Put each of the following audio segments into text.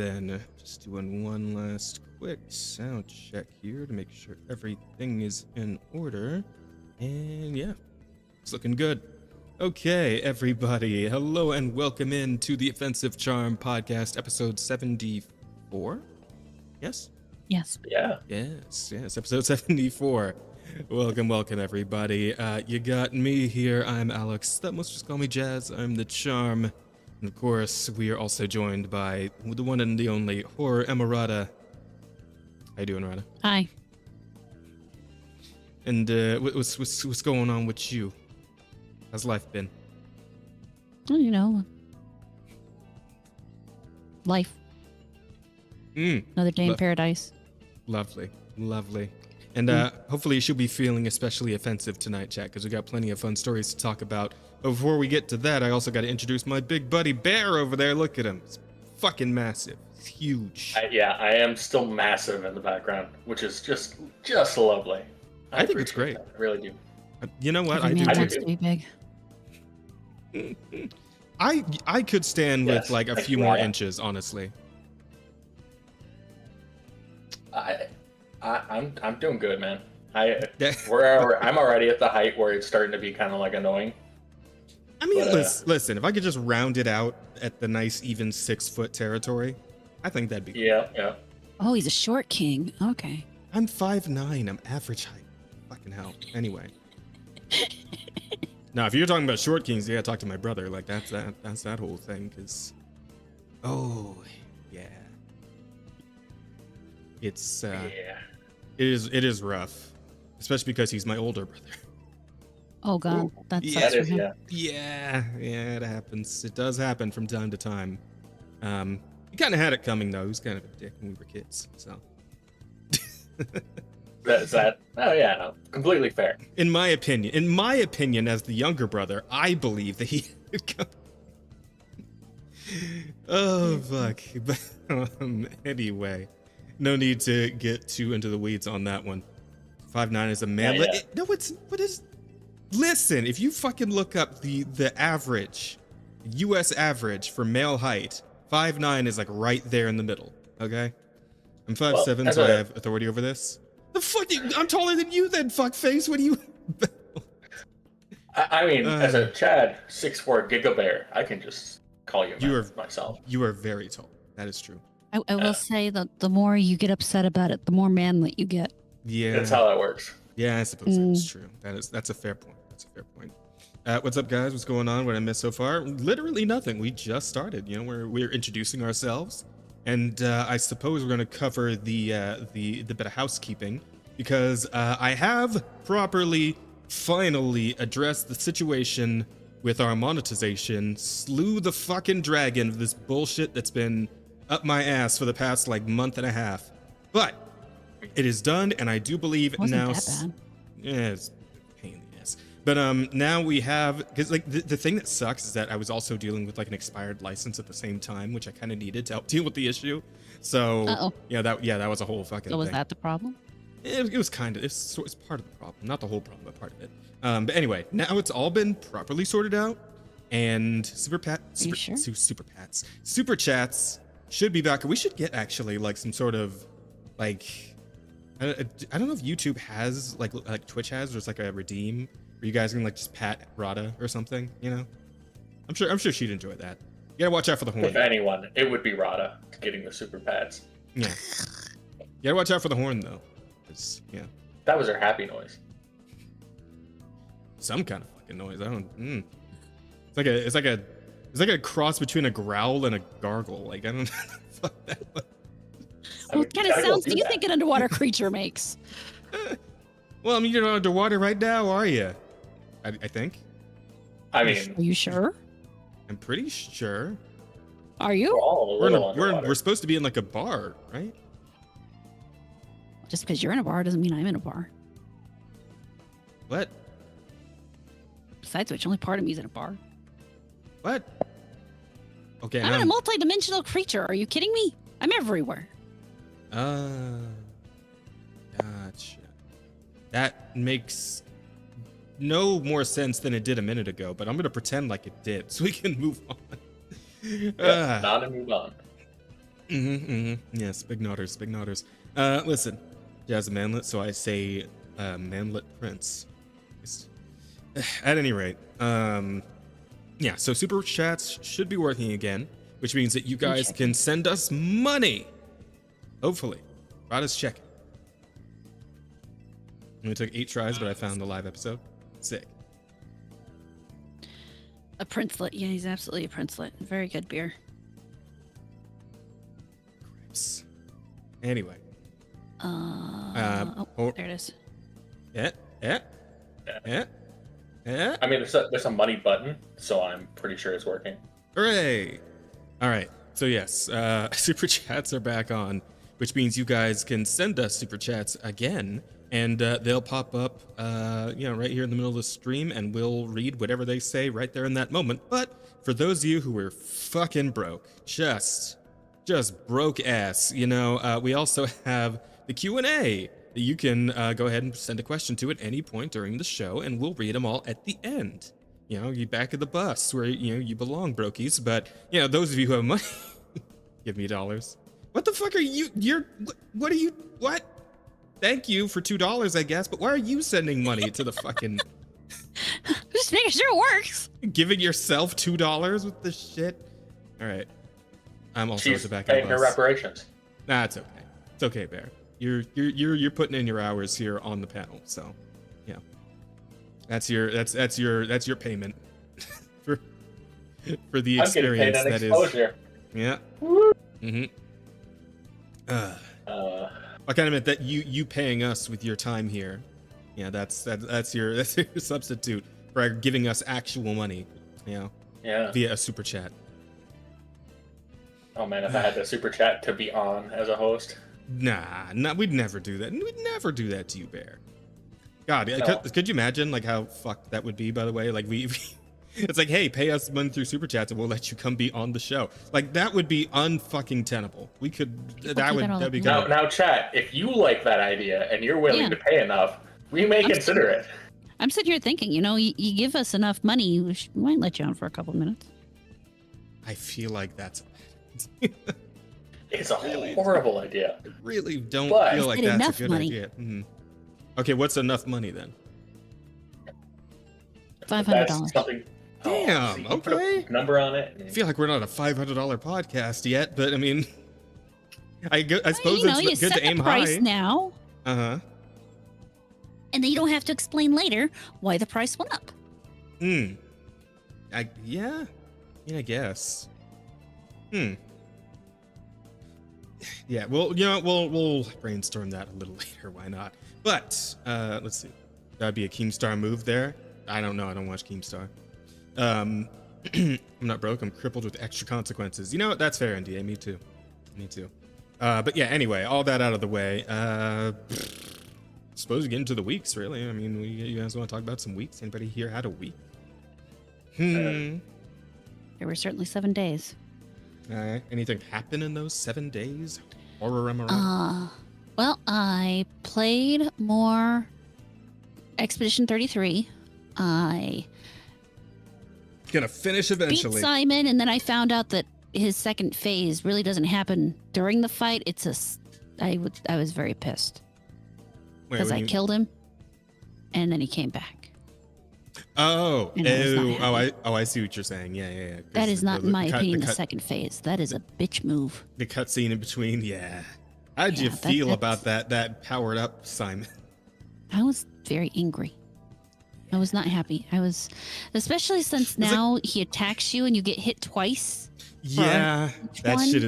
then. Just doing one last quick sound check here to make sure everything is in order. And yeah, it's looking good. Okay, everybody. Hello and welcome in to the Offensive Charm Podcast, episode 74. Yes? Yes. Yeah. Yes, episode 74. Welcome, everybody. You got me here. I'm Alex. That must just call me Jazz. I'm the Charm. And of course, we are also joined by the one and the only Horror Emirata. How you doing, Rada? Hi. And what's going on with you? How's life been? Well, you know, life. Another day in paradise. Lovely. And hopefully she'll be feeling especially offensive tonight, chat, because we got plenty of fun stories to talk about. But before we get to that, I also got to introduce my big buddy Bear over there. Look at him. He's fucking massive. He's huge. I am still massive in the background, which is just lovely. I think it's great. That. I really do. You know what? Every I man do wants too. to be big. I could stand with like a few more inches, honestly. I'm doing good, man. I'm already at the height where it's starting to be kind of like annoying. I mean, listen, if I could just round it out at the nice even 6 foot territory, I think that'd be cool. Yeah. Oh, he's a short king. Okay. I'm 5'9". I'm average height. Fucking hell. Anyway. Now, if you're talking about short kings, you gotta talk to my brother. Like that's that whole thing. Cause, oh yeah, it's it is rough, especially because he's my older brother. Oh God, Ooh, that yeah, sucks for him. Yeah, it happens. It does happen from time to time. He kind of had it coming though. He was kind of a dick when we were kids. So. Is that? Oh yeah, no, completely fair. In my opinion, as the younger brother, I believe that he would come. Oh fuck! But anyway, no need to get too into the weeds on that one. 5'9" is a man. Yeah. Listen, if you fucking look up the average, U.S. average for male height, 5'9" is like right there in the middle. Okay, I'm 5'7", so I have authority over this. The fuck? I'm taller than you then, fuckface. What do you? I mean, as a Chad 6'4" Gigabear, I can just call you myself. You are very tall. That is true. I will say that the more you get upset about it, the more manly you get. Yeah, That's how that works. Yeah, I suppose that's true. That's a fair point. What's up, guys? What's going on? What I missed so far? Literally nothing. We just started. You know, we're introducing ourselves. And I suppose we're going to cover the bit of housekeeping because I have finally addressed the situation with our monetization, slew the fucking dragon of this bullshit that's been up my ass for the past like month and a half. But it is done, and I do believe now. That bad. Yeah, it's a pain in the ass. But now we have, because like the thing that sucks is that I was also dealing with like an expired license at the same time, which I kind of needed to help deal with the issue. So that was a whole fucking. So was thing. that the problem? It was kind of it's part of the problem, not the whole problem, but part of it. But anyway, now it's all been properly sorted out, and super chats should be back. We should get actually like some sort of like I don't know if YouTube has like Twitch has, or it's like a redeem. You guys can like just pat Rada or something, you know? I'm sure she'd enjoy that. You gotta watch out for the horn. If anyone, it would be Rada getting the super pads. Yeah. You gotta watch out for the horn though. Yeah. That was her happy noise. Some kind of fucking noise. I don't. It's like a cross between a growl and a gargle. Like I don't know. Fuck that one. What kind of sounds do you think an underwater creature makes? Well, I mean, you're not underwater right now, are you? I think. I mean, are you sure? I'm pretty sure. Are you? We're supposed to be in like a bar, right? Just because you're in a bar doesn't mean I'm in a bar. What? Besides which, only part of me is in a bar. What? Okay. I'm a multi-dimensional creature. Are you kidding me? I'm everywhere. Gotcha. That makes no more sense than it did a minute ago, but I'm gonna pretend like it did so we can move on. Not a move on. Yes, big nodders, big nodders. Listen, Jazz Manlet, so I say Manlet Prince. At any rate, yeah, so super chats should be working again, which means that you guys can send us money. Hopefully. Rada's checking. Only took 8 tries, but I found the live episode. Sick. A princelet. Yeah, he's absolutely a princelet. Very good beer. Grips. Anyway. There it is. Yeah. I mean, there's a money button, so I'm pretty sure it's working. Hooray! All right. So yes, super chats are back on, which means you guys can send us super chats again, and they'll pop up, right here in the middle of the stream, and we'll read whatever they say right there in that moment. But for those of you who are fucking broke, just broke ass, we also have the Q&A. You can go ahead and send a question to at any point during the show, and we'll read them all at the end. You back of the bus where, you belong, brokies. But, those of you who have money, give me $. What the fuck are you? What? Thank you for $2, I guess, but why are you sending money to the fucking... Just making sure it works. Giving yourself $2 with this shit? All right. I'm also at the back of the bus. She's paying her reparations. Nah, it's okay. It's okay, Bear. You're putting in your hours here on the panel, so yeah, that's your payment for the experience. I'm getting paid that exposure. Is, yeah. Mm-hmm. I kind of meant that you paying us with your time here. Yeah, that's your substitute for giving us actual money. Yeah. Via a super chat. Oh man, if I had the super chat to be on as a host. Nah, we'd never do that. We'd never do that to you, Bear. God, No. could you imagine like how fucked that would be? By the way, like it's like, hey, pay us money through super chats and we'll let you come be on the show. Like that would be unfucking tenable. We could. That'd be good. Now, chat. If you like that idea and you're willing to pay enough, we may consider it. I'm sitting here thinking, you give us enough money, we might let you on for a couple minutes. I feel like that's. It's a horrible idea. I really don't But feel like that's a good money. idea. Okay, what's enough money then? $500. That's something. Damn. So you can put Okay. a number on it. I feel like we're not a $500 podcast yet, but I mean, I suppose you it's good set to aim the price high. now, Uh-huh. and then you don't have to explain later why the price went up. Yeah, I guess. Yeah, well, we'll brainstorm that a little later. Why not? But let's see. That'd be a Keemstar move there. I don't know. I don't watch Keemstar. I'm not broke. I'm crippled with extra consequences. You know what? That's fair, NDA. Me too. But yeah. Anyway, all that out of the way. Suppose we get into the weeks. Really. I mean, you guys want to talk about some weeks? Anybody here had a week? There were certainly 7 days. Anything happen in those 7 days? Horror, am I right? Well, I played more Expedition 33. I Gonna finish eventually. beat Simon, and then I found out that his second phase really doesn't happen during the fight. I was very pissed because I killed him, and then he came back. Oh, And I was not happy. I see what you're saying. Yeah. That is not, in my opinion, the second phase. That is a bitch move. The cutscene in between, yeah. How did you feel about that powered up Simon? I was very angry. I was not happy. Especially since now he attacks you and you get hit twice. Yeah, that shit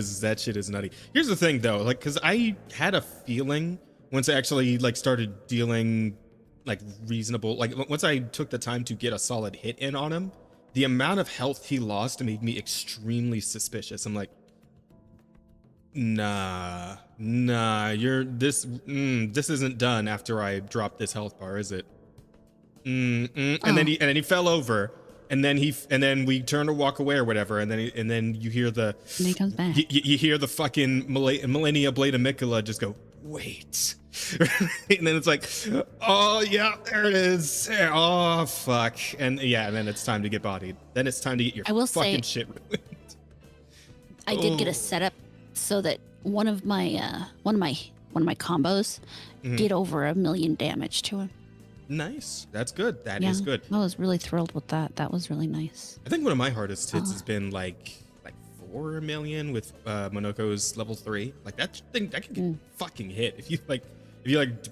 is nutty. Here's the thing though, like, cause I had a feeling once I actually like started dealing like reasonable, like once I took the time to get a solid hit in on him, the amount of health he lost made me extremely suspicious. I'm like, nah, this isn't done after I dropped this health bar, is it? And then he fell over, and then we turn to walk away or whatever, and then you hear And he comes back. you hear the fucking Millennia Blade of Mikola just go, wait. And then it's like, oh yeah, there it is. Oh fuck. And yeah, and then it's time to get bodied. Then it's time to get your fucking shit ruined. I did get a setup so that one of my combos did over 1 million damage to him. Nice. That's good. That is good. I was really thrilled with that. That was really nice. I think one of my hardest hits has been like 4 million with Monoko's level 3. Like that thing, that can get fucking hit. If you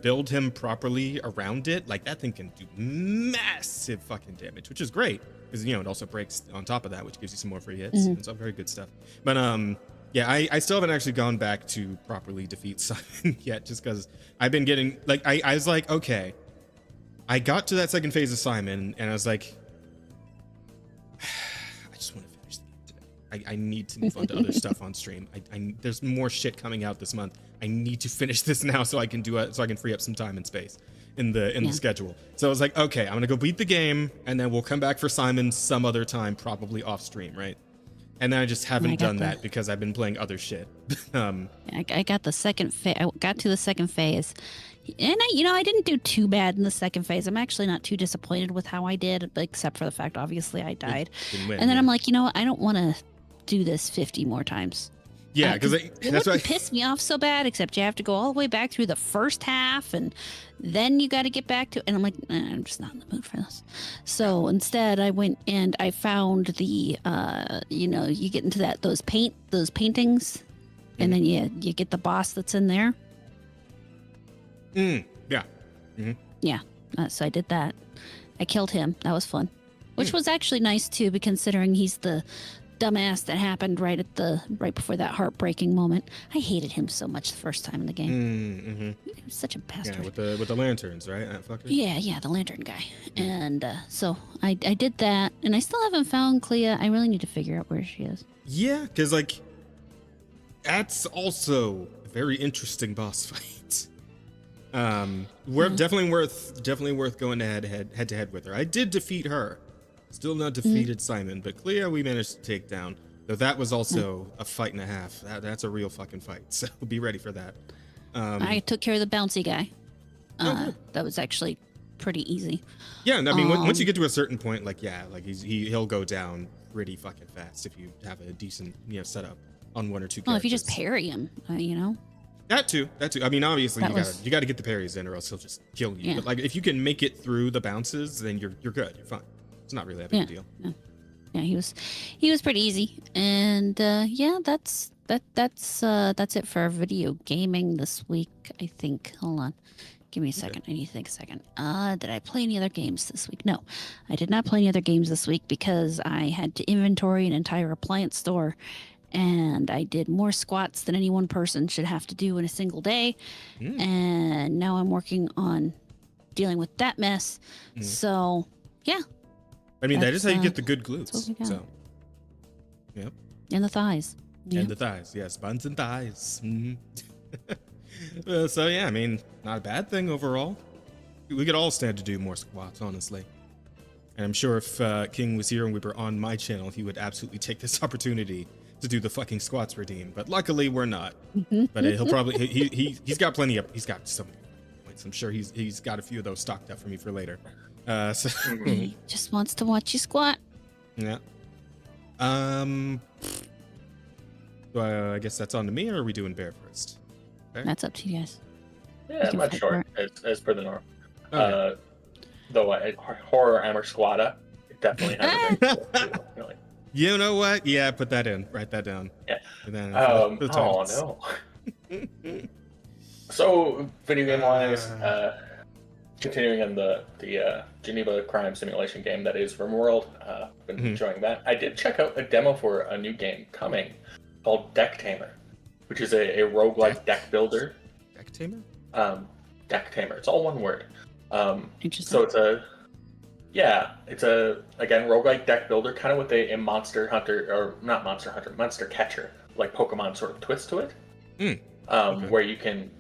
build him properly around it, like that thing can do massive fucking damage, which is great because it also breaks on top of that, which gives you some more free hits. It's all very good stuff. But yeah, I still haven't actually gone back to properly defeat Simon yet, just because I've been getting like I was like, okay, I got to that second phase of Simon and I was like, I just want to finish the game today. I need to move on to other stuff on stream. There's more shit coming out this month. I need to finish this now so I can do it, so I can free up some time and space in the schedule. So I was like, okay, I'm gonna go beat the game and then we'll come back for Simon some other time, probably off stream, right? And then I just haven't done that because I've been playing other shit. I got the second phase. I got to the second phase, and I didn't do too bad in the second phase. I'm actually not too disappointed with how I did, except for the fact, obviously, I died. And then I'm like, I don't want to do this 50 more times. Yeah, because it wouldn't piss me off so bad, except you have to go all the way back through the first half, and then you got to get back to. And I'm like, I'm just not in the mood for this. So instead, I went and I found the, you get into those paintings, and then you get the boss that's in there. Yeah. Yeah. So I did that. I killed him. That was fun, which was actually nice too, considering he's the dumbass that happened right before that heartbreaking moment. I hated him so much the first time in the game. He was such a bastard. Yeah, with the lanterns, right? That fucker? Yeah, the lantern guy. And so I did that, and I still haven't found Clea. I really need to figure out where she is. Yeah, because that's also a very interesting boss fight. Definitely worth going head to head with her. I did defeat her. Still not defeated Simon, but Clea we managed to take down. Though that was also a fight and a half. That's a real fucking fight, so be ready for that. I took care of the bouncy guy. That was actually pretty easy. Yeah, I mean, once you get to a certain point, he'll go down pretty fucking fast if you have a decent setup on one or two characters. Well, if you just parry him, That too. I mean, obviously you got to get the parries in, or else he'll just kill you. Yeah. But if you can make it through the bounces, then you're good. You're fine. It's not really that big a deal. Yeah, he was pretty easy, and that's it for video gaming this week. I think. Hold on, give me a second. I need to think a second. Did I play any other games this week? No, I did not play any other games this week because I had to inventory an entire appliance store, and I did more squats than any one person should have to do in a single day, and now I'm working on dealing with that mess. So yeah. I mean, that is how you get the good glutes. So, yep. And the thighs. Yeah. And the thighs, yes, buns and thighs. So yeah, I mean, not a bad thing overall. We could all stand to do more squats, honestly. And I'm sure if King was here and we were on my channel, he would absolutely take this opportunity to do the fucking squats redeem. But luckily, we're not. But he'll probably he's got so many points. I'm sure he's got a few of those stocked up for me for later. So he just wants to watch you squat. Yeah. So I guess that's on to me, or are we doing bear first? Bear? That's up to you guys. Yeah, I'm not sure as per the norm. Okay. Though horror hammer squatta, it definitely has a very really. You know what? Yeah, put that in. Write that down. Yeah. And then, oh no. So video game wise, continuing on the Geneva crime simulation game that is RimWorld, been enjoying that. I did check out a demo for a new game coming called Deck Tamer, which is a roguelike deck builder. Deck Tamer? Deck Tamer. It's all one word. Interesting. So it's a again roguelike deck builder, kind of with a monster hunter, or not monster hunter, monster catcher, like Pokemon sort of twist to it. Where you can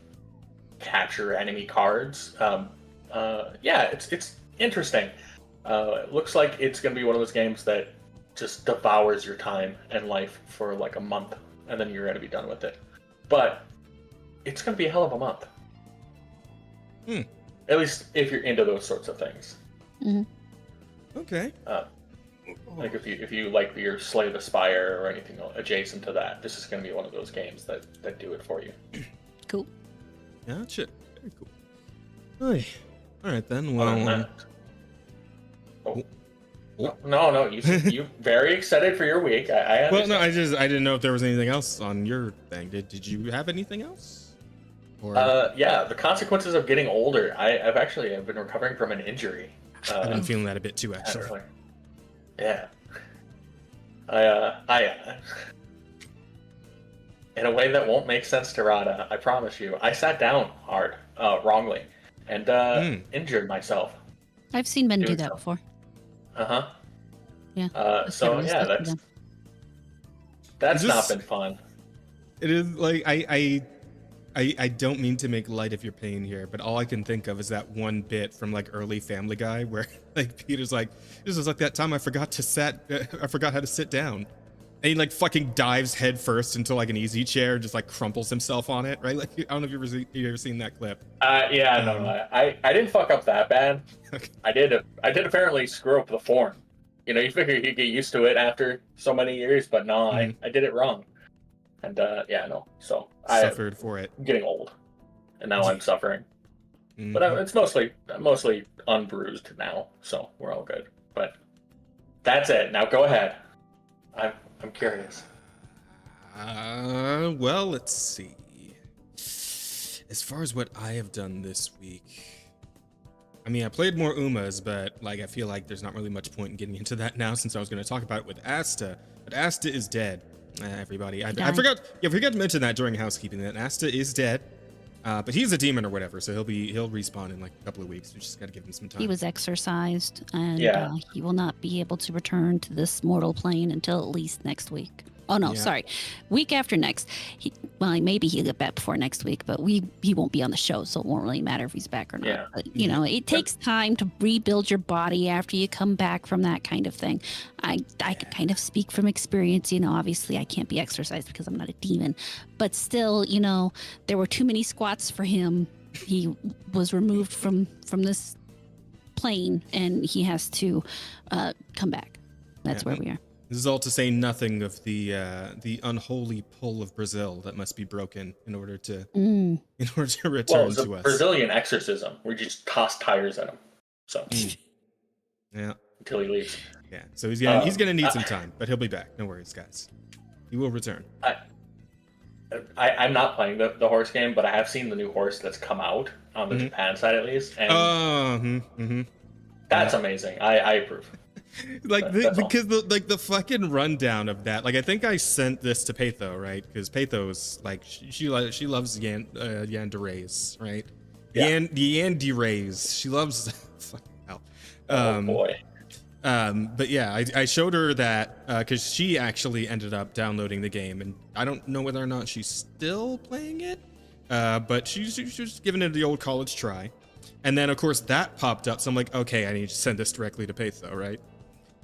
capture enemy cards. It's interesting. It looks like it's going to be one of those games that just devours your time and life for like a month, and then you're going to be done with it. But it's going to be a hell of a month. At least if you're into those sorts of things. Okay. Like if you like your Slay the Spire or anything adjacent to that, this is going to be one of those games that do it for you. Cool. Gotcha. Very cool. Hey. All right then. Other than Well. that- No. You very excited for your week. I Well, no, understand. I didn't know if there was anything else on your thing. Did you have anything else? Or Yeah, the consequences of getting older. I've been recovering from an injury. I've been feeling that a bit too, actually. Earlier. Yeah. I in a way that won't make sense to Rada, I promise you. I sat down hard, wrongly, and injured myself. I've seen men do Doing that so. before. Uh-huh. Yeah. So really yeah, stuck to that's Is not this- been fun. It is like I don't mean to make light of your pain here, but all I can think of is that one bit from like early Family Guy where like Peter's like, "This was like that time I forgot how to sit down," and he like fucking dives head first into like an easy chair and just like crumples himself on it, right? Like I don't know if you've ever seen that clip. Yeah, no, I didn't fuck up that bad. Okay. I did apparently screw up the form. You figure you get used to it after so many years, but no, I did it wrong. And yeah, no. So Suffered for it. I'm getting old, and now I'm suffering. Mhm. But it's mostly unbruised now, so we're all good. But that's it. Now go ahead. I'm curious. Well, let's see. As far as what I have done this week, I mean, I played more Umas, but like I feel like there's not really much point in getting into that now since I was going to talk about it with Asta. But Asta is dead, everybody. I forgot. Yeah, I forgot to mention that during housekeeping that Asta is dead. But he's a demon or whatever, so he'll respawn in like a couple of weeks. We just got to give him some time. He was exorcised, and Yeah. he will not be able to return to this mortal plane until at least next week. Oh no, Yeah. sorry, week after next. Maybe he'll get back before next week, but he won't be on the show, so it won't really matter if he's back or not. Yeah. But it takes time to rebuild your body after you come back from that kind of thing. I can kind of speak from experience. Obviously I can't be exorcised because I'm not a demon, but still, there were too many squats for him. He was removed from this plane, and he has to come back. That's where we are. This is all to say nothing of the unholy pull of Brazil that must be broken in order to return Well, it's a to us. Brazilian exorcism. We just toss tires at him. So Yeah, until he leaves. yeah. So he's gonna need some time, but he'll be back. No worries, guys. He will return. I'm not playing the horse game, but I have seen the new horse that's come out on the Japan side at least, and that's amazing. I approve. Like That's all. because the fucking rundown of that. Like I think I sent this to Patho, right? Because Patho's like she loves yanderes, right? Yeah. Yanderes. She loves fucking hell. Oh boy. But yeah, I showed her that because she actually ended up downloading the game, and I don't know whether or not she's still playing it, but she's just giving it the old college try. And then of course that popped up, so I'm like, okay, I need to send this directly to Patho, right?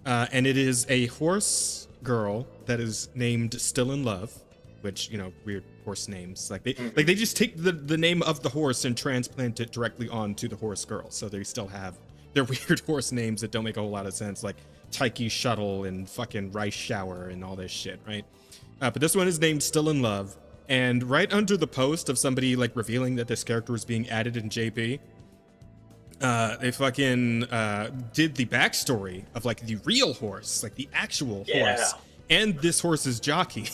And it is a horse girl that is named Still in Love, which weird horse names. Like they just take the name of the horse and transplant it directly onto the horse girl, so they still have their weird horse names that don't make a whole lot of sense, like Taiki Shuttle and fucking Rice Shower and all this shit, right? But this one is named Still in Love, and right under the post of somebody like revealing that this character was being added in JP, they fucking did the backstory of like the real horse, like the actual horse, and this horse's jockey.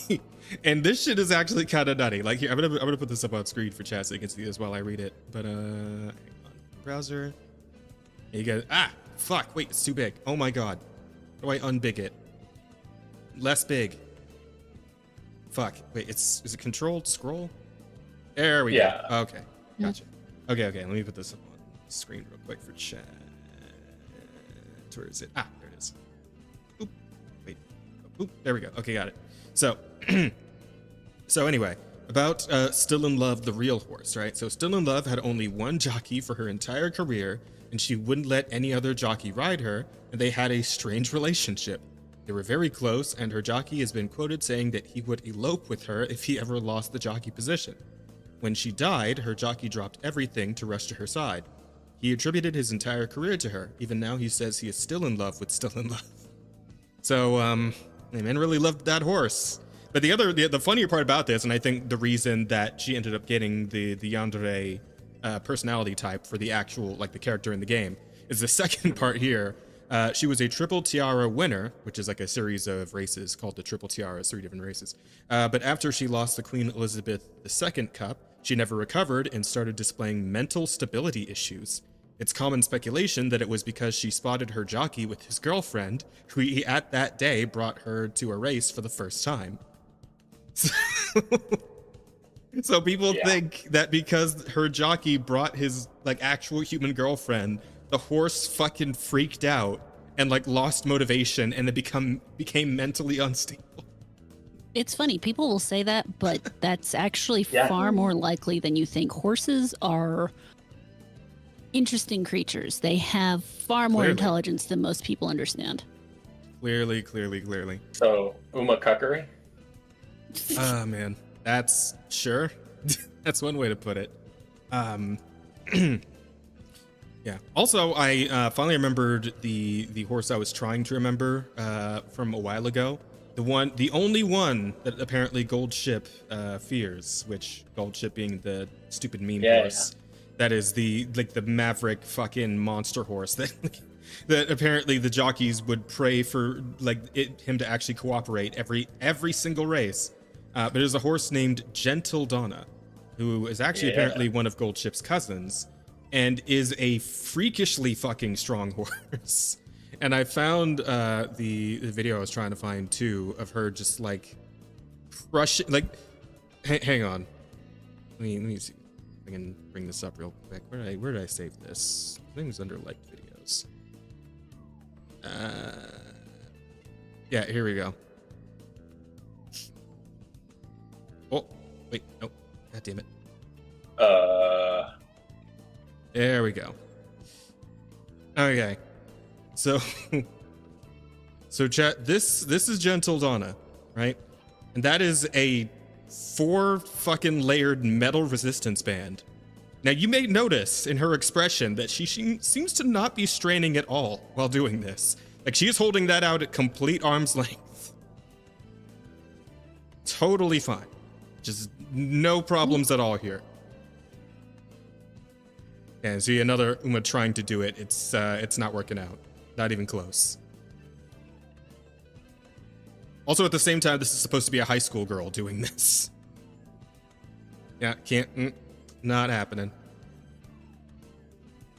And this shit is actually kind of nutty. Like here, I'm gonna put this up on screen for chat so you can see this while I read it. But hang on, browser. You guys, fuck, wait, it's too big. Oh my god. How do I unbig it? Less big. Fuck, wait, is it controlled scroll? There we go. Okay, gotcha. Okay, let me put this up on the screen real quick for chat. Where is it? There it is. Oop, wait, oop, there we go. Okay, got it. So, so anyway, about Still in Love, the real horse, right? So Still in Love had only one jockey for her entire career, and she wouldn't let any other jockey ride her, and they had a strange relationship. They were very close, and her jockey has been quoted saying that he would elope with her if he ever lost the jockey position. When she died, her jockey dropped everything to rush to her side. He attributed his entire career to her. Even now he says he is still in love with Still in Love. So the man really loved that horse. But the funnier part about this, and I think the reason that she ended up getting the yandere personality type for the actual, like, the character in the game, is the second part here. She was a Triple Tiara winner, which is like a series of races called the Triple Tiaras, 3 different races. But after she lost the Queen Elizabeth II Cup, she never recovered and started displaying mental stability issues. It's common speculation that it was because she spotted her jockey with his girlfriend, who he at that day brought her to a race for the first time. So people think that because her jockey brought his, like, actual human girlfriend, the horse fucking freaked out and, like, lost motivation and it became mentally unstable. It's funny, people will say that, but that's actually far more likely than you think. Horses are interesting creatures. They have far more intelligence than most people understand. Clearly. So, Uma Cuckery? Ah, man. That's sure. That's one way to put it. Yeah. Also, I finally remembered the horse I was trying to remember from a while ago. The only one that apparently Goldship fears, which Goldship being the stupid meme horse. Yeah. That is the maverick fucking monster horse that apparently the jockeys would pray for, like, him to actually cooperate every single race. But there's a horse named Gentle Donna, who is actually apparently one of Goldship's cousins, and is a freakishly fucking strong horse. And I found the video I was trying to find too of her just, like, crushing. Like, hang on, let me see if I can bring this up real quick. Where did I save this? I think it was under liked videos. Yeah, here we go. Oh, wait, no. God damn it. There we go. Okay. So chat, this is Gentle Donna, right? And that is a 4 fucking layered metal resistance band. Now, you may notice in her expression that she seems to not be straining at all while doing this. Like, she is holding that out at complete arm's length. Totally fine. Just no problems at all here. And see another Uma trying to do it. It's not working out. Not even close. Also, at the same time, this is supposed to be a high school girl doing this. Yeah, not happening.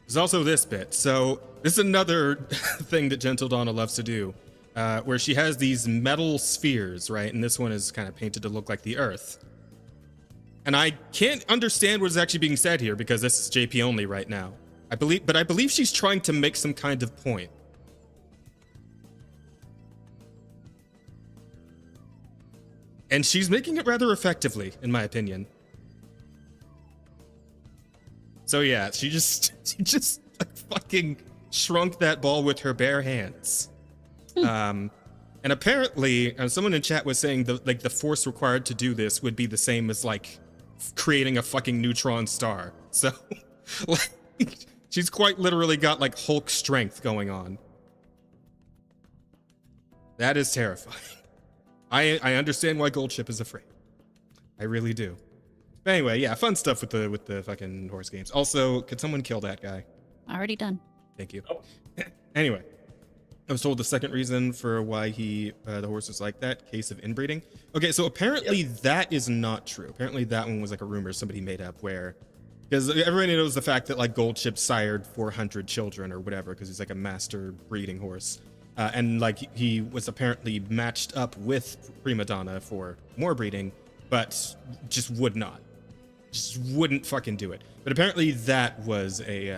There's also this bit. So this is another thing that Gentle Donna loves to do, where she has these metal spheres, right? And this one is kind of painted to look like the Earth. And I can't understand what is actually being said here because this is JP only right now. I believe she's trying to make some kind of point. And she's making it rather effectively, in my opinion. So yeah, she just like, fucking shrunk that ball with her bare hands. And apparently, someone in chat was saying the force required to do this would be the same as, like, creating a fucking neutron star. So, like, she's quite literally got, like, Hulk strength going on. That is terrifying. I understand why Goldship is afraid. I really do. But anyway, yeah, fun stuff with the fucking horse games. Also, could someone kill that guy? Already done. Thank you. Oh. Anyway, I was told the second reason for why the horse is like that, case of inbreeding. Okay, so apparently that is not true. Apparently that one was like a rumor somebody made up where, because everybody knows the fact that, like, Goldship sired 400 children or whatever because he's like a master breeding horse. And, like, he was apparently matched up with Prima Donna for more breeding, but just would not. Just wouldn't fucking do it. But apparently that was a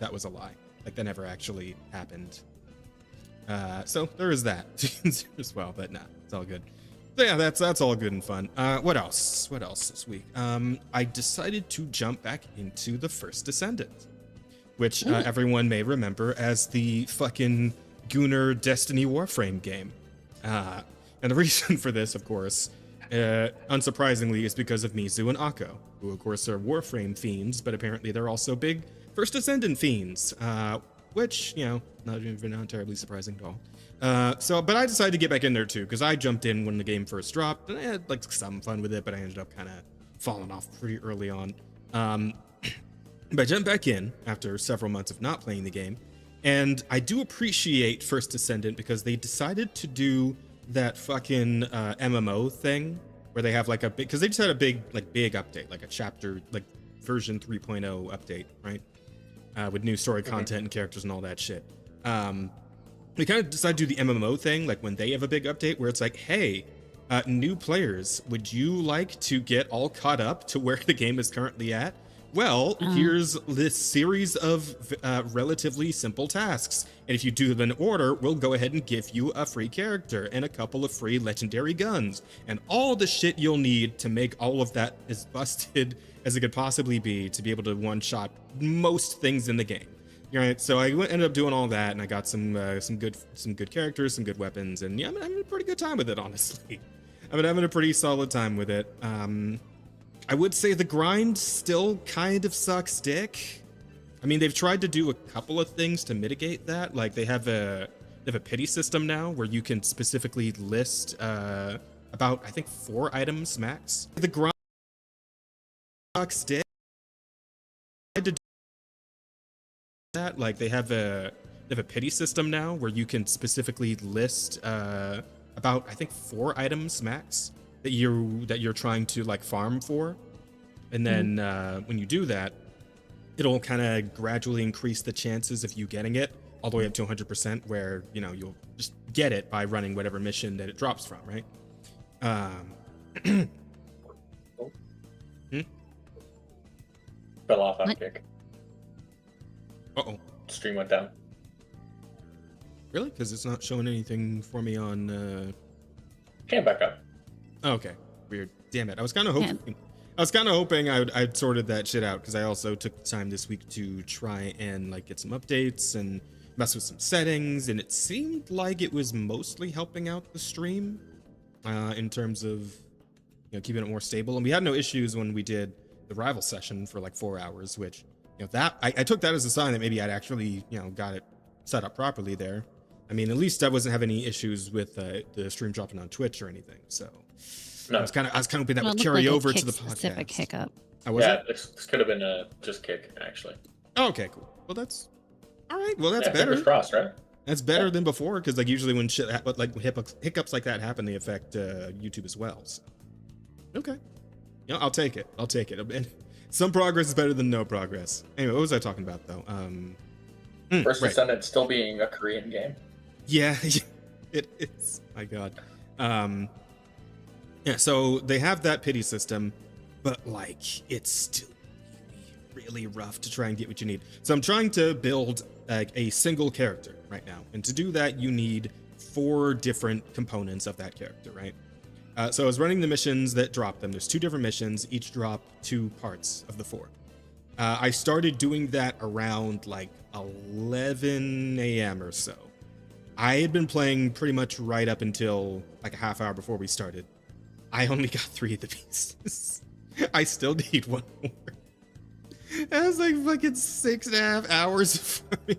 lie. Like, that never actually happened. So there is that as well, but nah, it's all good. So yeah, that's all good and fun. What else this week? I decided to jump back into the First Descendant, which everyone may remember as the fucking Gunnar Destiny Warframe game. And the reason for this, of course, unsurprisingly, is because of Mizu and Akko, who of course are Warframe fiends, but apparently they're also big First Descendant fiends, which, you know, not terribly surprising at all. But I decided to get back in there too, because I jumped in when the game first dropped, and I had like some fun with it, but I ended up kind of falling off pretty early on. But I jumped back in after several months of not playing the game, and I do appreciate First Descendant because they decided to do that fucking MMO thing where they have like a big, because they just had a big update, like a chapter, like version 3.0 update, right? With new story content and characters and all that shit. They kind of decided to do the MMO thing, like when they have a big update where it's like, hey, new players, would you like to get all caught up to where the game is currently at? Well, here's this series of relatively simple tasks. And if you do them in order, we'll go ahead and give you a free character and a couple of free legendary guns and all the shit you'll need to make all of that as busted as it could possibly be to be able to one-shot most things in the game. Right, so I ended up doing all that, and I got some good characters, some good weapons, and yeah, I'm having a pretty good time with it, honestly. I've been having a pretty solid time with it. I would say the grind still kind of sucks dick. I mean, they've tried to do a couple of things to mitigate that. Like they have a pity system now where you can specifically list about I think 4 items max. The grind sucks dick. That like they have a pity system now where you can specifically list about I think 4 items max that you're trying to like farm for, and then when you do that, it'll kind of gradually increase the chances of you getting it all the way up to 100%, where you know you'll just get it by running whatever mission that it drops from, right? Fell off that kick. Uh-oh. Stream went down. Really? Because it's not showing anything for me on Came back up. Oh, okay. Weird. Damn it. I was kind of hoping I'd sorted that shit out, because I also took the time this week to try and like get some updates and mess with some settings, and it seemed like it was mostly helping out the stream in terms of keeping it more stable. And we had no issues when we did the rival session for like 4 hours, which that I took that as a sign that maybe I'd actually got it set up properly there. I mean, at least I wasn't having any issues with the stream dropping on Twitch or anything. So no. I was kind of hoping that would carry over to the podcast. Specific hiccup. This could have been just kick actually. Oh, okay, cool. Well, that's all right. Well, that's better. Fingers crossed, right? That's better than before, because like usually when shit like hiccups like that happen, they affect YouTube as well. So. Okay, I'll take it. Some progress is better than no progress. Anyway, what was I talking about though? First Descendant still being a Korean game. Yeah, it is. My God. Yeah, so they have that pity system, but like it's still really rough to try and get what you need. So I'm trying to build like a single character right now, and to do that you need 4 different components of that character, right? So I was running the missions that drop them. There's 2 different missions, each drop 2 parts of the 4. I started doing that around like 11 a.m. or so. I had been playing pretty much right up until like a half hour before we started. I only got 3 of the pieces. I still need 1 more. That was like fucking 6.5 hours for me,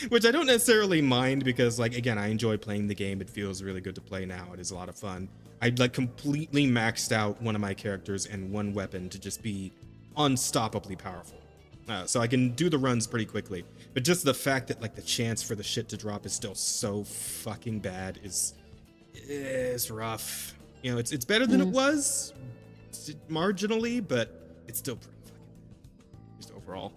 which I don't necessarily mind, because like, again, I enjoy playing the game. It feels really good to play now. It is a lot of fun. I'd like completely maxed out one of my characters and 1 weapon to just be unstoppably powerful. So I can do the runs pretty quickly, but just the fact that like the chance for the shit to drop is still so fucking bad is rough. It's better than it was marginally, but it's still pretty fucking bad, just overall.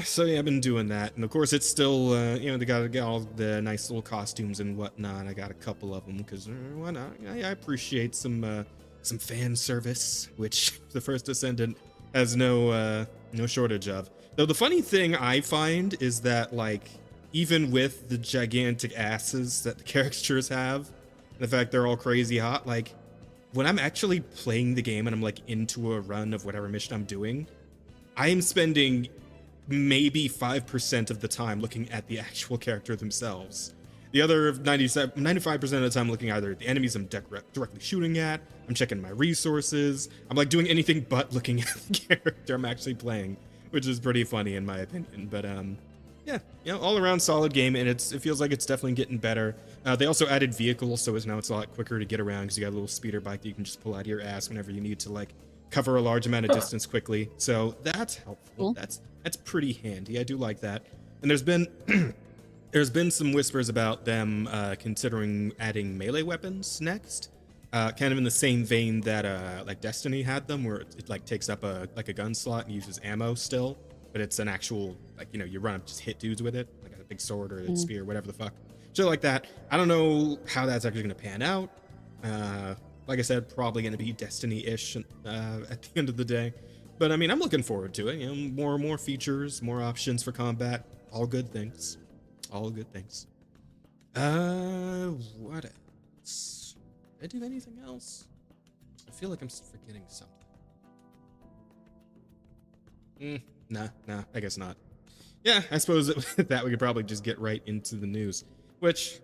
So yeah, I've been doing that, and of course it's still they gotta get all the nice little costumes and whatnot. I got a couple of them because why not? I appreciate some fan service, which the First Descendant has no shortage of. Though the funny thing I find is that like even with the gigantic asses that the characters have, and the fact they're all crazy hot, like when I'm actually playing the game and I'm like into a run of whatever mission I'm doing, I am spending maybe 5% of the time looking at the actual character themselves. The other 95% of the time looking either at the enemies I'm directly shooting at, I'm checking my resources, I'm like doing anything but looking at the character I'm actually playing, which is pretty funny in my opinion. But Yeah, all around solid game, and it feels like it's definitely getting better. They also added vehicles, so now it's a lot quicker to get around because you got a little speeder bike that you can just pull out of your ass whenever you need to like cover a large amount of distance quickly. So that's helpful. Cool. That's pretty handy. I do like that. And there's been some whispers about them considering adding melee weapons next. Kind of in the same vein that like Destiny had them, where it like takes up a gun slot and uses ammo still, but it's an actual like you run up just hit dudes with it, like a big sword or a spear, whatever the fuck, shit like that. I don't know how that's actually gonna pan out. Like I said, probably gonna be Destiny-ish at the end of the day, but I mean I'm looking forward to it. More features, more options for combat, all good things, all good things. What else? Did I do anything else? I feel like I'm forgetting something. Nah, I guess not. Yeah, I suppose that we could probably just get right into the news, which,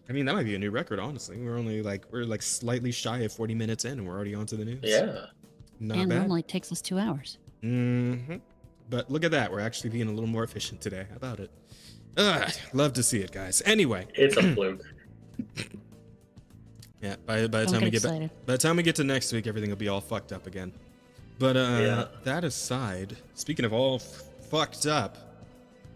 I mean, that might be a new record, honestly. We're like slightly shy of 40 minutes in and we're already on to the news. Yeah. Not and bad. normally it takes us 2 hours. But look at that. We're actually being a little more efficient today. How about it? Love to see it, guys. Anyway. It's a fluke. Yeah, by the time we get to next week, everything will be all fucked up again. But that aside, speaking of all fucked up,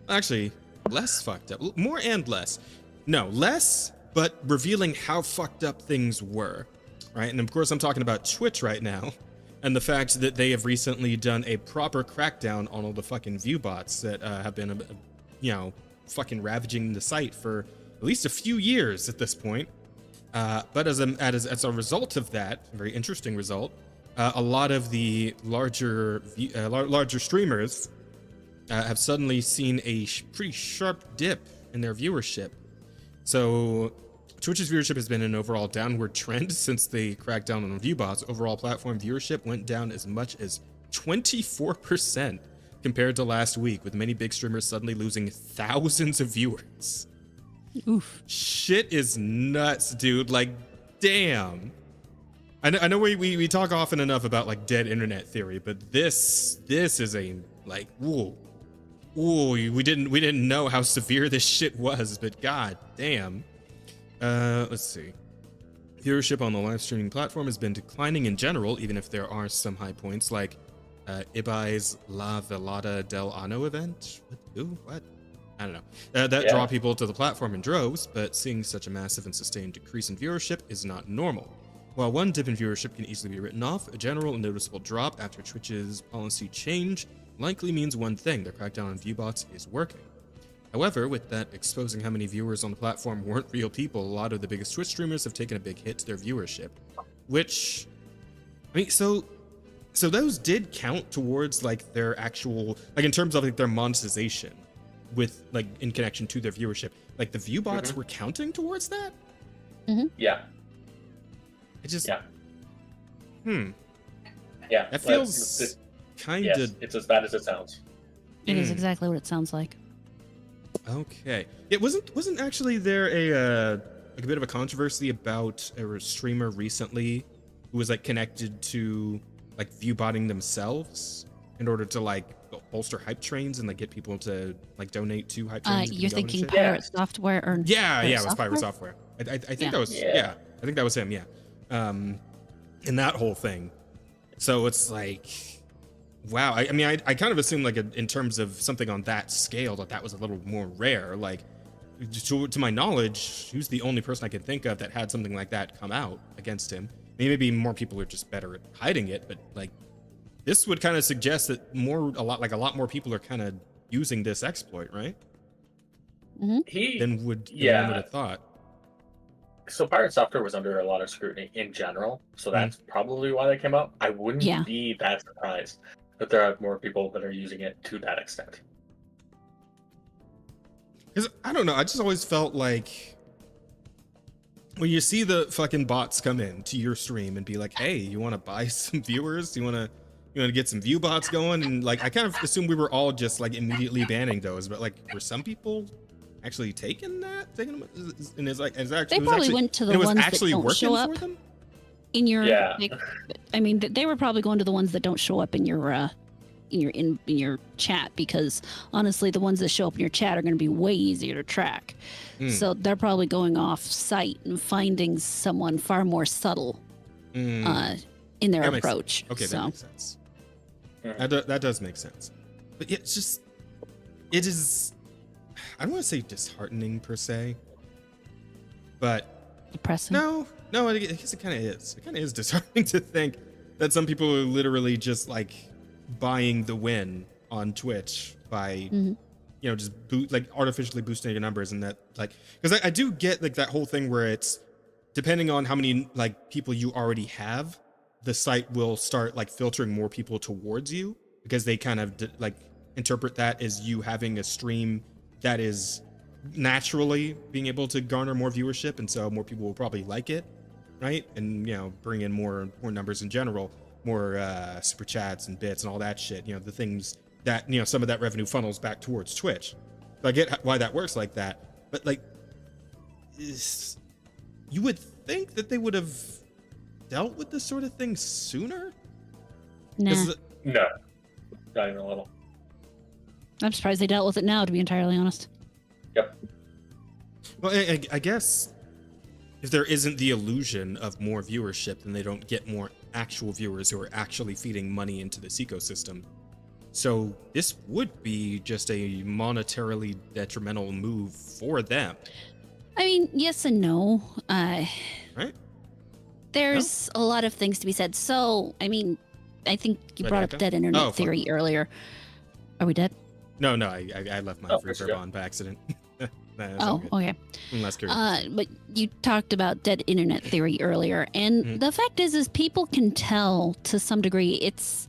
actually less fucked up, more and less. No, less, but revealing how fucked up things were, right? And of course, I'm talking about Twitch right now, and the fact that they have recently done a proper crackdown on all the fucking view bots that have been, fucking ravaging the site for at least a few years at this point. But as a result of that, a very interesting result, a lot of the larger streamers have suddenly seen a pretty sharp dip in their viewership. So Twitch's viewership has been an overall downward trend since they cracked down on viewbots. Overall platform viewership went down as much as 24% compared to last week, with many big streamers suddenly losing thousands of viewers. Oof. Shit is nuts, dude. Like, damn. I know we talk often enough about like dead internet theory, but this is a like, whoa, we didn't know how severe this shit was, but god damn. Let's see. Viewership on the live streaming platform has been declining in general, even if there are some high points like Ibai's La Velada del Ano event. What? I don't know. That draw people to the platform in droves, but seeing such a massive and sustained decrease in viewership is not normal. While one dip in viewership can easily be written off, a general and noticeable drop after Twitch's policy change likely means one thing: their crackdown on viewbots is working. However, with that exposing how many viewers on the platform weren't real people, a lot of the biggest Twitch streamers have taken a big hit to their viewership. Which, I mean, so those did count towards like their actual, like in terms of like their monetization, with like in connection to their viewership. Like the view bots were counting towards that? Yeah. It just Yeah. That feels kind of... Yes, it's as bad as it sounds. It is exactly what it sounds like. Okay. It wasn't actually there a bit of a controversy about a streamer recently who was like connected to like viewbotting themselves in order to like bolster hype trains and like get people to like donate to hype trains? You're thinking Pirate Software or it was Pirate Software. I think that was I think that was him. And that whole thing. So it's like, wow. I mean, I kind of assumed like in terms of something on that scale that was a little more rare. Like to my knowledge, he was the only person I could think of that had something like that come out against him. Maybe more people are just better at hiding it, but like this would kind of suggest that a lot more people are kind of using this exploit, right? Than one would have thought. So Pirate Software was under a lot of scrutiny in general, so that's probably why they came out. I wouldn't be that surprised that there are more people that are using it to that extent. Because I don't know, I just always felt like when you see the fucking bots come in to your stream and be like, hey, you want to buy some viewers? You want to get some view bots going? And like, I kind of assumed we were all just like immediately banning those, but like, were some people actually taking them? And it's like, they probably went to the ones that don't show up in your. I mean, they were probably going to the ones that don't show up in your in your chat, because honestly, the ones that show up in your chat are going to be way easier to track. So they're probably going off site and finding someone far more subtle in their approach. Okay, so. that makes sense. That does make sense. But yeah, it is, I don't want to say disheartening per se, but Depressing. No, I guess it kind of is. It kind of is disheartening to think that some people are literally just like buying the win on Twitch by, just artificially boosting your numbers, and that like, because I do get like that whole thing where it's depending on how many like people you already have, the site will start like filtering more people towards you, because they kind of like interpret that as you having a stream that is naturally being able to garner more viewership, and so more people will probably like it, right? And bring in more numbers in general, more super chats and bits and all that shit, the things that some of that revenue funnels back towards Twitch. So I get why that works like that, but like you would think that they would have dealt with this sort of thing sooner. Nah. No, not even a little. I'm surprised they dealt with it now, to be entirely honest. Yep. Well, I guess if there isn't the illusion of more viewership, then they don't get more actual viewers who are actually feeding money into this ecosystem. So this would be just a monetarily detrimental move for them. I mean, yes and no. Right? There's a lot of things to be said. So, I mean, I think you brought up dead internet theory earlier. Are we dead? No, I left my freezer on by accident. Okay. Unless curious. But you talked about dead internet theory earlier, and the fact is people can tell to some degree. It's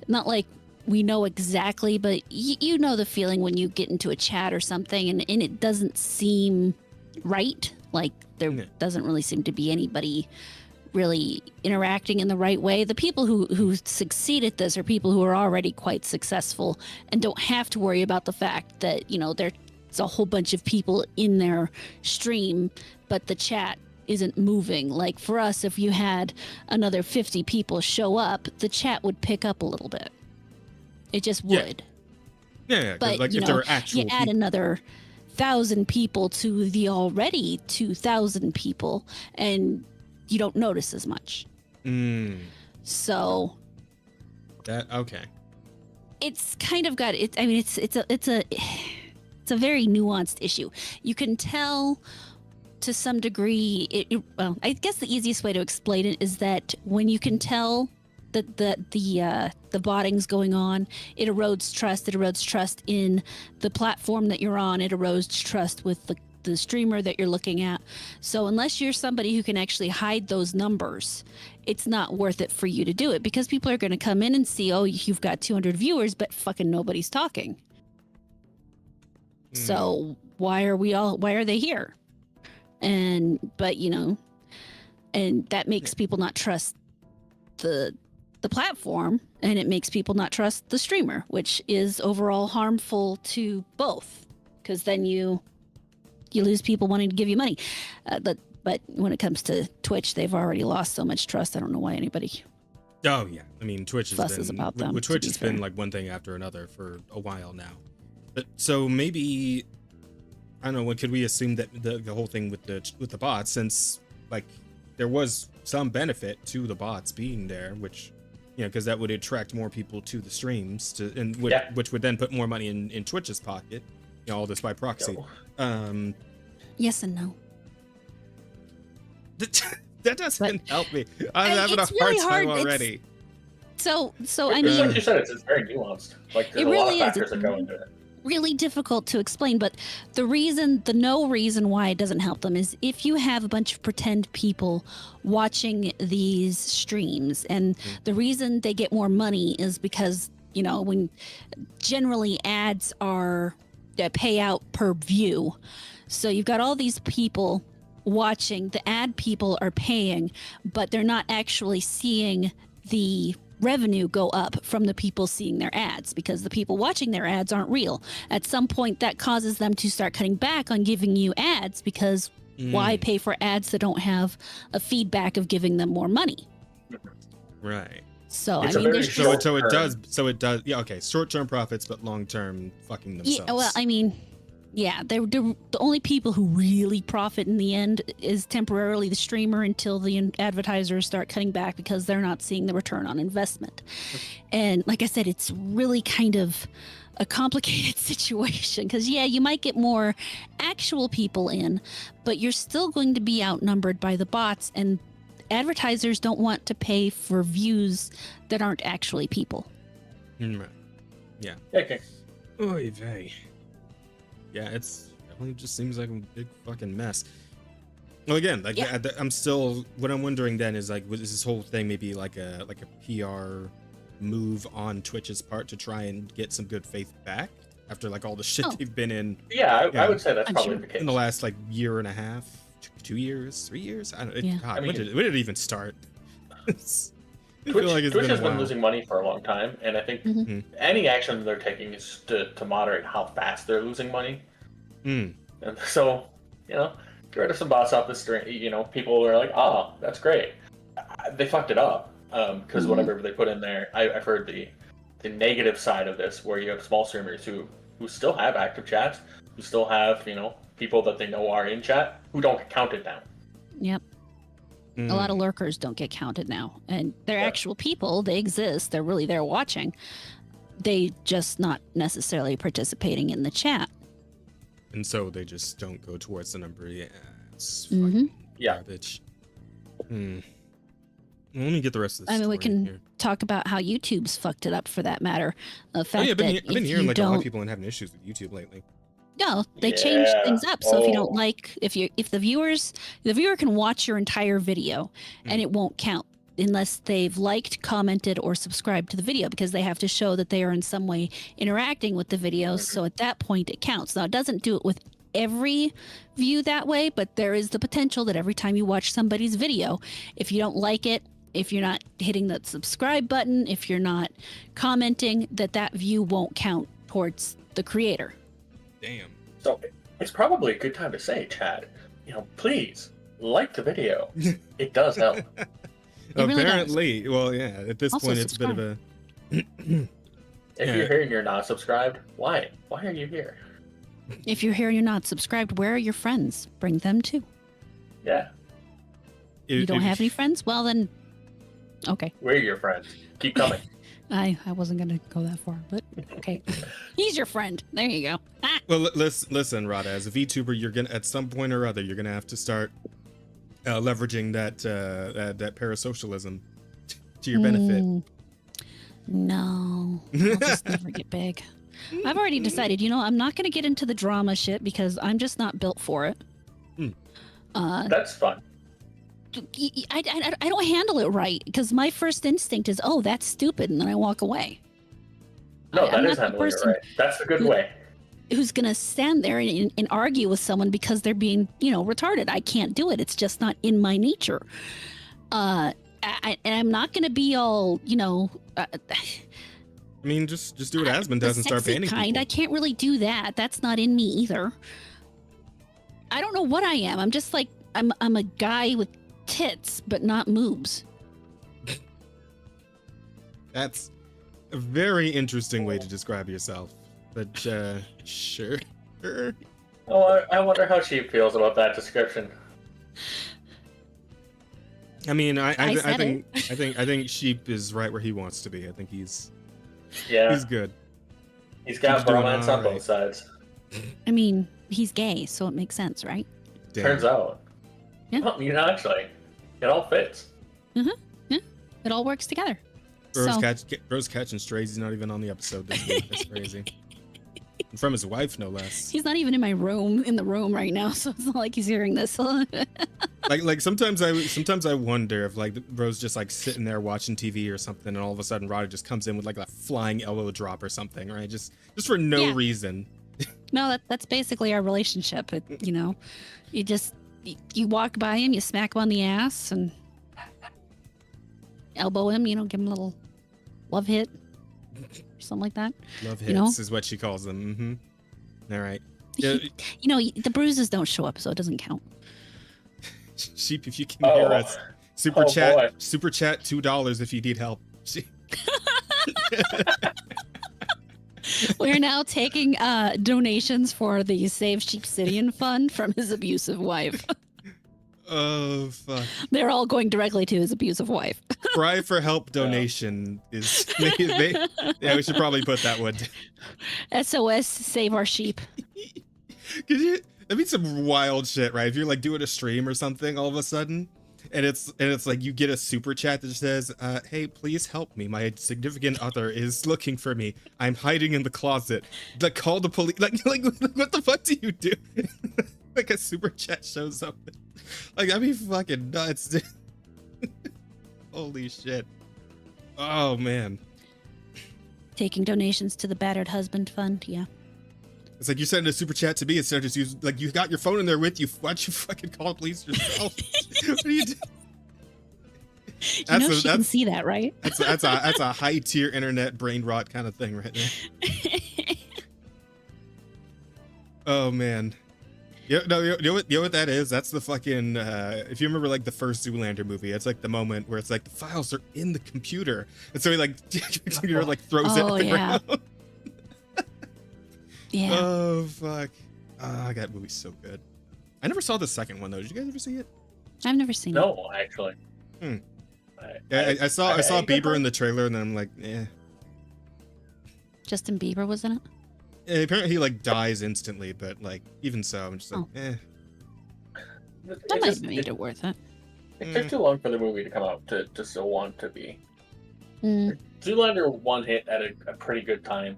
not like we know exactly, but you know the feeling when you get into a chat or something, and it doesn't seem right. Like there doesn't really seem to be anybody really interacting in the right way. The people who succeed at this are people who are already quite successful and don't have to worry about the fact that there's a whole bunch of people in their stream, but the chat isn't moving. Like for us, if you had another 50 people show up, the chat would pick up a little bit. It just would. Yeah. But like if there were actual you add another 1,000 people to the already 2,000 people, and you don't notice as much. So that okay. It's kind of got it. I mean, it's a very nuanced issue. You can tell to some degree. Well, I guess the easiest way to explain it is that when you can tell that the botting's going on, it erodes trust. It erodes trust in the platform that you're on. It erodes trust with the streamer that you're looking at. So unless you're somebody who can actually hide those numbers, it's not worth it for you to do it, because people are going to come in and see, oh, you've got 200 viewers, but fucking nobody's talking. So why are they here? And that makes people not trust the platform, and it makes people not trust the streamer, which is overall harmful to both, because then you lose people wanting to give you money. But when it comes to Twitch, they've already lost so much trust. I don't know why anybody. Oh yeah, I mean Twitch has been about them, Twitch has been like one thing after another for a while now. But so maybe I don't know. Could we assume that the whole thing with the bots, since like there was some benefit to the bots being there, which because that would attract more people to the streams, which would then put more money in Twitch's pocket. All this by proxy. Yes and no. That doesn't help me. I'm having a hard time already. So I mean, like you said, it's very nuanced. Like there's a lot of factors that go into it. Really difficult to explain, but the no reason why it doesn't help them is if you have a bunch of pretend people watching these streams, and the reason they get more money is because when generally ads are pay out per view, so you've got all these people watching, the ad people are paying, but they're not actually seeing the revenue go up from the people seeing their ads, because the people watching their ads aren't real. At some point that causes them to start cutting back on giving you ads, because why pay for ads that don't have a feedback of giving them more money? Right. So It's I a mean, very there's short- So it term. does. So it does. Yeah. Okay. Short-term profits, but long-term fucking themselves. yeah. Well, I mean, yeah, they're the only people who really profit in the end is temporarily the streamer until the advertisers start cutting back because they're not seeing the return on investment. And like I said, it's really kind of a complicated situation because yeah, you might get more actual people in, but you're still going to be outnumbered by the bots, and advertisers don't want to pay for views that aren't actually people. Right. Yeah. Okay. Oy vey. Yeah, it's definitely just seems like a big fucking mess. Well, again, like Yeah. I'm still. What I'm wondering then is like, was this whole thing maybe like a PR move on Twitch's part to try and get some good faith back after like all the shit Oh. they've been in Yeah, Yeah. I would say that's I'm probably sure. the case. in the last like year and a half, 2 years, 3 years. I don't. Yeah. God, I mean- when did it even start? I feel Twitch, like it's Twitch been a has been while. losing money for a long time, and I think Mhm. any action they're taking is to moderate how fast they're losing money. Mm. And so, get rid of some bots off the stream. People were like, "Oh, that's great." They fucked it up because Mhm. whatever they put in there, I've heard the negative side of this, where you have small streamers who still have active chats, who still have people that they know are in chat, who don't get counted now. Yep. Mm. A lot of lurkers don't get counted now, and they're Yeah. actual people. They exist. They're really there watching. They just not necessarily participating in the chat. And so they just don't go towards the number. Yeah, it's Mhm. fucking Yeah. garbage. Hmm. Let me get the rest of this. I mean, we can here. talk about how YouTube's fucked it up for that matter. The Oh fact yeah, that I've been if hearing you like a lot of don't, people and having issues with YouTube lately. no, they change Yeah. things up. So if you don't Oh. like, if the viewer can watch your entire video, and it won't count unless they've liked, commented, or subscribed to the video, because they have to show that they are in some way interacting with the video. So at that point, it counts. Now it doesn't do it with every view that way, but there is the potential that every time you watch somebody's video, if you don't like it, if you're not hitting that subscribe button, if you're not commenting, that view won't count towards the creator. Damn. So it's probably a good time to say, Chad, please like the video. It does help. really does. Apparently, well, yeah. At this Also point, it's a bit of a. If Yeah. you're here and you're not subscribed, why? Why are you here? If you're here and you're not subscribed, where are your friends? Bring them too. Yeah, You don't have any friends? Well then, okay. we're your friends. Keep coming. I wasn't gonna go that far, but okay. He's your friend. There you go. Ah, Well, listen, Rada. As a VTuber, you're gonna at some point or other, you're gonna have to start leveraging that parasocialism to your benefit. No, I'll just never get big. I've already decided. I'm not gonna get into the drama shit because I'm just not built for it. That's fun. I don't handle it right because my first instinct is, oh, that's stupid, and then I walk away. No, I'm that not is the handling it person right. That's the good way. who's gonna stand there and argue with someone because they're being, retarded. I can't do it. It's just not in my nature. And I'm not gonna be all, I mean, just do what Asmund the does and start sexy banning kind. I people. can't really do that. That's not in me either. I don't know what I am. I'm just like I'm a guy with tits but not moobs. That's a very interesting way to describe yourself. But sure. Oh, I wonder how she feels about that description. I mean, I said think Sheep is right where he wants to be. I think he's Yeah, good. he's got he's doing bromance on alright. both sides. I mean, he's gay, so it makes sense, right? Damn. Turns out. Yeah. Well, actually, it all fits. It all works together. Bro's catching strays. He's not even on the episode this week. That's crazy. And from his wife, no less. He's not even in the room right now, so it's not like he's hearing this. Like sometimes I wonder if like Bro's just like sitting there watching TV or something, and all of a sudden Rada just comes in with like a flying elbow drop or something, right? Just for no Yeah. reason. No, that's basically our relationship. You walk by him, you smack him on the ass, and elbow him. Give him a little love hit, something like that. Love hits You know? is what she calls them. All right. Yeah, The bruises don't show up, so it doesn't count. Sheep, if you can hear us, super Oh, chat boy. $2 if you need help. We're now taking donations for the Save Sheep Obsidian Fund from his abusive wife. Oh, fuck. They're all going directly to his abusive wife. Cry for help donation is... yeah, we should probably put that one. SOS, save our sheep. That'd be some wild shit, right? If you're like doing a stream or something all of a sudden, and it's like you get a super chat that says, hey, please help me. My significant other is looking for me. I'm hiding in the closet. Like, call the police. Like what the fuck do you do? Like a super chat shows up. Like, that'd be fucking nuts, dude. Holy shit. Oh, man. Taking donations to the Battered Husband Fund, yeah. It's like you send a super chat to me instead of just use, like, you got your phone in there with you. Why don't you fucking call police yourself? What are you doing? She can see that, right? That's a high tier internet brain rot kind of thing right there. Oh man. You know what that is? That's the fucking if you remember like the first Zoolander movie, it's like the moment where it's like the files are in the computer, and so he like computer like throws it at the ground. Yeah. Oh fuck. That movie's so good. I never saw the second one though. Did you guys ever see it? I've never seen it. No, actually. I saw Bieber in the trailer, and then I'm like, eh. Justin Bieber was in it? Apparently he like dies instantly, but like even so, I'm just like, eh. That might have made it worth it. It took too long for the movie to come out to still want to be. Zoolander 1 hit at a pretty good time,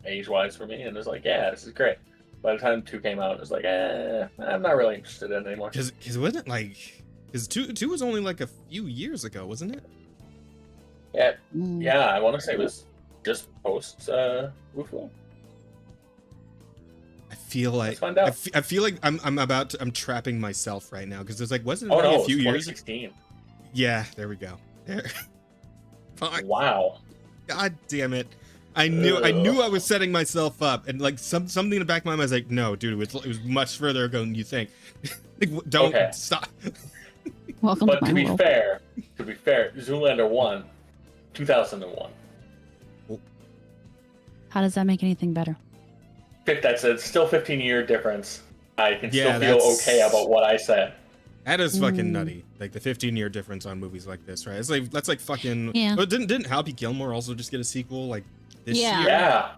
age-wise for me, and it was like, yeah, this is great. By the time 2 came out, it was like, I'm not really interested in it anymore. Because it wasn't like... Because 2 was only like a few years ago, wasn't it? Yeah, I want to say it was just post Ruflo. I feel like I feel like I'm trapping myself right now because it's like wasn't it only a few years? 2016. Yeah, there we go. There. Fuck. Wow. God damn it! I knew I was setting myself up, and like something in the back of my mind was like, no, dude, it was much further ago than you think. Like, don't stop. Welcome but to my world. To be fair, Zoolander 1, 2001. How does that make anything better? That's a still 15-year difference. I can still feel okay about what I said. That is fucking nutty. Like the 15-year difference on movies like this, right? It's like that's like fucking. Yeah. But didn't Happy Gilmore also just get a sequel like this year? Yeah.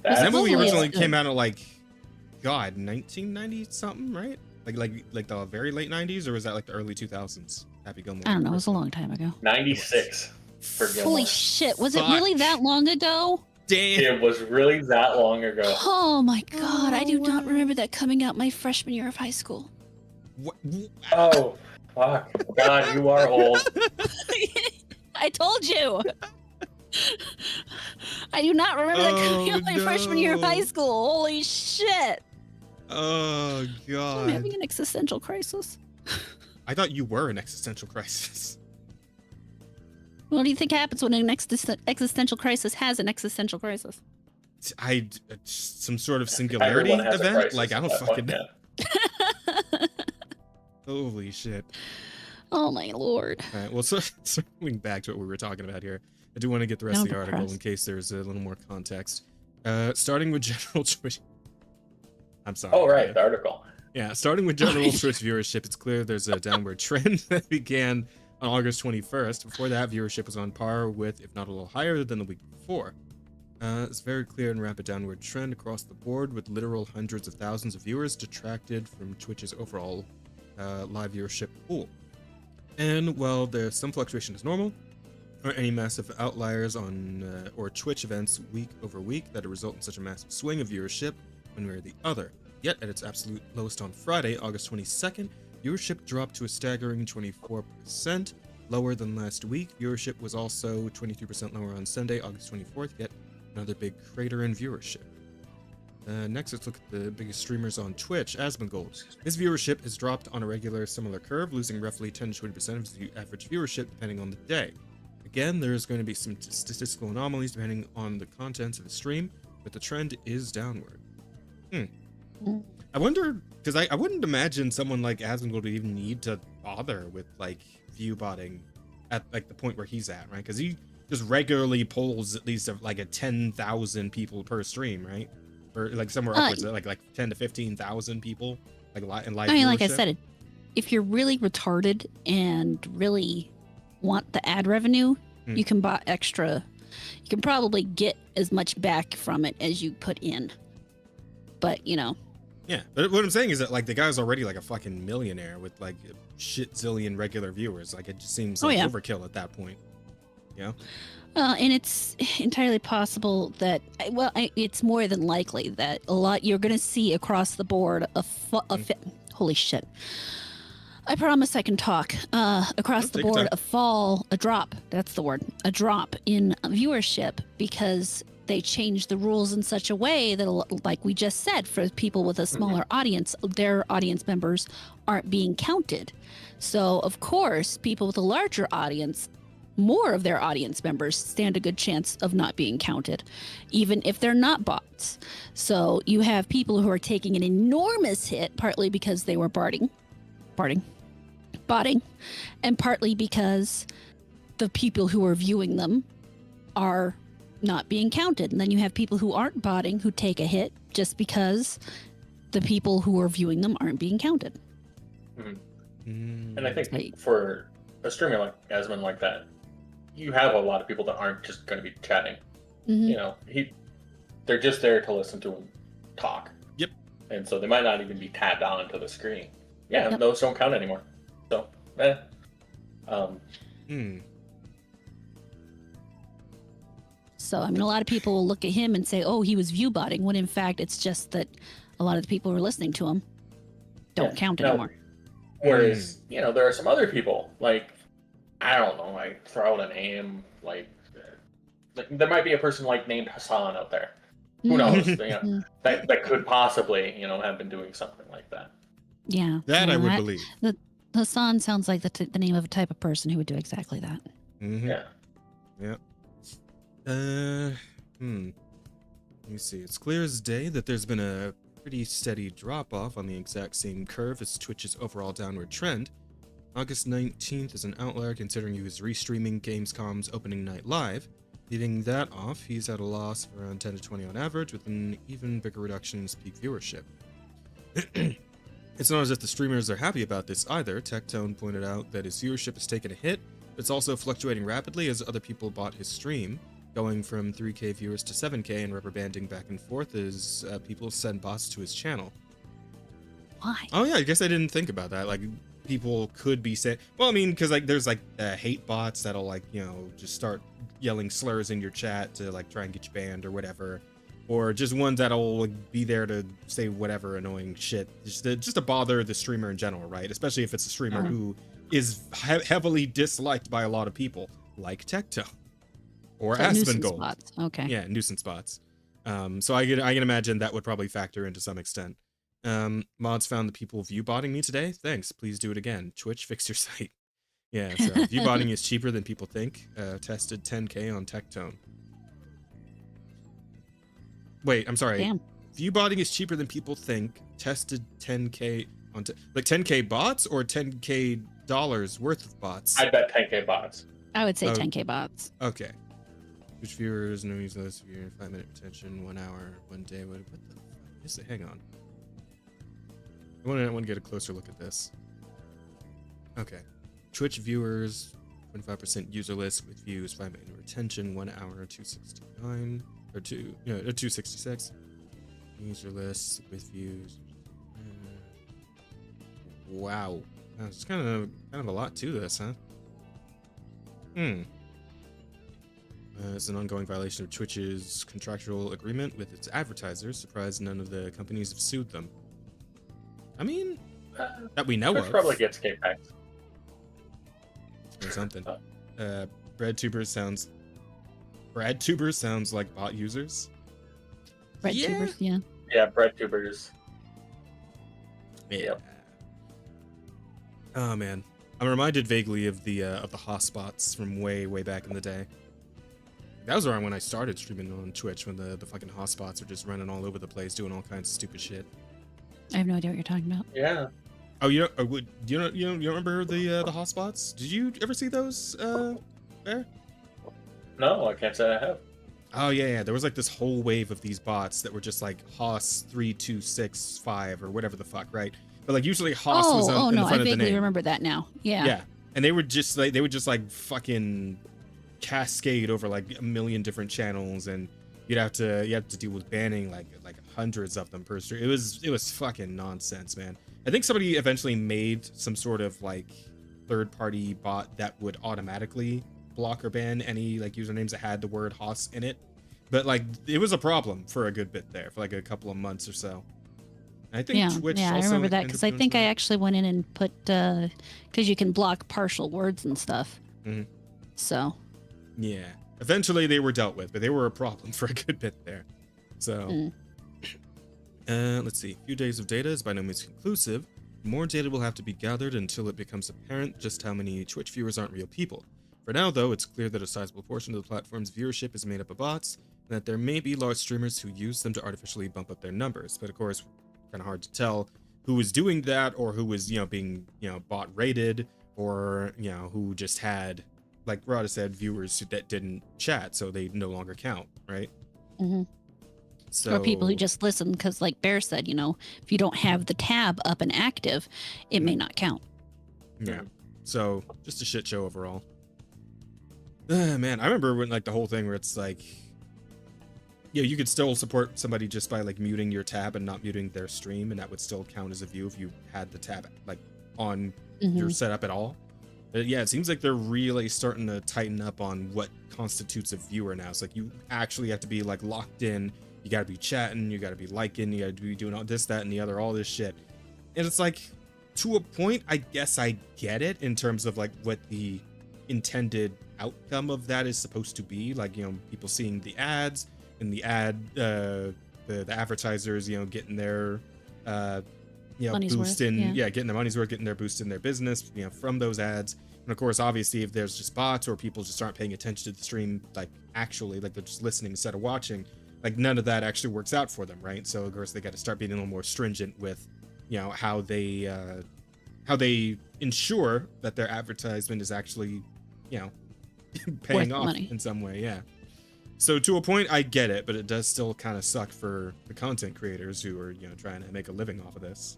That movie originally came out in like, God, 1990 something, right? Like the very late 90s, or was that like the early 2000s? Happy Gilmore. I don't know. It was a long time ago. 96 for Gilmore. Holy shit! Was it really that long ago? Damn. It was really that long ago. Oh my god! I do not remember that coming out my freshman year of high school. What? Oh, fuck. God, you are old. I told you. I do not remember that coming out my freshman year of high school. Holy shit. Oh, God. I'm having an existential crisis. I thought you were an existential crisis. What do you think happens when an existential crisis has an existential crisis? Some sort of singularity event? Like, I don't fucking know. Holy shit. Oh, my lord. All right, well, circling back to what we were talking about here, I do want to get the rest of the article in case there's a little more context. Starting with general Twitch. I'm sorry. Oh, right, the article. Yeah, starting with general Twitch viewership, it's clear there's a downward trend that began on August 21st. Before that, viewership was on par with, if not a little higher than the week before. It's very clear and rapid downward trend across the board, with literal hundreds of thousands of viewers detracted from Twitch's overall live viewership pool. And while there's some fluctuation is normal, or any massive outliers on or Twitch events week over week that result in such a massive swing of viewership one way or the other. Yet at its absolute lowest on Friday, August 22nd, viewership dropped to a staggering 24%, lower than last week. Viewership was also 23% lower on Sunday, August 24th, yet another big crater in viewership. Next, let's look at the biggest streamers on Twitch, Asmongold. His viewership has dropped on a regular similar curve, losing roughly 10 to 20% of his average viewership depending on the day. Again, there's going to be some statistical anomalies depending on the content of the stream, but the trend is downward. I wonder, because I wouldn't imagine someone like Asmongold would even need to bother with like view botting at like the point where he's at, right? Because he just regularly polls at least like a 10,000 people per stream, right? Or like somewhere upwards of like 10 to 15,000 people like in live I mean, viewership. like I said, if you're really retarded and really want the ad revenue, you can buy extra. You can probably get as much back from it as you put in. But, you know. Yeah, but what I'm saying is that like the guy's already like a fucking millionaire with like a shit zillion regular viewers. Like it just seems like overkill at that point. Yeah. And it's entirely possible that, well, it's more than likely that you're going to see across the board holy shit. I promise I can talk. Across the board, a drop. That's the word. A drop in viewership because they changed the rules in such a way that, like we just said, for people with a smaller audience, their audience members aren't being counted. So, of course, people with a larger audience, more of their audience members stand a good chance of not being counted, even if they're not bots. So you have people who are taking an enormous hit, partly because they were botting, and partly because the people who are viewing them are not being counted. And then you have people who aren't botting who take a hit just because the people who are viewing them aren't being counted. And I think for a streamer like Asmund like that, you have a lot of people that aren't just going to be chatting. You know, they're just there to listen to him talk. Yep. And so they might not even be tabbed onto the screen. Yeah, those don't count anymore. So, So, I mean, a lot of people will look at him and say, oh, he was view botting, when in fact it's just that a lot of the people who are listening to him don't count anymore. Whereas, you know, there are some other people, like, I don't know, I throw out a name, like, there might be a person like named Hassan out there. Who knows? You know, that could possibly, you know, have been doing something like that. Yeah. That I would believe. Hassan sounds like the name of a type of person who would do exactly that. Yeah. Yeah. Let me see. It's clear as day that there's been a pretty steady drop-off on the exact same curve as Twitch's overall downward trend. August 19th is an outlier considering he was restreaming Gamescom's opening night live. Leaving that off, he's at a loss of around 10 to 20 on average, with an even bigger reduction in his peak viewership. It's not as if the streamers are happy about this either. Tectone pointed out that his viewership has taken a hit, but it's also fluctuating rapidly as other people bought his stream, going from 3K viewers to 7K and rubber banding back and forth as people send bots to his channel. Why? Oh yeah, I guess I didn't think about that. Like, people could be saying, well, I mean, because like there's like hate bots that'll like, you know, just start yelling slurs in your chat to like try and get you banned or whatever, or just ones that'll like, be there to say whatever annoying shit just to bother the streamer in general, right? Especially if it's a streamer who is heavily disliked by a lot of people, like Tecto or Asmongold. Okay. Yeah, nuisance bots. So I can imagine that would probably factor into some extent. Mods found the people viewbotting me today. Thanks. Please do it again. Twitch, fix your site. Yeah, so viewbotting is cheaper than people think. Tested 10K on Tectone. Wait, I'm sorry. Damn. Viewbotting is cheaper than people think. Tested 10K on like 10K bots or 10K dollars worth of bots. I bet 10K bots. I would say 10K bots. Okay. Twitch viewers, no use less viewer, 5-minute retention, 1 hour, 1 day. What the fuck is it? Hang on. I want to get a closer look at this. Okay. Twitch viewers, 25% userless with views, 5-minute retention, 1 hour, 269 or 266. Userless with views. Wow, that's kind of a lot to this, huh? It's an ongoing violation of Twitch's contractual agreement with its advertisers. Surprised none of the companies have sued them. I mean, that we know Twitch of. Probably gets kickbacks. Or something. Breadtubers sounds like bot users. Breadtubers, yeah. Yeah, breadtubers. Yeah. Oh man, I'm reminded vaguely of the hotspots from way back in the day. That was around when I started streaming on Twitch, when the fucking hotspots were just running all over the place, doing all kinds of stupid shit. I have no idea what you're talking about. Yeah. Oh, you know, you remember the hotspots? Did you ever see those there? No, I can't say I have. Oh yeah. There was like this whole wave of these bots that were just like Hoss 3265 or whatever the fuck, right? But like usually Hoss was in the no, front I of the vaguely name. remember that now. Yeah. Yeah, and they would just like fucking cascade over like a million different channels, and you have to deal with banning like hundreds of them per stream. It was fucking nonsense, man. I think somebody eventually made some sort of like third-party bot that would automatically block or ban any like usernames that had the word Hoss in it, but like it was a problem for a good bit there for like a couple of months or so. I think Twitch I also remember that ended because up I doing think I something. actually went in and put because you can block partial words and stuff. Mhm. So Yeah. Eventually they were dealt with, but they were a problem for a good bit there. So, let's see. A few days of data is by no means conclusive. More data will have to be gathered until it becomes apparent just how many Twitch viewers aren't real people. For now, though, it's clear that a sizable portion of the platform's viewership is made up of bots, and that there may be large streamers who use them to artificially bump up their numbers. But of course, kind of hard to tell who was doing that, or who was, being, bot rated, or, who just had, like Rada said, viewers that didn't chat, so they no longer count, right? mm-hmm. So, Or people who just listen because, like Bear said, if you don't have the tab up and active, it may not count. Yeah. So just a shit show overall. Man, I remember when like the whole thing where it's like, you could still support somebody just by like muting your tab and not muting their stream, and that would still count as a view if you had the tab like on your setup at all. But yeah, it seems like they're really starting to tighten up on what constitutes a viewer now. It's like you actually have to be like locked in. You got to be chatting. You got to be liking. You got to be doing all this, that, and the other, all this shit. And it's like, to a point, I guess I get it in terms of like what the intended outcome of that is supposed to be. Like, people seeing the ads and the the advertisers, getting their, Money's boost worth, in, getting their money's worth, getting their boost in their business, from those ads. And of course, obviously, if there's just bots or people just aren't paying attention to the stream, like actually, like they're just listening instead of watching, like none of that actually works out for them, right? So of course, they got to start being a little more stringent with, how they ensure that their advertisement is actually, paying off money in some way. Yeah. So to a point, I get it, but it does still kind of suck for the content creators who are, trying to make a living off of this.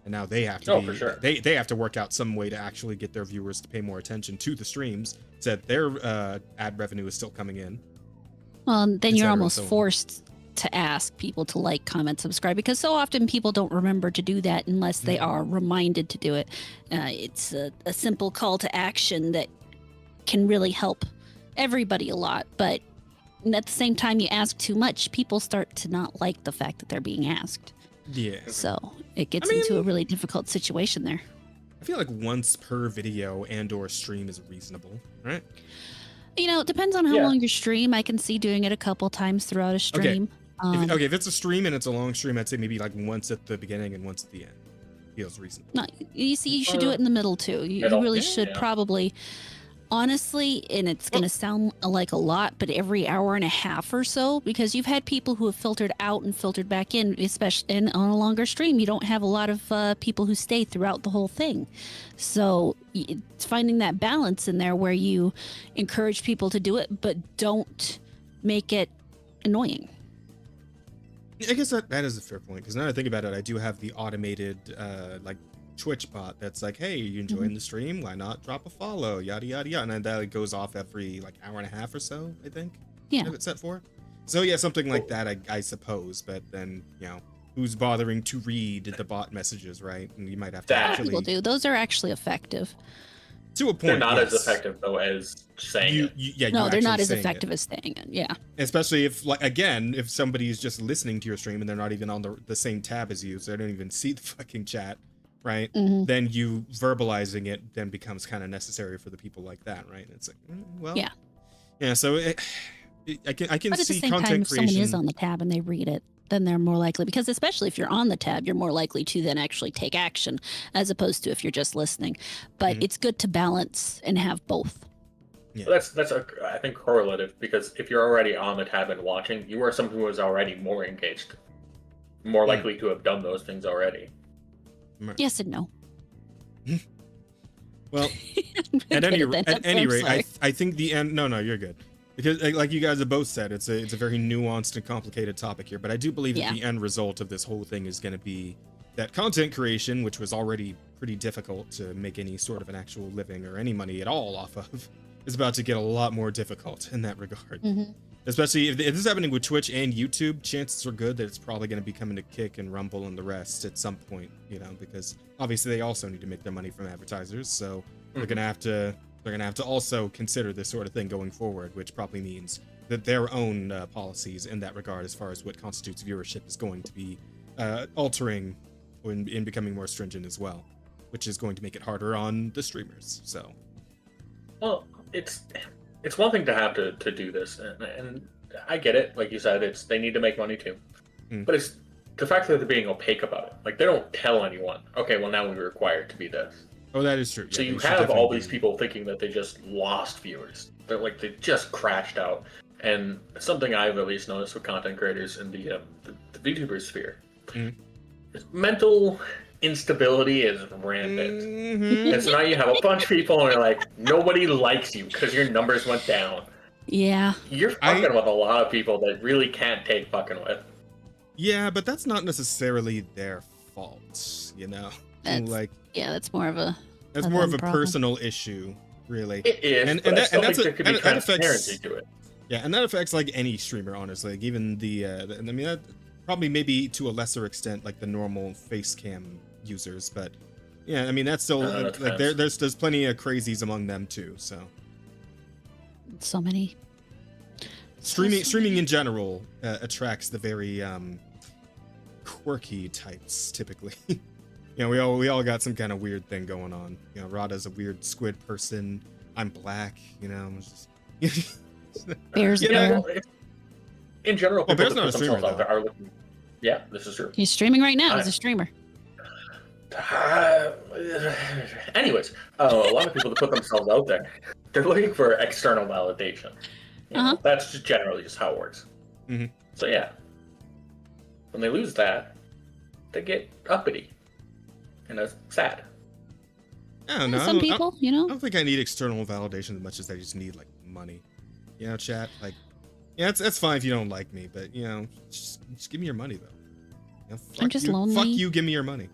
And now they have to for sure. They have to work out some way to actually get their viewers to pay more attention to the streams so that their ad revenue is still coming in. Well, then you're almost so on. forced to ask people to like, comment, subscribe, because so often people don't remember to do that unless they are reminded to do it. It's a simple call to action that can really help everybody a lot, but at the same time you ask too much, people start to not like the fact that they're being asked. Yeah. So it gets into a really difficult situation there. I feel like once per video and or stream is reasonable, right? It depends on how long your stream. I can see doing it a couple times throughout a stream. If it's a stream and it's a long stream, I'd say maybe like once at the beginning and once at the end. Feels reasonable. No, you see, you should do it in the middle too. You really should probably, honestly, and it's going to sound like a lot, but every hour and a half or so, because you've had people who have filtered out and filtered back in, especially on a longer stream. You don't have a lot of people who stay throughout the whole thing. So it's finding that balance in there where you encourage people to do it, but don't make it annoying. I guess that is a fair point, because now that I think about it, I do have the automated like Twitch bot that's like, hey, you enjoying the stream? Why not drop a follow? Yada yada yada, and then that goes off every like hour and a half or so, I think. Yeah. It's set for. So yeah, something like that, I suppose. But then who's bothering to read the bot messages, right? And you might have to actually. People do. Those are actually effective. To a point, they're not as effective though as saying it. No, they're not as effective as saying it. Yeah. Especially if, like, again, if somebody's just listening to your stream and they're not even on the same tab as you, so they don't even see the fucking chat, right? Then you verbalizing it then becomes kind of necessary for the people like that, right? It's like, yeah. So I can but at see the same content time, if creation. someone is on the tab and they read it, then they're more likely, because especially if you're on the tab, you're more likely to then actually take action as opposed to if you're just listening. But it's good to balance and have both. Yeah. That's I think correlative, because if you're already on the tab and watching, you are someone who is already more engaged, more likely to have done those things already. Yes and no. Well, I'm at gonna any get that at up. any I'm rate, sorry. I think the end. No, you're good. Because like you guys have both said, it's a very nuanced and complicated topic here. But I do believe that the end result of this whole thing is going to be that content creation, which was already pretty difficult to make any sort of an actual living or any money at all off of, is about to get a lot more difficult in that regard. Mm-hmm. Especially if this is happening with Twitch and YouTube, chances are good that it's probably going to be coming to Kick and Rumble and the rest at some point, you know, because obviously they also need to make their money from advertisers, so they're going to have to also consider this sort of thing going forward, which probably means that their own policies in that regard, as far as what constitutes viewership, is going to be altering and becoming more stringent as well, which is going to make it harder on the streamers. So, well, it's one thing to have to do this, and I get it. Like you said, they need to make money too, but it's the fact that they're being opaque about it. Like they don't tell anyone, okay, well now we're required to be this. Oh, that is true. So you have all these people thinking that they just lost viewers. They're like they just crashed out. And something I've at least noticed with content creators in the VTuber sphere, mental instability is rampant. And so now you have a bunch of people and you're like, nobody likes you because your numbers went down. Yeah. You're fucking with a lot of people that really can't take fucking with. Yeah, but that's not necessarily their fault, you know? That's more of a problem. Personal issue, really. It is, and there could be transparency to it. Yeah, and that affects like any streamer, honestly. Like even I mean, that probably maybe to a lesser extent, like the normal face cam users, but yeah, I mean that's still like there's plenty of crazies among them too. So many. Streaming in general attracts the very quirky types typically. You know, we all got some kind of weird thing going on. You know, Rada's a weird squid person. I'm black. You know, Bear's well, in general, people Bear's that not put a streamer, themselves out there are looking. Yeah, this is true. He's streaming right now. He's a streamer. Anyways, a lot of people that put themselves out there, they're looking for external validation. You know, that's just generally just how it works. So yeah, when they lose that, they get uppity, and that's sad. I don't know. Some people, you know. I don't think I need external validation as much as I just need like money. You know, chat. Like, yeah, that's fine if you don't like me, but you know, just give me your money though. You know, I'm just lonely. Fuck you, give me your money.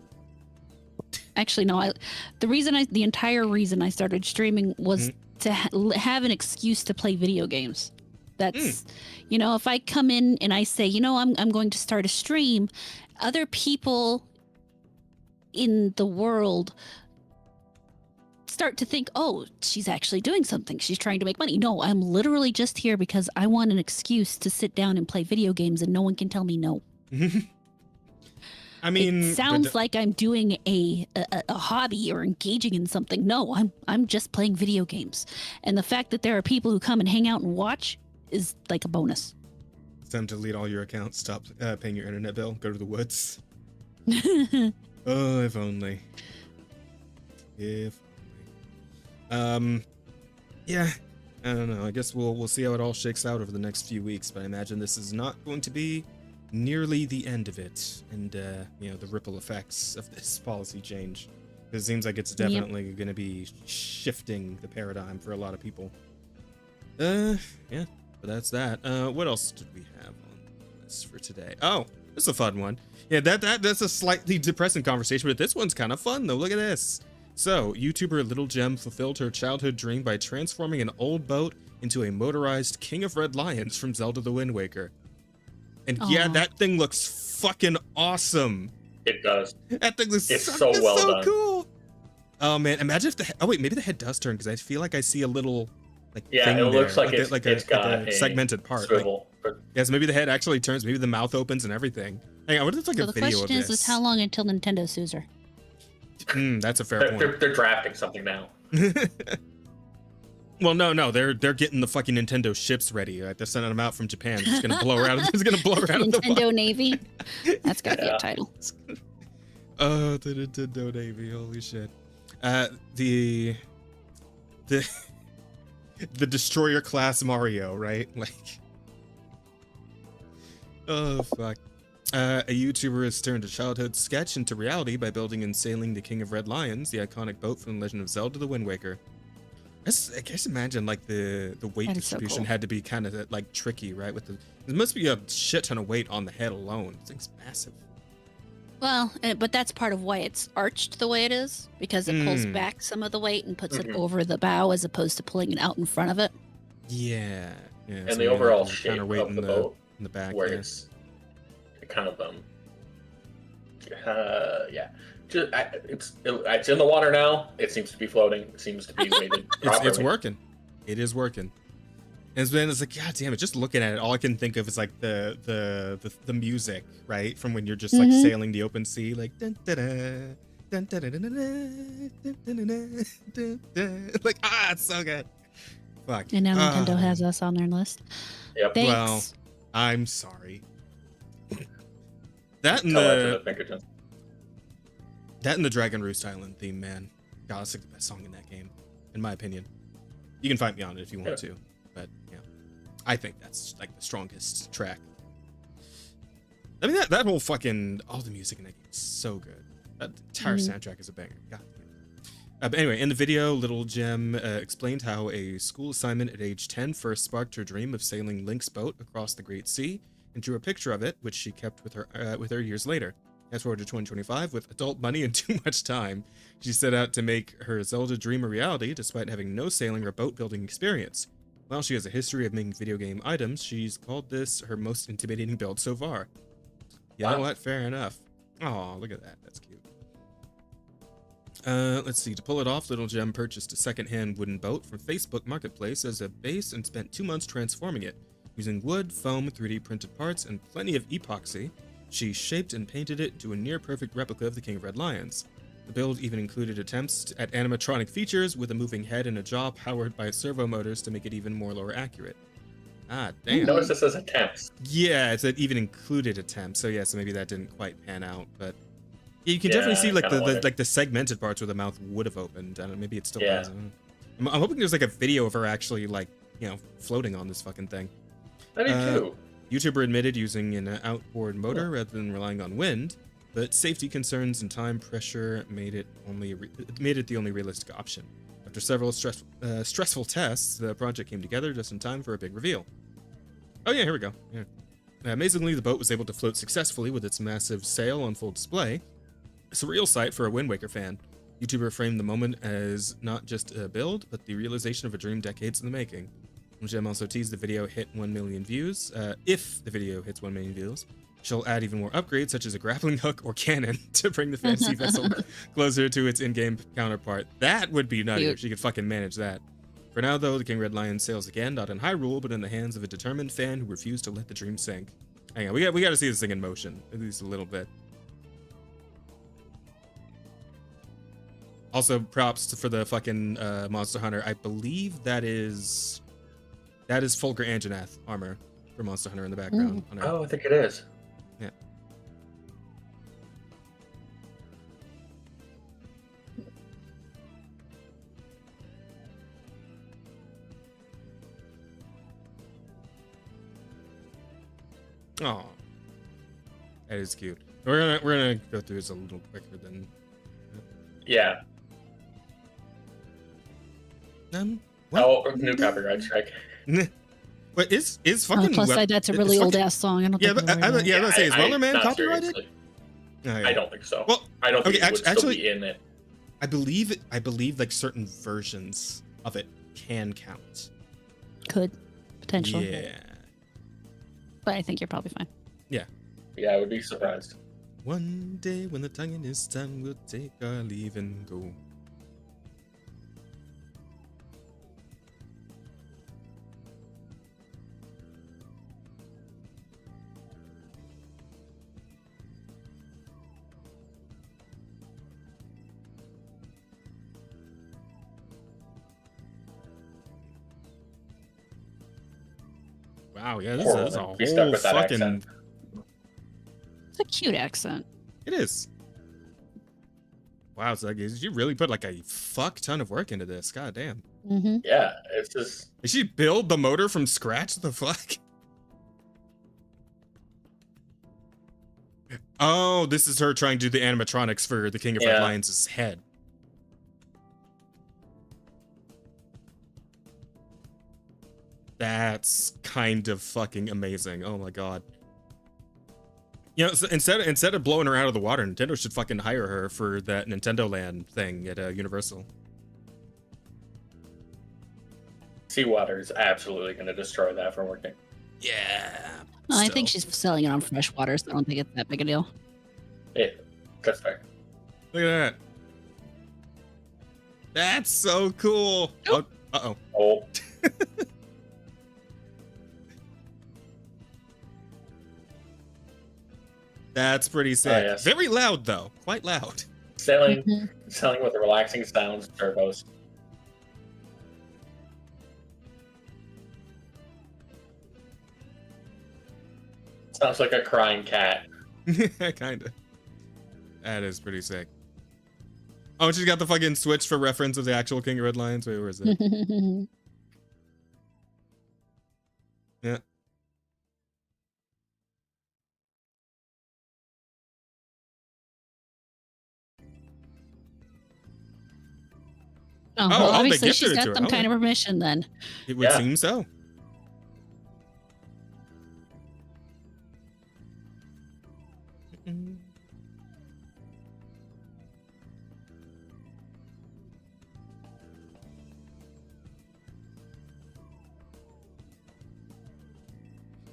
Actually, no. The entire reason I started streaming was to have an excuse to play video games. That's, you know, if I come in and I say, you know, I'm going to start a stream, other people in the world start to think, oh, she's actually doing something. She's trying to make money. No, I'm literally just here because I want an excuse to sit down and play video games and no one can tell me no. I mean, it sounds like I'm doing a hobby or engaging in something. No, I'm just playing video games. And the fact that there are people who come and hang out and watch is like a bonus. It's time to delete all your accounts, stop paying your internet bill, go to the woods. Oh, if only. Yeah, I don't know. I guess we'll see how it all shakes out over the next few weeks, but I imagine this is not going to be nearly the end of it, and you know, the ripple effects of this policy change. It seems like it's definitely going to be shifting the paradigm for a lot of people. Yeah, but that's that. What else did we have on this for today? Oh, this is a fun one. Yeah, that's a slightly depressing conversation, but this one's kind of fun though. Look at this. So, YouTuber Little Gem fulfilled her childhood dream by transforming an old boat into a motorized King of Red Lions from Zelda the Wind Waker. And yeah, that thing looks fucking awesome. It does. That thing looks so well done. Cool. Oh man, imagine if maybe the head does turn, because I feel like I see a little thing it looks there, like it's got a segmented part. Swivel. Yes, maybe the head actually turns, maybe the mouth opens and everything. Hang on, what if it's like a video of this? So the question is how long until Nintendo sues her? That's a fair point. They're drafting something now. Well, no, they're getting the fucking Nintendo ships ready. Like, they're sending them out from Japan. It's gonna blow her out. It's gonna blow her out of the Nintendo Navy. That's gotta be a title. Oh, the Nintendo Navy! Holy shit! The Destroyer class Mario, right? Like, oh fuck. A YouTuber has turned a childhood sketch into reality by building and sailing the King of Red Lions, the iconic boat from The Legend of Zelda: The Wind Waker. I guess imagine like the weight That is so distribution cool. had to be kind of like tricky, right? With there must be a shit ton of weight on the head alone. This thing's massive. Well, but that's part of why it's arched the way it is, because it pulls back some of the weight and puts it over the bow as opposed to pulling it out in front of it. Yeah. And so the maybe, overall like, shape counterweight of the boat, in the back, where yeah. it's kind of yeah. It's in the water now. It seems to be floating. It seems to be weighted properly. It's working. It is working. And then it's like, God damn it! Just looking at it, all I can think of is like the music, right, from when you're just like sailing the open sea, like dun, dun, dun, dun, dun, dun, dun, dun, dun, dun, dun, dun, dun. Like it's so good. Fuck. And now Nintendo has us on their list. Yep. Thanks. Well, I'm sorry. That and Tell that to the Pinkertons. the Dragon Roost Island theme, man. God, that's like the best song in that game, in my opinion. You can fight me on it if you want to, but yeah, I think that's like the strongest track. I mean, that whole fucking all the music in that game is so good. That entire soundtrack is a banger. God damn. But anyway, in the video, Little Gem explained how a school assignment at age 10 first sparked her dream of sailing Link's boat across the Great Sea, and drew a picture of it, which she kept with her years later. Fast forward to 2025, with adult money and too much time, she set out to make her Zelda dream a reality, despite having no sailing or boat building experience. While she has a history of making video game items, she's called this her most intimidating build so far. You know what? Fair enough. Oh, look at that. That's cute. Let's see. To pull it off, Little Gem purchased a second-hand wooden boat from Facebook Marketplace as a base and spent 2 months transforming it. Using wood, foam, 3D printed parts, and plenty of epoxy, she shaped and painted it to a near-perfect replica of the King of Red Lions. The build even included attempts at animatronic features with a moving head and a jaw powered by servo motors to make it even more lore accurate. Ah, damn. Notice this says attempts. Yeah, it's an even included attempt, so yeah, so maybe that didn't quite pan out, but yeah, you can definitely see like the segmented parts where the mouth would have opened. I don't know, maybe it still does. I'm hoping there's like a video of her actually like, floating on this fucking thing. I do too. YouTuber admitted using an outboard motor rather than relying on wind, but safety concerns and time pressure made it the only realistic option. After several stressful tests, the project came together just in time for a big reveal. Oh yeah, here we go. Yeah. Amazingly, the boat was able to float successfully with its massive sail on full display. A surreal sight for a Wind Waker fan. YouTuber framed the moment as not just a build, but the realization of a dream decades in the making. Gem also teased the video hit 1 million views. If the video hits 1 million views, she'll add even more upgrades, such as a grappling hook or cannon, to bring the fancy vessel closer to its in-game counterpart. That would be nutty if she could fucking manage that. For now, though, the King Red Lion sails again, not in Hyrule, but in the hands of a determined fan who refused to let the dream sink. Hang on, we got to see this thing in motion, at least a little bit. Also, props for the fucking Monster Hunter. I believe that is Fulgur Anjanath armor for Monster Hunter in the background. Oh, I think it is. Yeah. Oh, that is cute. We're gonna go through this a little quicker than. Yeah. New copyright strike. But is fucking plus that's a really old ass song. I don't think I was say, is Wellerman copyrighted? Oh, yeah. I don't think so. Well, I don't think it would still be in it. I believe like certain versions of it can count. Could potentially. Yeah. But I think you're probably fine. Yeah. Yeah, I would be surprised. One day when the tonguing is done, we'll take our leave and go. Wow, yeah, this is a whole fucking... It's a cute accent. It is. Wow, so like, you really put like a fuck ton of work into this. God damn. Mm-hmm. Yeah, it's just... Did she build the motor from scratch? The fuck? Oh, this is her trying to do the animatronics for the King of Red Lions' head. That's kind of fucking amazing. Oh my god. You know, so instead of blowing her out of the water, Nintendo should fucking hire her for that Nintendo Land thing at Universal. Seawater is absolutely going to destroy that for working. Yeah. Well, I think she's selling it on freshwater, so I don't think it's that big a deal. Yeah, that's fair. Look at that. That's so cool. Oh, uh-oh. Oh. That's pretty sick. Yes. Very loud, though. Quite loud. Selling with relaxing sounds, turbos. Sounds like a crying cat. Kinda. That is pretty sick. Oh, she's got the fucking switch for reference of the actual King of Red Lions. Wait, where is it? Yeah. Oh, well, obviously she's got some kind of permission then. It would seem so.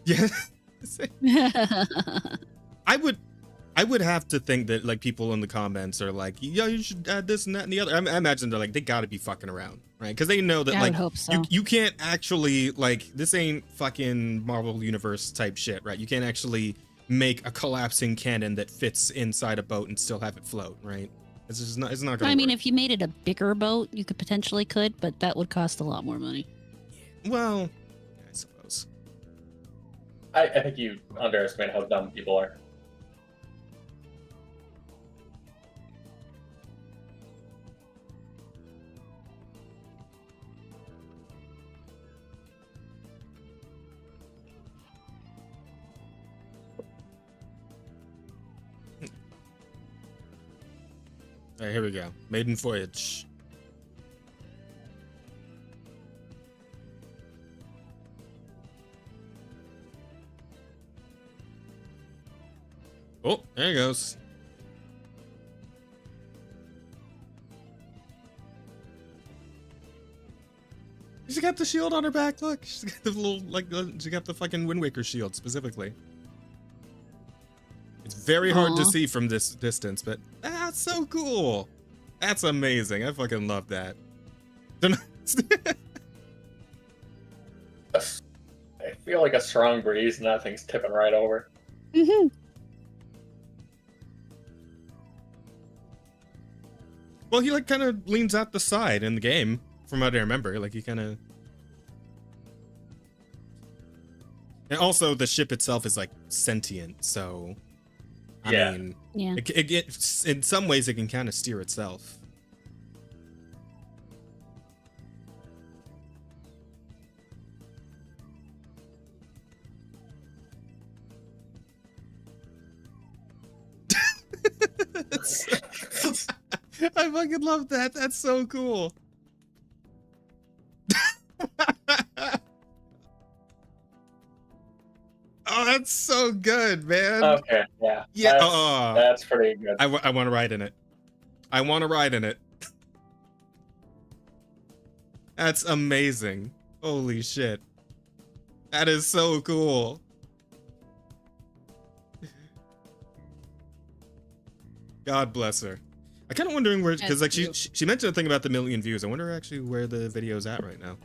Yeah. I would have to think that like people in the comments are like, yeah, you should add this and that and the other. I imagine they're like, they gotta be fucking around, right? Because they know that like hope so. you can't actually like, this ain't fucking Marvel Universe type shit, right? You can't actually make a collapsing cannon that fits inside a boat and still have it float, right? It's just not. It's not gonna. I mean, if you made it a bigger boat, you could potentially but that would cost a lot more money. Well, I suppose. I think you underestimate how dumb people are. All right, here we go. Maiden Voyage. Oh, there he goes. She got the shield on her back. Look, she's got the little she got the fucking Wind Waker shield specifically. It's very hard to see from this distance, but that's so cool. That's amazing. I fucking love that. I feel like a strong breeze and that thing's tipping right over. Well, he like kind of leans out the side in the game, from what I remember. Like he kind of. And also, the ship itself is like sentient, so. I mean, it in some ways it can kind of steer itself. I fucking love that. That's so cool. Oh, that's so good, man. Okay, yeah. Yeah, that's pretty good. I want to ride in it. I want to ride in it. That's amazing. Holy shit. That is so cool. God bless her. I kind of wondering where, because like she mentioned a thing about the 1 million views. I wonder actually where the video's at right now.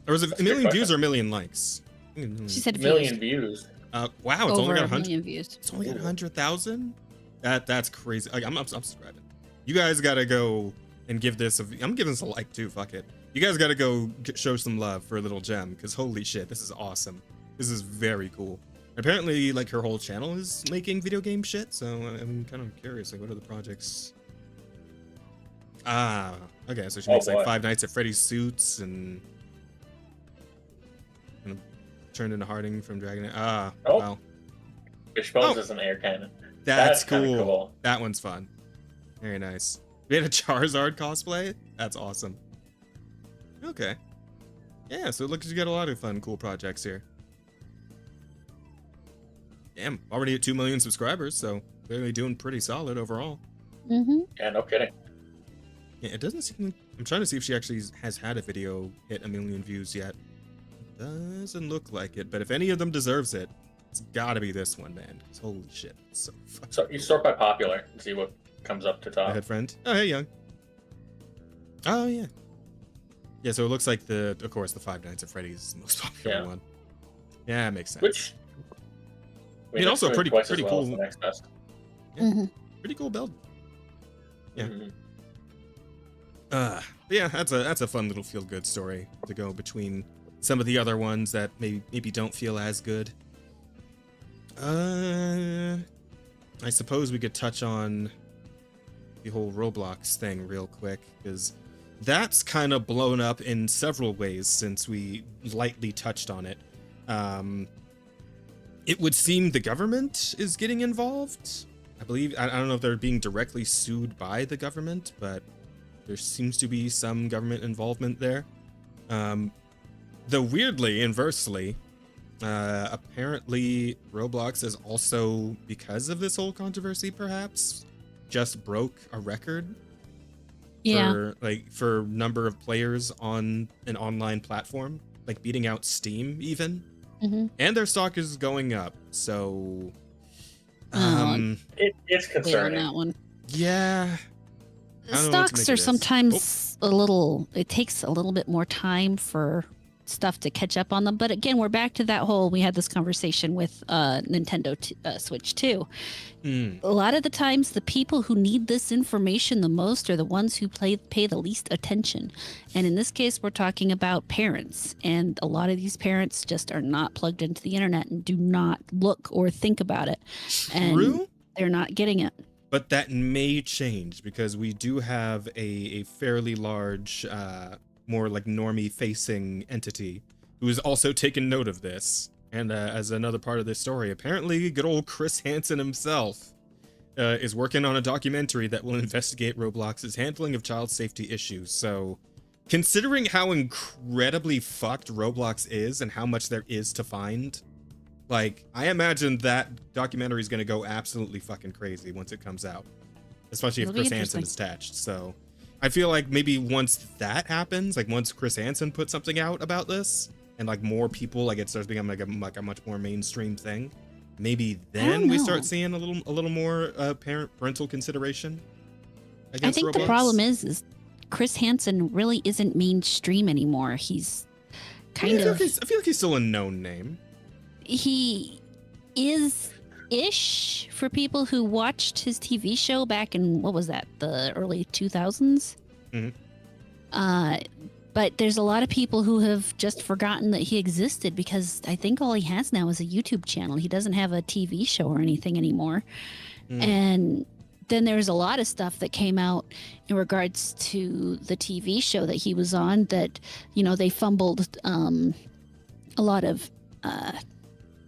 Or was it a million views or 1 million likes? She said 1 million views. Wow, it's over only got 100 million views. It's only got 100,000. That's crazy. Like, I'm subscribing. You guys gotta go and give this. I'm giving this a like too. Fuck it. You guys gotta go show some love for a little gem, because holy shit, this is awesome. This is very cool. Apparently, like her whole channel is making video game shit. So I'm kind of curious. Like, what are the projects? Ah, okay. So she makes like Five Nights at Freddy's suits and. Turned into Harding from Dragon. Wow. Wishbones is an air cannon. That's kinda cool. That one's fun. Very nice. We had a Charizard cosplay? That's awesome. Okay. Yeah, so it looks like you got a lot of fun, cool projects here. Damn, already at 2 million subscribers, so clearly doing pretty solid overall. Yeah, no kidding. Yeah, it doesn't seem... I'm trying to see if she actually has had a video hit 1 million views yet. Doesn't look like it, but if any of them deserves it, it's gotta be this one, man. 'Cause holy shit, it's so fucking So you sort by popular and see what comes up to Go top. ahead, friend. Oh, hey, Young. Oh, yeah. Yeah, so it looks like of course, the Five Nights at Freddy's is the most popular one. Yeah, it makes sense. Which, I mean, also pretty twice as well cool. as the next best. Yeah, pretty cool build. Yeah. But yeah, that's a fun little feel-good story to go between some of the other ones that maybe don't feel as good. I suppose we could touch on the whole Roblox thing real quick, because that's kind of blown up in several ways since we lightly touched on it. It would seem the government is getting involved. I believe, I don't know if they're being directly sued by the government, but there seems to be some government involvement there. Though weirdly, inversely, apparently Roblox is also, because of this whole controversy perhaps, just broke a record for number of players on an online platform, like beating out Steam even. And their stock is going up, so it's concerning. On that one. Yeah. Stocks are sometimes a little, it takes a little bit more time for stuff to catch up on them. But again, we're back to that whole, we had this conversation with Nintendo Switch 2. A lot of the times, the people who need this information the most are the ones who pay the least attention. And in this case, we're talking about parents. And a lot of these parents just are not plugged into the internet and do not look or think about it. And they're not getting it. But that may change, because we do have a fairly large, more like normie facing entity who has also taken note of this. And as another part of this story, apparently good old Chris Hansen himself is working on a documentary that will investigate Roblox's handling of child safety issues. So considering how incredibly fucked Roblox is and how much there is to find, like, I imagine that documentary is going to go absolutely fucking crazy once it comes out, especially if Chris Hansen is attached. So I feel like maybe once that happens, like once Chris Hansen puts something out about this and like more people, like it starts becoming like a much more mainstream thing, maybe then we start seeing a little more parental consideration against I think Roblox. the problem is Chris Hansen really isn't mainstream anymore. He's kind of... I feel like he's still a known name. He is ish for people who watched his TV show back in, what was that, the early 2000s? But there's a lot of people who have just forgotten that he existed, because I think all he has now is a YouTube channel. He doesn't have a TV show or anything anymore. And then there's a lot of stuff that came out in regards to the TV show that he was on that, you know, they fumbled a lot of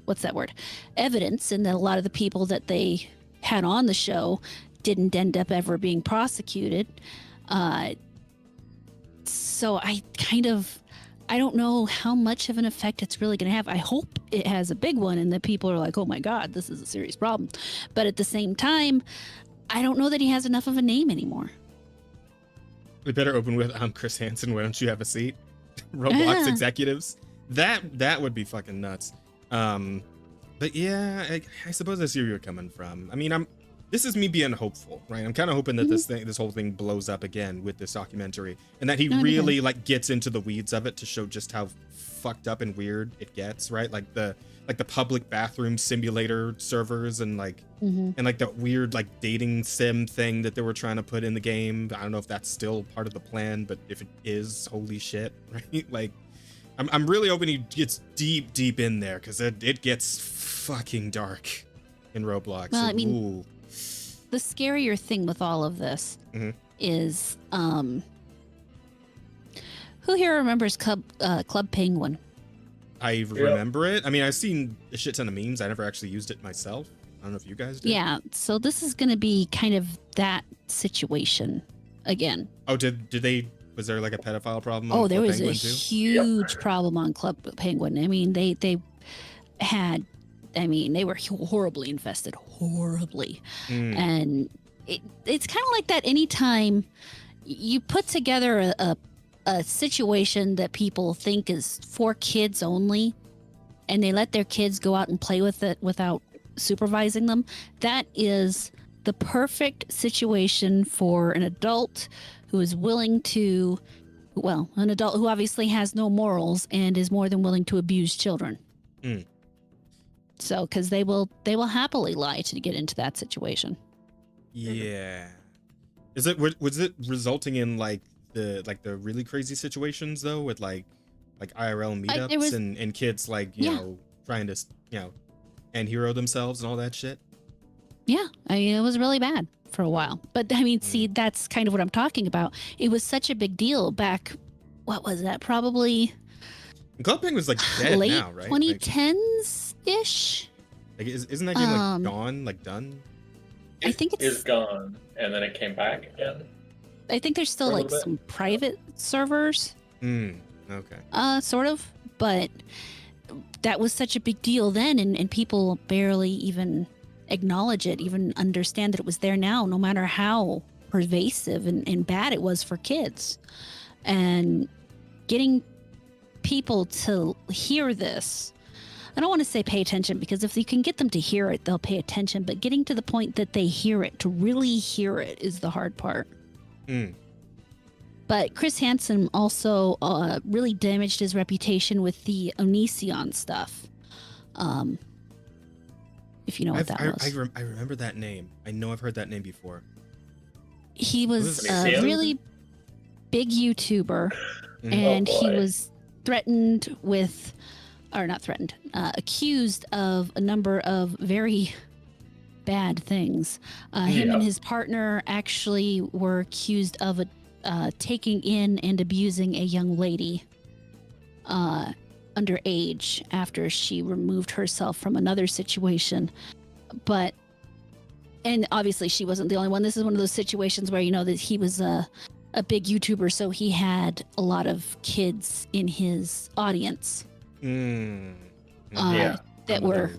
what's that word? Evidence, and that a lot of the people that they had on the show didn't end up ever being prosecuted. So I don't know how much of an effect it's really going to have. I hope it has a big one and that people are like, oh my God, this is a serious problem. But at the same time, I don't know that he has enough of a name anymore. We better open with, I'm Chris Hansen, why don't you have a seat? Roblox executives. That would be fucking nuts. But yeah, I suppose I see where you're coming from. I mean, this is me being hopeful, right? I'm kind of hoping that this whole thing blows up again with this documentary, and that he really like gets into the weeds of it to show just how fucked up and weird it gets, right? Like the public bathroom simulator servers and like and like the weird like dating sim thing that they were trying to put in the game. I don't know if that's still part of the plan, but if it is, holy shit, right? Like I'm really hoping he gets deep in there, because it gets fucking dark in Roblox. Well, like, I mean, the scarier thing with all of this is, who here remembers Club Penguin? I remember it. I mean, I've seen a shit ton of memes. I never actually used it myself. I don't know if you guys did. Yeah, so this is going to be kind of that situation again. Oh, did they? Was there like a pedophile problem? Oh, on there Club was Penguin a too? huge problem on Club Penguin. I mean, they had, I mean, they were horribly infested, horribly. And it's kind of like that anytime you put together a situation that people think is for kids only, and they let their kids go out and play with it without supervising them. That is the perfect situation for an adult who is willing to, well, an adult who obviously has no morals and is more than willing to abuse children. So, because they will happily lie to get into that situation. Yeah. Was it resulting in like the really crazy situations though, with like IRL meetups and kids like you know trying to and hero themselves and all that shit? Yeah, I mean, it was really bad for a while. But I mean, see, that's kind of what I'm talking about. It was such a big deal back, what was that? Probably Club Penguin was like dead late now, right? 2010s-ish. Like isn't that game like gone, like done? I think it's gone, and then it came back again. I think there's still like some private servers. Okay. Sort of, but that was such a big deal then, and people barely even acknowledge it, even understand that it was there now, no matter how pervasive and bad it was for kids. And getting people to hear this, I don't want to say pay attention, because if you can get them to hear it, they'll pay attention, but getting to the point that they hear it, to really hear it, is the hard part. But Chris Hansen also really damaged his reputation with the Onision stuff. If you know what that was. I remember that name. I know I've heard that name before. He was a really big YouTuber, and he was threatened with, or not threatened, accused of a number of very bad things. Him and his partner actually were accused of taking in and abusing a young lady underage after she removed herself from another situation. And obviously she wasn't the only one. This is one of those situations where, you know, that he was a big YouTuber, so he had a lot of kids in his audience that were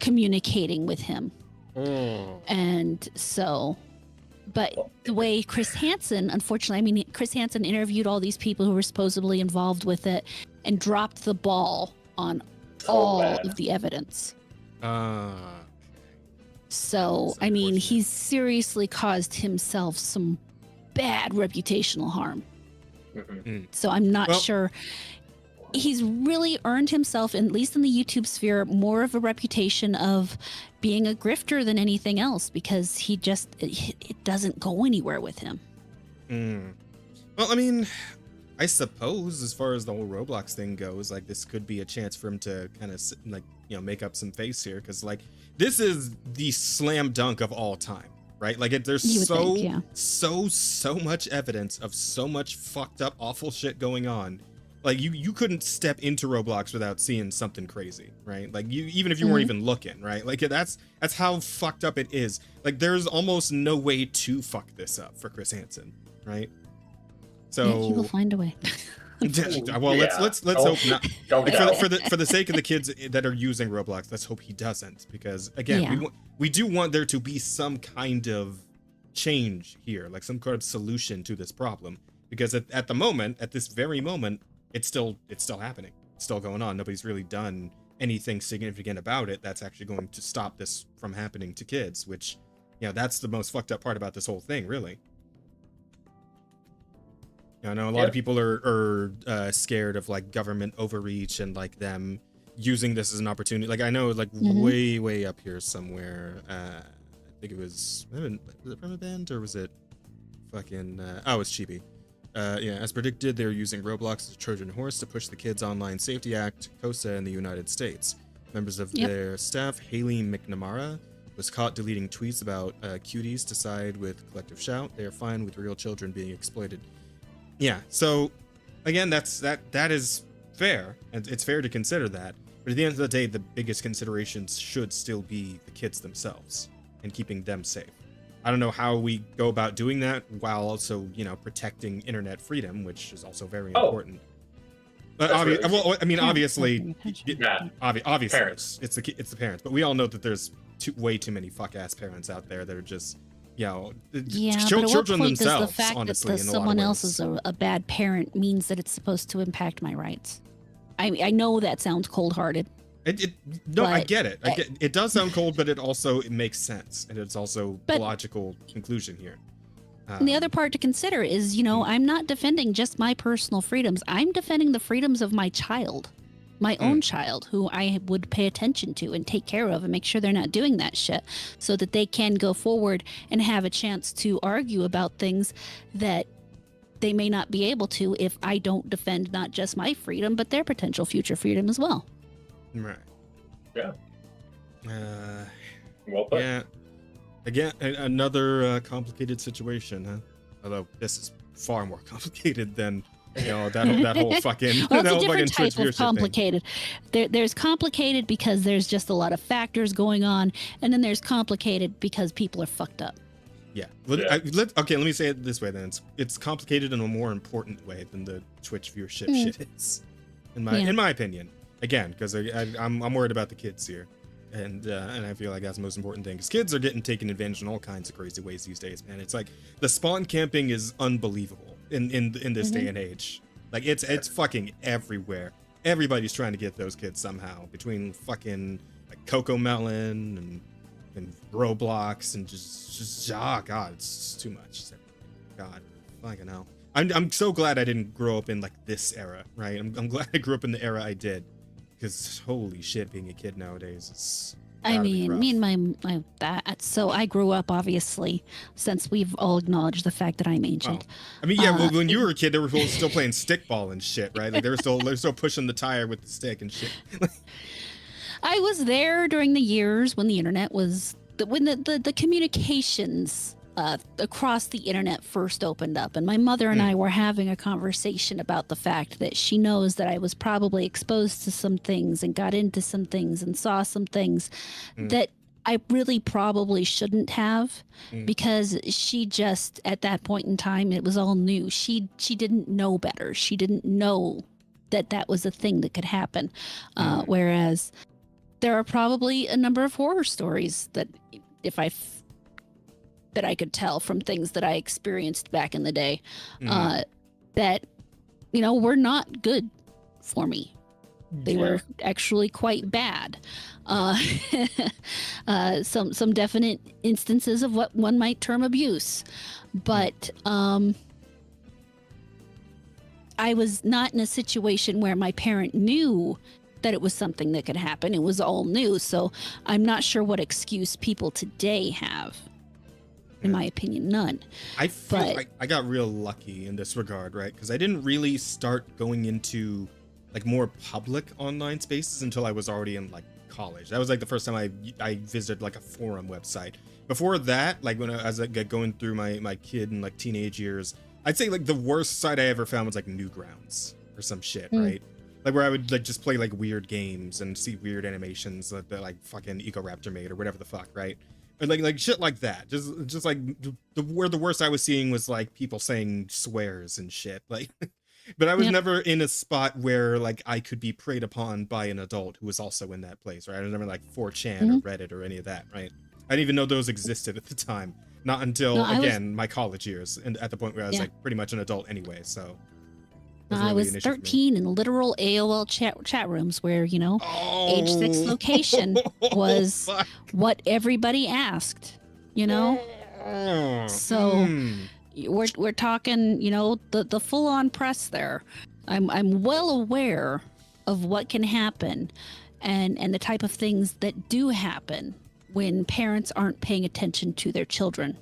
communicating with him. And so, but the way Chris Hansen, unfortunately, I mean, Chris Hansen interviewed all these people who were supposedly involved with it and dropped the ball on all of the evidence. So, I mean, he's seriously caused himself some bad reputational harm. So I'm not sure. He's really earned himself, at least in the YouTube sphere, more of a reputation of being a grifter than anything else, because he just, it doesn't go anywhere with him. Well, I mean, I suppose as far as the whole Roblox thing goes, like this could be a chance for him to kind of like, you know, make up some face here, because like this is the slam dunk of all time, right? Like there's so much evidence of so much fucked up, awful shit going on. Like you couldn't step into Roblox without seeing something crazy, right? Like even if you weren't even looking, right? Like that's how fucked up it is. Like there's almost no way to fuck this up for Chris Hansen, right? So he will find a way. Well, let's hope not. Like for the sake of the kids that are using Roblox, let's hope he doesn't, because again, we do want there to be some kind of change here, like some kind of solution to this problem, because at the moment, at this very moment, it's still happening. It's still going on. Nobody's really done anything significant about it that's actually going to stop this from happening to kids, which, you know, that's the most fucked up part about this whole thing, really. You know, I know a lot of people are scared of like government overreach and like them using this as an opportunity. Like I know like way up here somewhere, I think it was it from a band, or was it fucking it's Chibi. As predicted, they're using Roblox as a Trojan horse to push the Kids Online Safety Act, COSA, in the United States. Members of their staff, Haley McNamara, was caught deleting tweets about cuties to side with Collective Shout. They are fine with real children being exploited. Yeah, so again, that is fair, and it's fair to consider that. But at the end of the day, the biggest considerations should still be the kids themselves and keeping them safe. I don't know how we go about doing that while also, protecting internet freedom, which is also very important. But obviously, Parents. it's the parents. But we all know that there's way too many fuck ass parents out there that are just, but at children what point themselves. Does the fact honestly, that in a someone lot of else is a bad parent means that it's supposed to impact my rights? I know that sounds cold-hearted. I get it. It does sound cold, but it makes sense, and it's also a logical conclusion here. And the other part to consider is, I'm not defending just my personal freedoms. I'm defending the freedoms of my child, my own child, who I would pay attention to and take care of and make sure they're not doing that shit, so that they can go forward and have a chance to argue about things that they may not be able to if I don't defend not just my freedom, but their potential future freedom as well. Right. Yeah. Well put. Yeah. Again, another complicated situation, huh? Although this is far more complicated than that whole fucking. Well, it's a different type of complicated. There's complicated because there's just a lot of factors going on, and then there's complicated because people are fucked up. Yeah. Let me say it this way then. It's complicated in a more important way than the Twitch viewership shit is, in my opinion. Again, because I'm worried about the kids here, and I feel like that's the most important thing. Because kids are getting taken advantage in all kinds of crazy ways these days, man. It's like the spawn camping is unbelievable in this day and age. Like it's fucking everywhere. Everybody's trying to get those kids somehow, between fucking like Coco Melon and Roblox and just God, it's too much. God, fucking hell. I'm so glad I didn't grow up in like this era, right? I'm glad I grew up in the era I did, because holy shit, being a kid nowadays is. Me and my that. So I grew up, obviously, since we've all acknowledged the fact that I'm ancient. Well, when you were a kid, they were still playing stickball and shit, right? Like they were still pushing the tire with the stick and shit. I was there during the years when the internet was when the communications across the internet first opened up, and my mother and I were having a conversation about the fact that she knows that I was probably exposed to some things and got into some things and saw some things that I really probably shouldn't have, because she just, at that point in time, it was all new. She didn't know better. She didn't know that was a thing that could happen. Whereas there are probably a number of horror stories that that I could tell from things that I experienced back in the day, that, were not good for me. They were actually quite bad. Some definite instances of what one might term abuse. But I was not in a situation where my parent knew that it was something that could happen. It was all new. So I'm not sure what excuse people today have. In my opinion, none. I feel like I got real lucky in this regard, right? Because I didn't really start going into like more public online spaces until I was already in like college. That was like the first time I visited like a forum website. Before that, like when I was like going through my kid and like teenage years, I'd say like the worst site I ever found was like Newgrounds or some shit, right? Like where I would like just play like weird games and see weird animations that like fucking Ecoraptor made or whatever the fuck, right? Or like shit like that. Just like where the worst I was seeing was like people saying swears and shit. Like, but I was never in a spot where like I could be preyed upon by an adult who was also in that place, right? I was never like 4chan or Reddit or any of that, right? I didn't even know those existed at the time. Not until my college years, and at the point where I was like pretty much an adult anyway. So I was 13 in literal AOL chat rooms where, age 6 location was what everybody asked, So we're talking, the full on press there. I'm well aware of what can happen and the type of things that do happen when parents aren't paying attention to their children.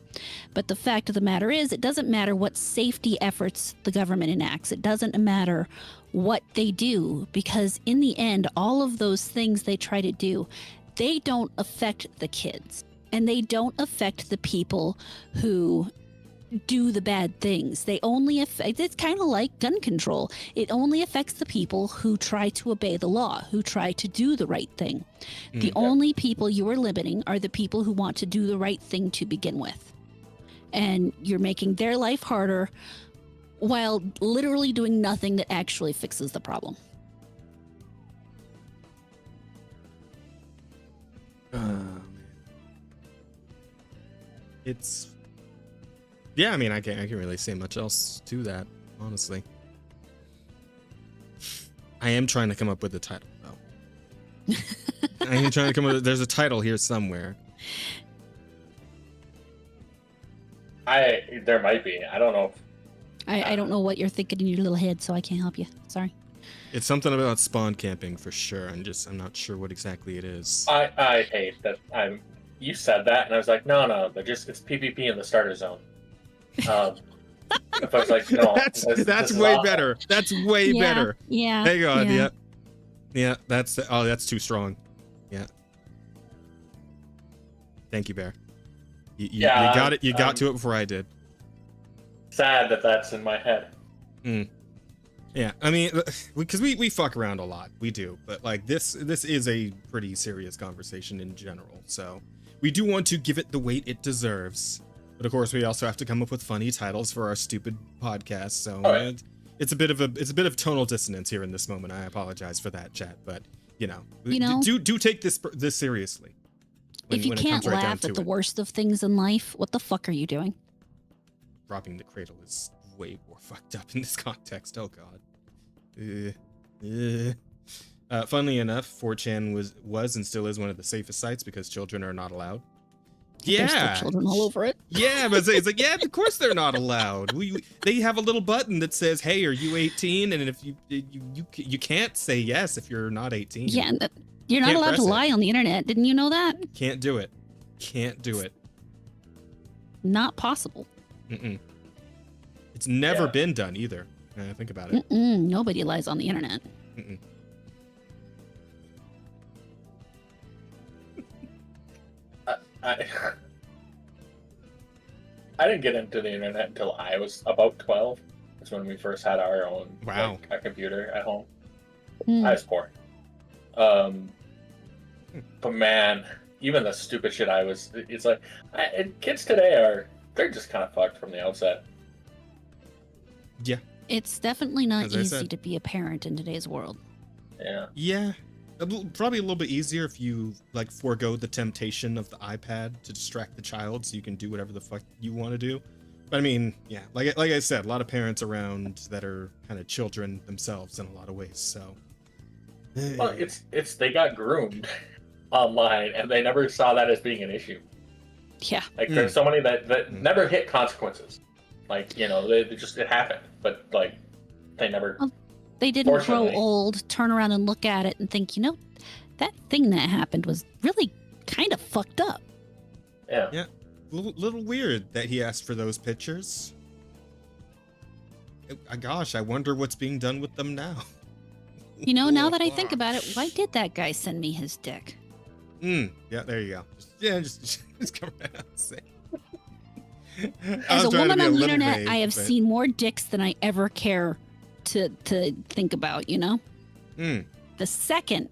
But the fact of the matter is, it doesn't matter what safety efforts the government enacts. It doesn't matter what they do, because in the end, all of those things they try to do, they don't affect the kids, and they don't affect the people who do the bad things. They only affect, it's kind of like gun control. It only affects the people who try to obey the law, who try to do the right thing. The only people you are limiting are the people who want to do the right thing to begin with. And you're making their life harder while literally doing nothing that actually fixes the problem. It's... Yeah, I mean, I can't really say much else to that, honestly. I am trying to come up with a title, though. I am trying to come up with... There's a title here somewhere. There might be. I don't know. I don't know what you're thinking in your little head, so I can't help you. Sorry. It's something about spawn camping for sure. I'm not sure what exactly it is. I hate that. You said that, and I was like, no, it's PvP in the starter zone. If I was like, no, that's way better. That's way better. Yeah. Hang on. Yeah. That's too strong. Yeah. Thank you, Bear. You got it. You got to it before I did. Sad that that's in my head. Yeah, I mean, because we fuck around a lot, we do, but like this is a pretty serious conversation in general, so we do want to give it the weight it deserves. But of course, we also have to come up with funny titles for our stupid podcast. So it's a bit of tonal dissonance here in this moment. I apologize for that, chat, but do take this seriously. If you can't laugh at the worst of things in life, what the fuck are you doing? Dropping the cradle is way more fucked up in this context. Oh god. Funnily enough, 4chan was and still is one of the safest sites because children are not allowed. Yeah, there's still children all over it. Yeah, but it's like, yeah, of course they're not allowed. They have a little button that says, "Hey, are you 18?" And if you can't say yes if you're not 18. Yeah, you're not allowed to lie on the internet. Didn't you know that? Can't do it. Can't do it. Not possible. It's never been done either. Think about it. Nobody lies on the internet. I didn't get into the internet until I was about 12. That's when we first had our own a computer at home. I was poor. But man, even the stupid shit it's like, kids today they're just kind of fucked from the outset. Yeah. It's definitely not easy to be a parent in today's world. Yeah. Yeah. Probably a little bit easier if you forego the temptation of the iPad to distract the child so you can do whatever the fuck you want to do. But I mean, yeah, like I said, a lot of parents around that are kind of children themselves in a lot of ways. So well, it's they got groomed online and they never saw that as being an issue. Yeah. Like there's so many that never hit consequences. Like, it happened, but like they never. Well, they didn't grow old, turn around and look at it and think, that thing that happened was really kind of fucked up. Yeah. Yeah. Little weird that he asked for those pictures. Gosh, I wonder what's being done with them now. Now that I think about it, why did that guy send me his dick? Yeah, there you go. Just come right out and say. As a woman on the internet, I have seen more dicks than I ever care to think about, The second,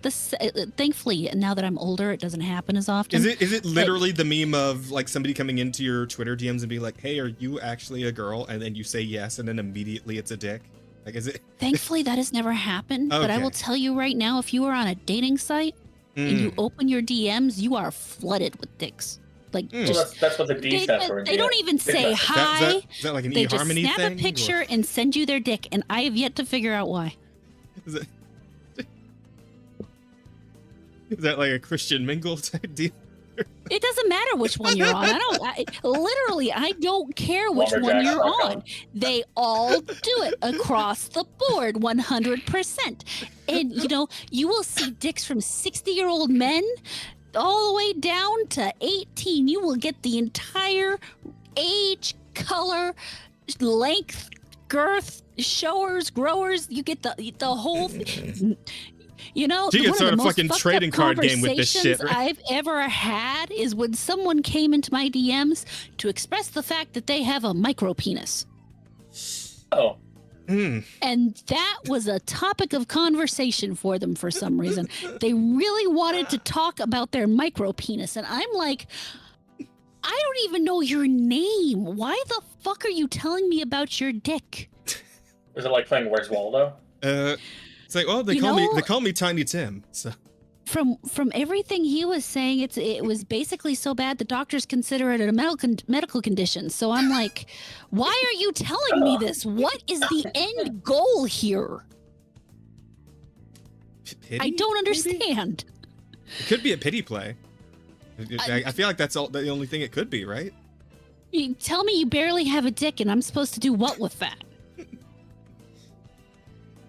thankfully, now that I'm older, it doesn't happen as often. Is it literally the meme of like somebody coming into your Twitter DMs and be like, "Hey, are you actually a girl?" And then you say yes, and then immediately it's a dick? Like, is it? Thankfully, that has never happened. Okay. But I will tell you right now, if you are on a dating site and you open your DMs, you are flooded with dicks. Like, just that's what the D stands for. They don't even say hi. Is that like an they eHarmony just snap thing? a picture and send you their dick, and I have yet to figure out why. Is that like a Christian Mingle type deal? It doesn't matter which one you're on. I don't care which one you're on. They all do it across the board, 100%. And you will see dicks from 60-year-old men all the way down to 18. You will get the entire age, color, length, girth, showers, growers. You get the whole. You know, She could one start of a the fucking most trading fucked up card game with this shit, conversations right? I've ever had is when someone came into my DMs to express the fact that they have a micro penis. Oh. And that was a topic of conversation for them for some reason. They really wanted to talk about their micro penis. And I'm like, I don't even know your name. Why the fuck are you telling me about your dick? Is it like playing Where's Waldo? It's like, well, they call me Tiny Tim. So From everything he was saying, it was basically so bad the doctors consider it a medical condition. So I'm like, why are you telling me this? What is the end goal here? pity, I don't understand. It could be a pity play. I feel like that's the only thing it could be, right? You tell me you barely have a dick, and I'm supposed to do what with that?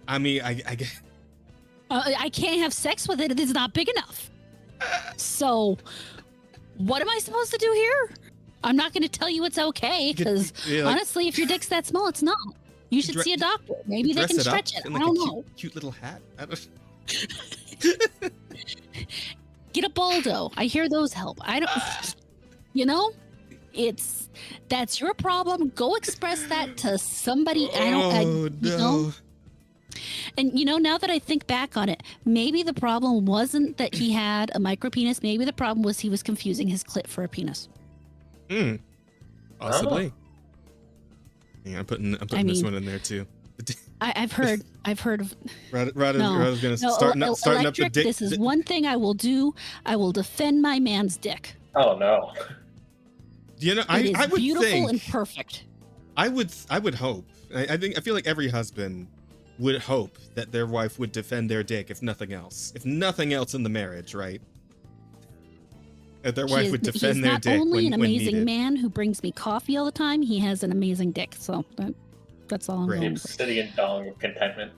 I mean, I can't have sex with it. It's not big enough. So, what am I supposed to do here? I'm not going to tell you it's okay because honestly, if your dick's that small, it's not. You should see a doctor. Maybe they can stretch it. I don't know. Cute little hat. Get a Baldo. I hear those help. I don't. You know, that's your problem. Go express that to somebody. You know? And you know, now that I think back on it, maybe the problem wasn't that he had a micropenis. Maybe the problem was he was confusing his clit for a penis. Possibly. Yeah, I'm putting this one in there too. I've heard of. Rada's gonna starting up the dick. This is one thing I will do. I will defend my man's dick. Oh no. You know, I would beautiful think, and perfect. I would hope. I feel like every husband would hope that their wife would defend their dick, if nothing else. If nothing else in the marriage, right? That their wife would defend their dick. He's not only an amazing needed. man who brings me coffee all the time, he has an amazing dick. So that's all I'm going with. Sitting in dong of contentment.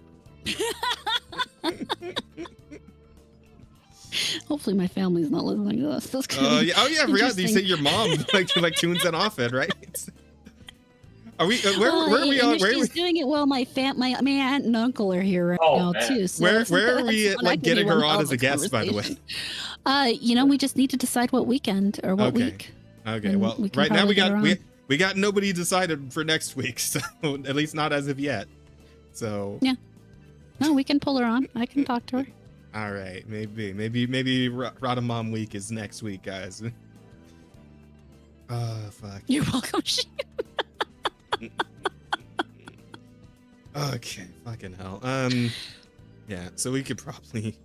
Hopefully my family's not listening to this. Yeah. Oh yeah, I forgot you said your mom like tunes that off it, right? Are we? Where are we on? Where are we doing it? Well, my aunt and uncle are here right now too. So where are we getting her on as a guest? By the way, you know, we just need to decide what weekend or what week. Okay. Well, right now we got nobody decided for next week, so at least not as of yet. So yeah, no, we can pull her on. I can talk to her. All right, maybe Rada Mom week is next week, guys. Oh fuck. You're welcome. Okay, fucking hell. Yeah, so we could probably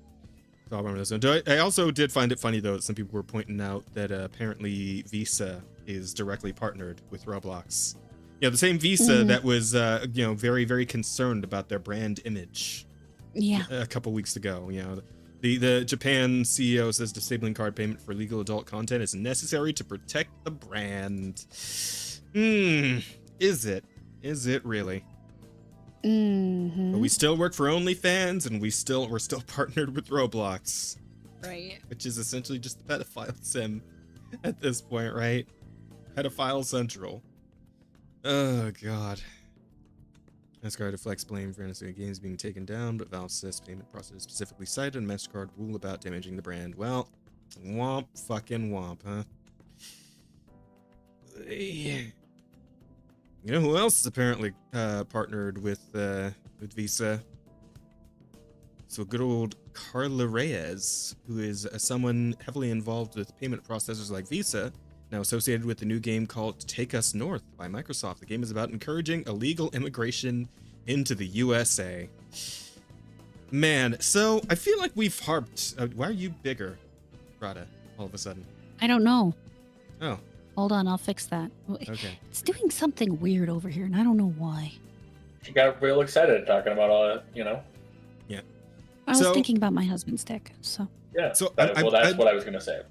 talk about this one. I also did find it funny though that some people were pointing out that apparently Visa is directly partnered with Roblox. Yeah, the same Visa that was very, very concerned about their brand image. Yeah. A couple weeks ago, the Japan CEO says disabling card payment for illegal adult content is necessary to protect the brand. Is it? Is it really? But we still work for OnlyFans, and we're still partnered with Roblox, right? Which is essentially just the pedophile sim at this point, right? Pedophile Central. Oh god. MasterCard deflects blame for innocent games being taken down, but Valve says payment process specifically cited and MasterCard rule about damaging the brand. Well, womp fucking womp, huh? You know who else is apparently partnered with Visa? So good old Carla Reyes, who is someone heavily involved with payment processors like Visa, now associated with the new game called Take Us North by Microsoft. The game is about encouraging illegal immigration into the USA. Man, so I feel like we've harped. Why are you bigger, Rada, all of a sudden? I don't know. Oh. Hold on, I'll fix that. Okay. It's doing something weird over here, and I don't know why. She got real excited talking about all that, Yeah. I was thinking about my husband's dick, so. Yeah. So that's what I was gonna say.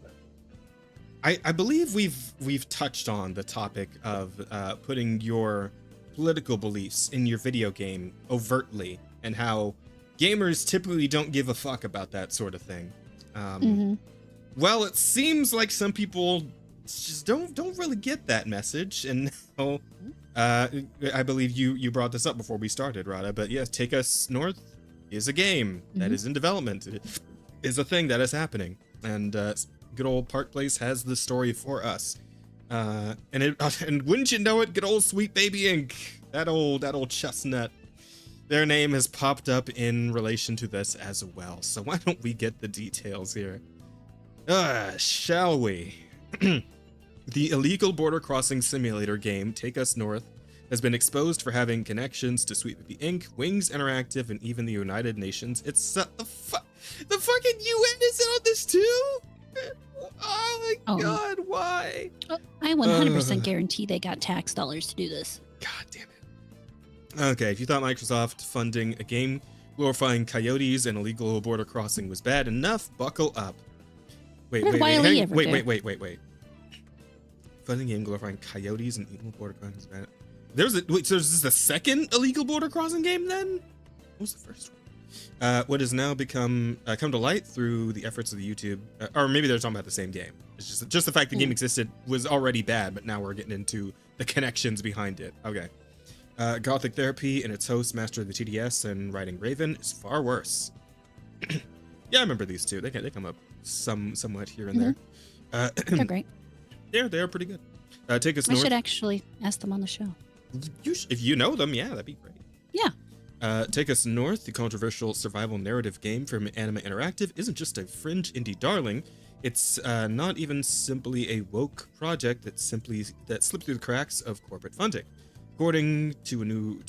I believe we've touched on the topic of putting your political beliefs in your video game overtly, and how gamers typically don't give a fuck about that sort of thing. Well, it seems like some people just don't really get that message, and I believe you brought this up before we started, Rada. But yes, Take Us North is a game that is in development. It is a thing that is happening. And good old Park Place has the story for us. And wouldn't you know it, good old Sweet Baby Inc., that old chestnut, their name has popped up in relation to this as well. So why don't we get the details here? Shall we? The illegal border crossing simulator game, Take Us North, has been exposed for having connections to Sweet Baby Inc., Wings Interactive, and even the United Nations. It's the fucking UN is on this too? Oh my god, why? I 100% guarantee they got tax dollars to do this. God damn it. Okay, if you thought Microsoft funding a game glorifying coyotes and illegal border crossing was bad enough, buckle up. Wait. Funding a game glorifying coyotes and illegal border crossing was bad. So is this the second illegal border crossing game then? What was the first one? What has now come to light through the efforts of the YouTube, or maybe they're talking about the same game. It's just the fact the game existed was already bad, but now we're getting into the connections behind it. Okay. Gothic Therapy and its host, Master of the TDS and Writing Raven, is far worse. Yeah, I remember these two. They come up somewhat here and there. They're great. Yeah, they're pretty good. Take Us I North. should actually ask them on the show. If you know them, yeah, that'd be great. Yeah. Take Us North, the controversial survival narrative game from Anima Interactive, isn't just a fringe indie darling. It's not even simply a woke project that slipped through the cracks of corporate funding. According to new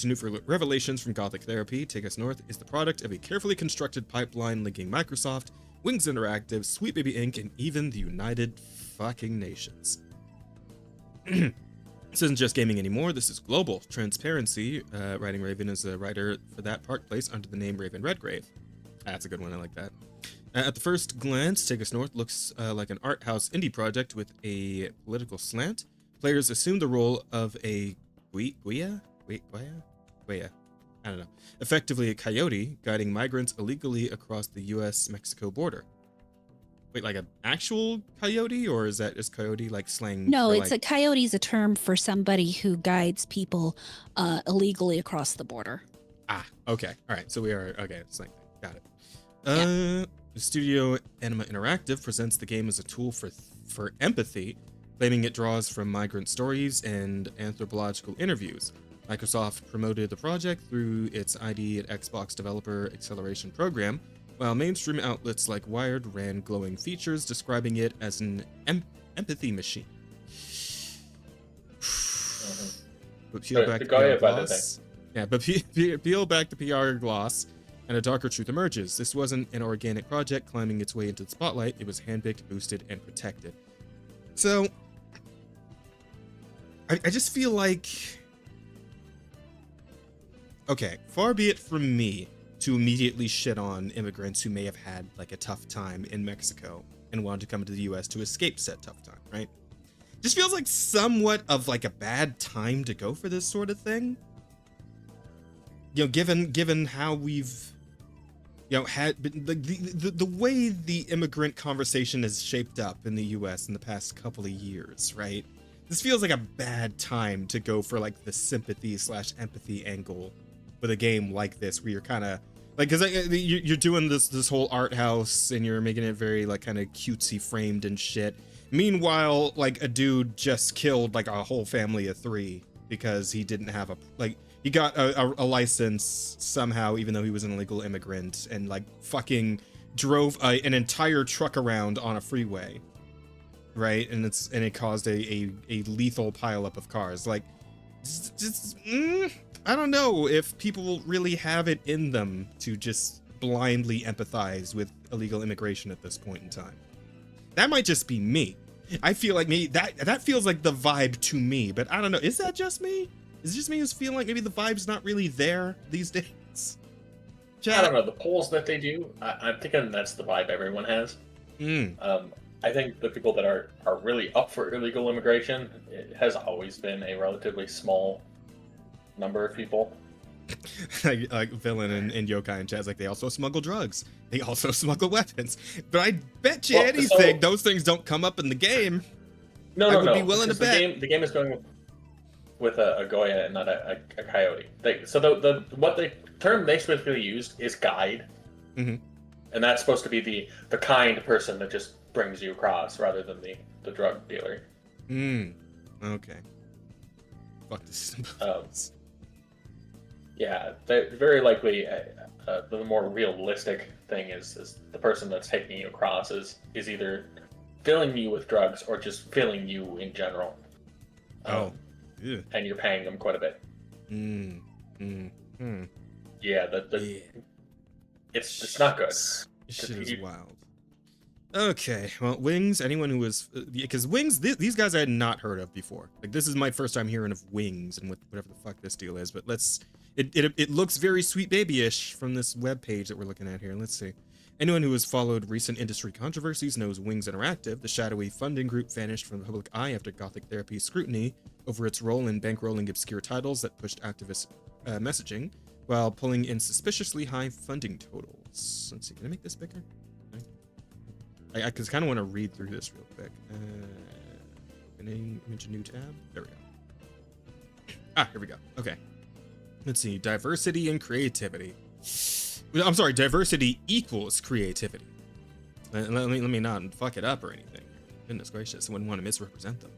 revelations from Gothic Therapy, Take Us North is the product of a carefully constructed pipeline linking Microsoft, Wings Interactive, Sweet Baby Inc., and even the United fucking Nations. This isn't just gaming anymore, this is global. Transparency, Writing Raven is a writer for that Park Place under the name Raven Redgrave. That's a good one, I like that. At the first glance, Take Us North looks like an art house indie project with a political slant. Players assume the role of a Guia? I don't know. Effectively a coyote guiding migrants illegally across the US-Mexico border. Wait, like an actual coyote, or is that just coyote like slang? No, it's a coyote's a term for somebody who guides people illegally across the border. Ah, okay. All right. So we are okay. Slang. Got it. The studio Anima Interactive presents the game as a tool for empathy, claiming it draws from migrant stories and anthropological interviews. Microsoft promoted the project through its ID at Xbox Developer Acceleration Program, while mainstream outlets like Wired ran glowing features describing it as an empathy machine. But peel back the PR gloss. Yeah, but peel back the PR gloss, and a darker truth emerges. This wasn't an organic project climbing its way into the spotlight. It was handpicked, boosted, and protected. So, I just feel like... Okay, far be it from me to immediately shit on immigrants who may have had like a tough time in Mexico and wanted to come to the US to escape said tough time, right? Just feels like somewhat of like a bad time to go for this sort of thing. You know, given how we've, you know, had the way the immigrant conversation has shaped up in the US in the past couple of years, right? This feels like a bad time to go for like the sympathy/empathy angle with a game like this, where you're kind of like, because you're doing this whole art house and you're making it very like kind of cutesy framed and shit. Meanwhile, like a dude just killed like a whole family of 3 because he didn't have he got a license somehow, even though he was an illegal immigrant, and like fucking drove an entire truck around on a freeway, right? And it caused a lethal pileup of cars. Like, I don't know if people really have it in them to just blindly empathize with illegal immigration at this point in time. That might just be me. I feel like that feels like the vibe to me, but I don't know. Is that just me? Is it just me who's feeling like maybe the vibe's not really there these days? I don't know. The polls that they do, I'm thinking that's the vibe everyone has. I think the people that are really up for illegal immigration, it has always been a relatively small number of people. like Villain and Yokai in chat, like, they also smuggle drugs. They also smuggle weapons. But I bet you those things don't come up in the game. No. Be willing to bet. The game is going. with a Goya and not a coyote. So the what the term they specifically used is guide, and that's supposed to be the kind person that just brings you across rather than the drug dealer. Okay. Fuck this. Yeah, very likely the more realistic thing is the person that's taking you across is either filling you with drugs or just filling you in general. Yeah. And you're paying them quite a bit. Yeah, it's not good. Shit is wild. Okay, well, Wings, anyone who was... Because Wings, these guys I had not heard of before. Like, this is my first time hearing of Wings and whatever the fuck this deal is, but let's... It looks very Sweet Baby-ish from this web page that we're looking at here. Let's see. Anyone who has followed recent industry controversies knows Wings Interactive, the shadowy funding group vanished from the public eye after Gothic Therapy's scrutiny over its role in bankrolling obscure titles that pushed activist messaging, while pulling in suspiciously high funding totals. Let's see, can I make this bigger? I kind of want to read through this real quick. Opening, image, new tab. There we go. Here we go. Okay. Let's see. Diversity and creativity. I'm sorry. Diversity equals creativity. Let me not fuck it up or anything. Goodness gracious. I wouldn't want to misrepresent them.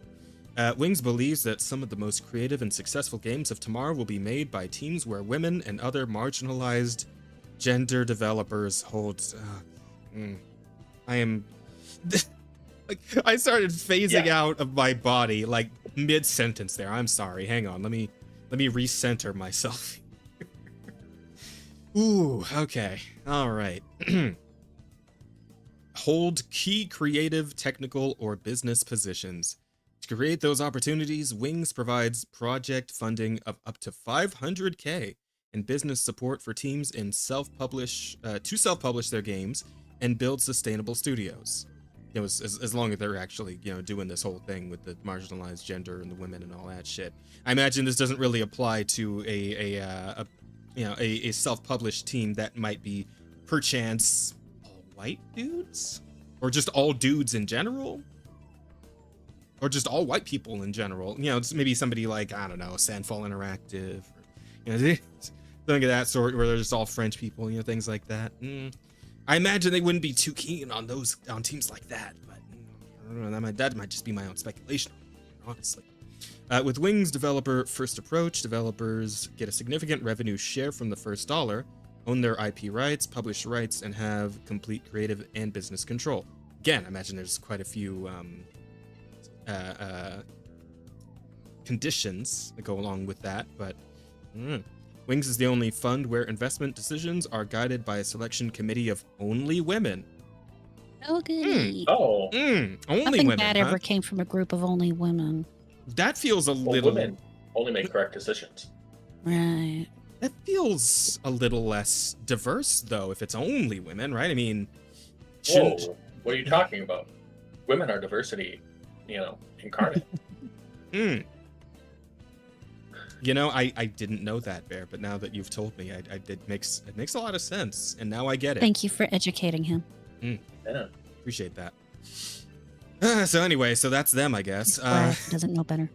Wings believes that some of the most creative and successful games of tomorrow will be made by teams where women and other marginalized gender developers hold... I am... like, I started phasing out of my body, like, mid-sentence there. I'm sorry. Hang on. Let me recenter myself. Ooh, okay. All right. Hold key creative, technical, or business positions. To create those opportunities, Wings provides project funding of up to $500K and business support for teams in self-publish their games and build sustainable studios. You know, as long as they're actually, you know, doing this whole thing with the marginalized gender and the women and all that shit. I imagine this doesn't really apply to a self-published team that might be perchance all white dudes, or just all dudes in general, or just all white people in general. You know, it's maybe somebody like, I don't know, Sandfall Interactive, or, you know, something of that sort, where they're just all French people, you know, things like that. I imagine they wouldn't be too keen on teams like that, but I don't know, that might just be my own speculation, honestly. With Wings developer first approach, developers get a significant revenue share from the first dollar, own their IP rights, publish rights, and have complete creative and business control. Again, I imagine there's quite a few conditions that go along with that, but Wings is the only fund where investment decisions are guided by a selection committee of only women. Oh, goody. Only Nothing women. bad ever came from a group of only women. That feels a little... Women only make correct decisions. Right. That feels a little less diverse, though, if it's only women, right? I mean, shouldn't... Whoa, what are you talking about? Women are diversity, you know, incarnate. You know, I didn't know that, Bear, but now that you've told me, it makes a lot of sense, and now I get it. Thank you for educating him. Yeah. Appreciate that. So anyway, so that's them, I guess. He doesn't know better.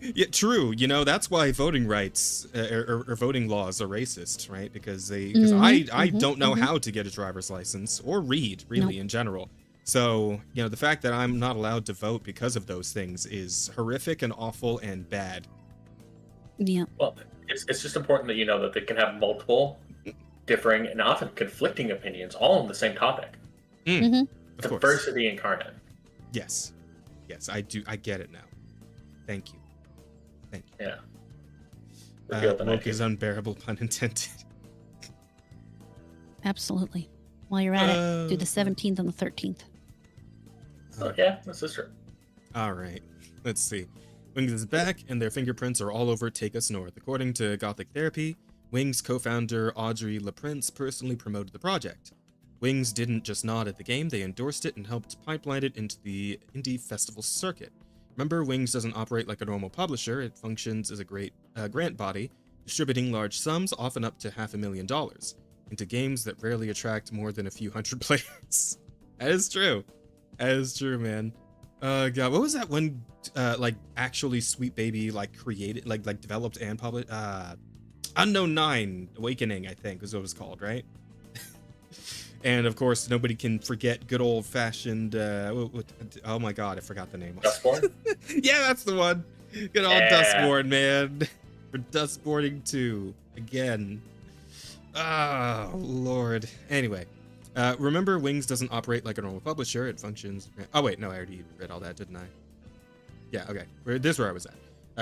Yeah, true. You know, that's why voting rights or voting laws are racist, right? Because I don't know how to get a driver's license or read, really, in general. So, you know, the fact that I'm not allowed to vote because of those things is horrific and awful and bad. Yeah. Well, it's just important that you know that they can have multiple differing and often conflicting opinions all on the same topic. Diversity incarnate. Yes. Yes, I do. I get it now. Thank you. Yeah. Woke is unbearable, pun intended. Absolutely. While you're at it, do the 17th and the 13th. Oh, yeah, this is true. All right. Let's see. Wings is back, and their fingerprints are all over Take Us North. According to Gothic Therapy, Wings co-founder Audrey LaPrince personally promoted the project. Wings didn't just nod at the game, they endorsed it and helped pipeline it into the indie festival circuit. Remember, Wings doesn't operate like a normal publisher, it functions as a grant body, distributing large sums, often up to $500,000, into games that rarely attract more than a few hundred players. That is true. That is true, man. God, what was that one? Like actually, Sweet Baby like created, like developed and published. Unknown 9 Awakening, I think, is what it was called, right? And of course, nobody can forget good old fashioned. Oh my God, I forgot the name. Dustborn? Yeah, that's the one. Good old Dustborn, man. For Dustboarding 2 again. Oh Lord. Anyway, remember, Wings doesn't operate like a normal publisher. It functions. Oh wait, no, I already read all that, didn't I? Yeah, okay. This is where I was at.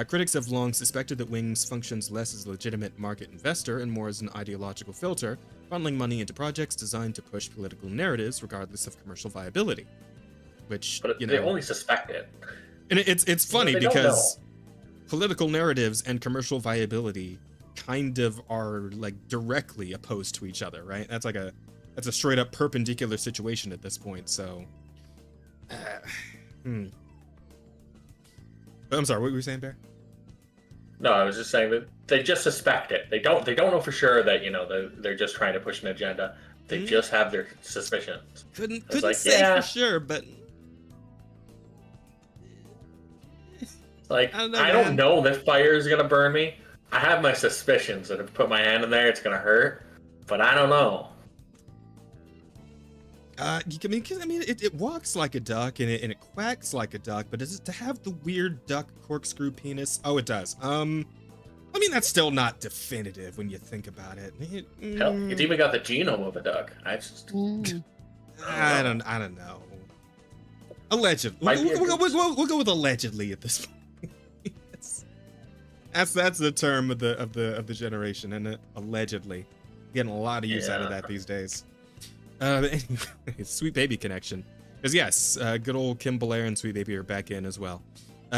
Critics have long suspected that Wings functions less as a legitimate market investor and more as an ideological filter, funneling money into projects designed to push political narratives regardless of commercial viability. Which, but you they know, only suspect it. And it's funny They don't because know. political narratives and commercial viability kind of are like directly opposed to each other, right? That's a straight up perpendicular situation at this point. So, I'm sorry, what were you saying, Bear? No, I was just saying that they just suspect it. They don't know for sure that, you know, they're just trying to push an agenda. They just have their suspicions. Couldn't like, say yeah. for sure, but Like, I don't know that fire is gonna burn me. I have my suspicions that if I put my hand in there, it's gonna hurt, but I don't know. I mean, it walks like a duck and it quacks like a duck, but does it to have the weird duck corkscrew penis? Oh, it does. I mean, that's still not definitive when you think about it. Hell, it's even got the genome of a duck. I don't know. Allegedly, we'll go with allegedly at this point. That's the term of the generation, and allegedly, getting a lot of use out of that these days. Anyway, Sweet Baby connection. Because yes, good old Kim Belair and Sweet Baby are back in as well.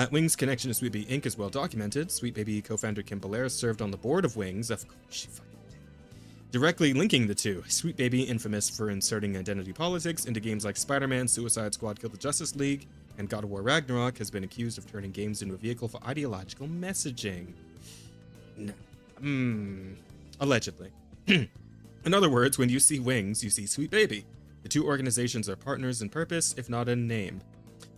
Wings' connection to Sweet Baby Inc. is well documented. Sweet Baby co-founder Kim Belair served on the board of Wings, of course she fucking did. Directly linking the two. Sweet Baby, infamous for inserting identity politics into games like Spider-Man, Suicide Squad, Kill the Justice League, and God of War Ragnarok, has been accused of turning games into a vehicle for ideological messaging. No. Allegedly. In other words, when you see Wings, you see Sweet Baby. The two organizations are partners in purpose, if not in name.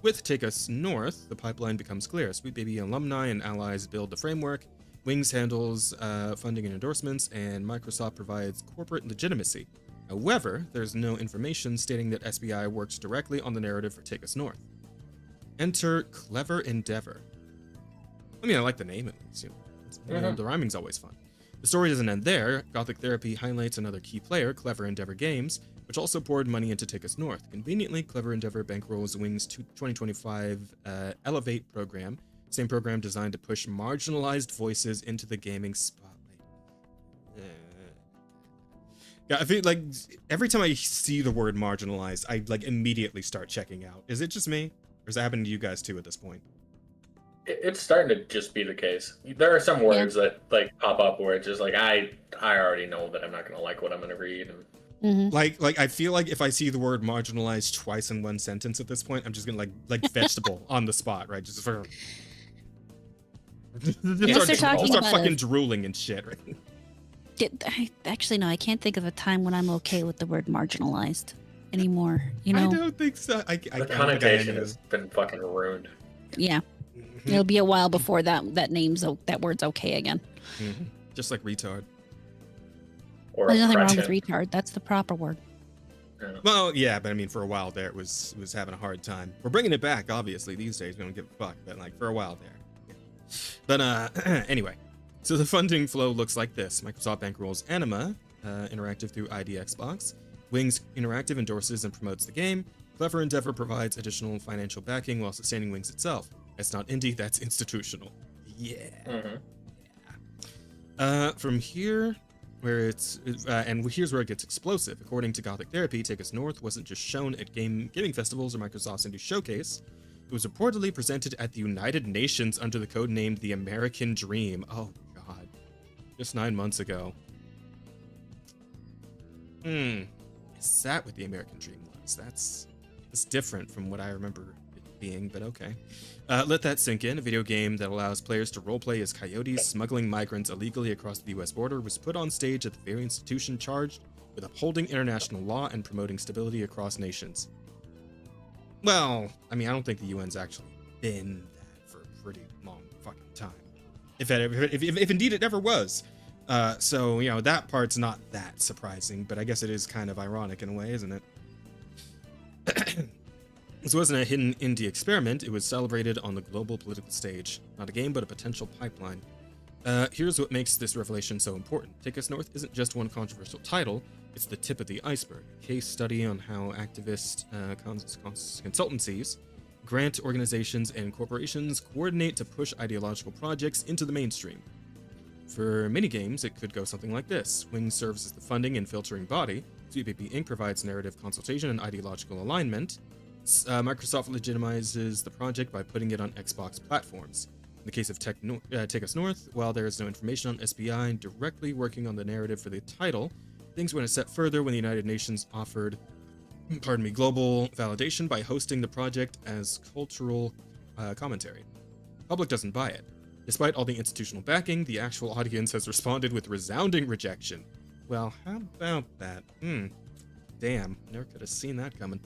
With Take Us North, the pipeline becomes clear. Sweet Baby alumni and allies build the framework, Wings handles funding and endorsements, and Microsoft provides corporate legitimacy. However, there's no information stating that SBI works directly on the narrative for Take Us North. Enter Clever Endeavor. I mean, I like the name at least. The rhyming's always fun. The story doesn't end there. Gothic Therapy highlights another key player, Clever Endeavor Games, which also poured money into Take Us North. Conveniently, Clever Endeavor bankrolls Wings' 2025 Elevate program, same program designed to push marginalized voices into the gaming spotlight. Yeah, I feel like every time I see the word marginalized, I like immediately start checking out. Is it just me? Or is that happening to you guys too at this point? It's starting to just be the case. There are some words that like pop up where it's just like I already know that I'm not gonna like what I'm gonna read. And... Like I feel like if I see the word marginalized twice in one sentence at this point, I'm just gonna like vegetable on the spot, right? Just start fucking drooling and shit, right? Actually, no, I can't think of a time when I'm okay with the word marginalized anymore. You know, I don't think so. The connotation has been fucking ruined. Yeah. It'll be a while before that word's okay again. Just like retard. Or there's nothing wrong with retard. That's the proper word. Yeah. Well, yeah, but I mean, for a while there, it was having a hard time. We're bringing it back, obviously. These days, we don't give a fuck. But like for a while there. Yeah. But anyway, so the funding flow looks like this: Microsoft bankrolls Anima Interactive through ID Xbox. Wings Interactive endorses and promotes the game. Clever Endeavor provides additional financial backing while sustaining Wings itself. That's not indie, that's institutional. Yeah. From here, here's where it gets explosive. According to Gothic Therapy, Take Us North wasn't just shown at gaming festivals or Microsoft's Indie Showcase. It was reportedly presented at the United Nations under the code named The American Dream. Oh, God. Just 9 months ago. Is that what the American Dream was? That's different from what I remember it being, but okay. Let that sink in. A video game that allows players to roleplay as coyotes smuggling migrants illegally across the US border was put on stage at the very institution charged with upholding international law and promoting stability across nations. Well, I mean, I don't think the UN's actually been that for a pretty long fucking time. If indeed it ever was. So, you know, that part's not that surprising, but I guess it is kind of ironic in a way, isn't it? This wasn't a hidden indie experiment. It was celebrated on the global political stage. Not a game, but a potential pipeline. Here's what makes this revelation so important. Take Us North isn't just one controversial title, it's the tip of the iceberg. A case study on how activist consultancies, grant organizations, and corporations coordinate to push ideological projects into the mainstream. For many games, it could go something like this. Wings serves as the funding and filtering body. OCP Inc. provides narrative consultation and ideological alignment. Microsoft legitimizes the project by putting it on Xbox platforms. In the case of Take Us North, while there is no information on SBI directly working on the narrative for the title, things went a step further when the United Nations offered, global validation by hosting the project as cultural commentary. The public doesn't buy it. Despite all the institutional backing, the actual audience has responded with resounding rejection. Well, how about that? Damn, never could have seen that coming.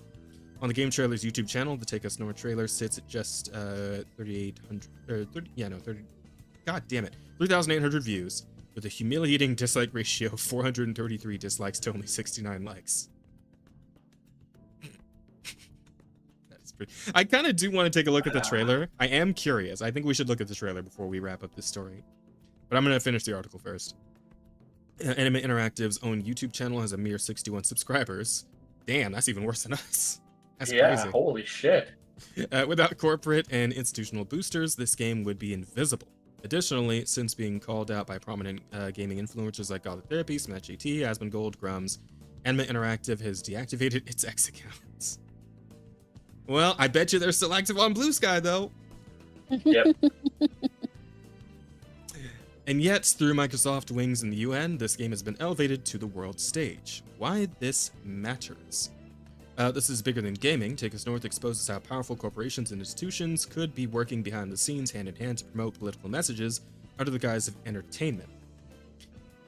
On the Game Trailer's YouTube channel, the Take Us North trailer sits at just 3,800 views, with a humiliating dislike ratio of 433 dislikes to only 69 likes. That's pretty... I kind of do want to take a look at the trailer. I am curious. I think we should look at the trailer before we wrap up this story. But I'm going to finish the article first. Anime Interactive's own YouTube channel has a mere 61 subscribers. Damn, that's even worse than us. That's crazy. Holy shit. Without corporate and institutional boosters, this game would be invisible. Additionally, since being called out by prominent gaming influencers like God of Therapy, Smash GT, Asmongold, Grums, Anime Interactive has deactivated its X accounts. Well, I bet you they're still active on Blue Sky, though. Yep. And yet, through Microsoft Wings and the UN, this game has been elevated to the world stage. Why this matters? This is bigger than gaming. Take Us North exposes how powerful corporations and institutions could be working behind the scenes hand in hand to promote political messages under the guise of entertainment.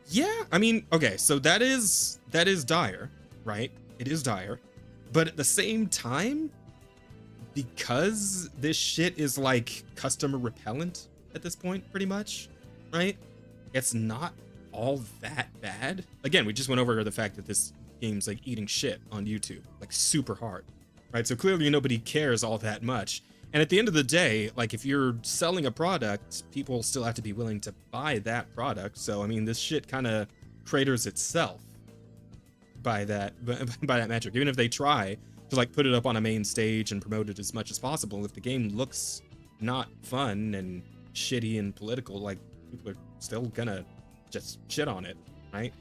Yeah, I mean, okay, so that is dire, right? It is dire. But at the same time, because this shit is like customer repellent at this point, pretty much, right? It's not all that bad. Again, we just went over the fact that this game's like eating shit on YouTube, like super hard, right? So clearly nobody cares all that much. And at the end of the day, like if you're selling a product, people still have to be willing to buy that product. So I mean, this shit kind of craters itself by that metric. Even if they try to like put it up on a main stage and promote it as much as possible, if the game looks not fun and shitty and political, like people are still gonna just shit on it, right?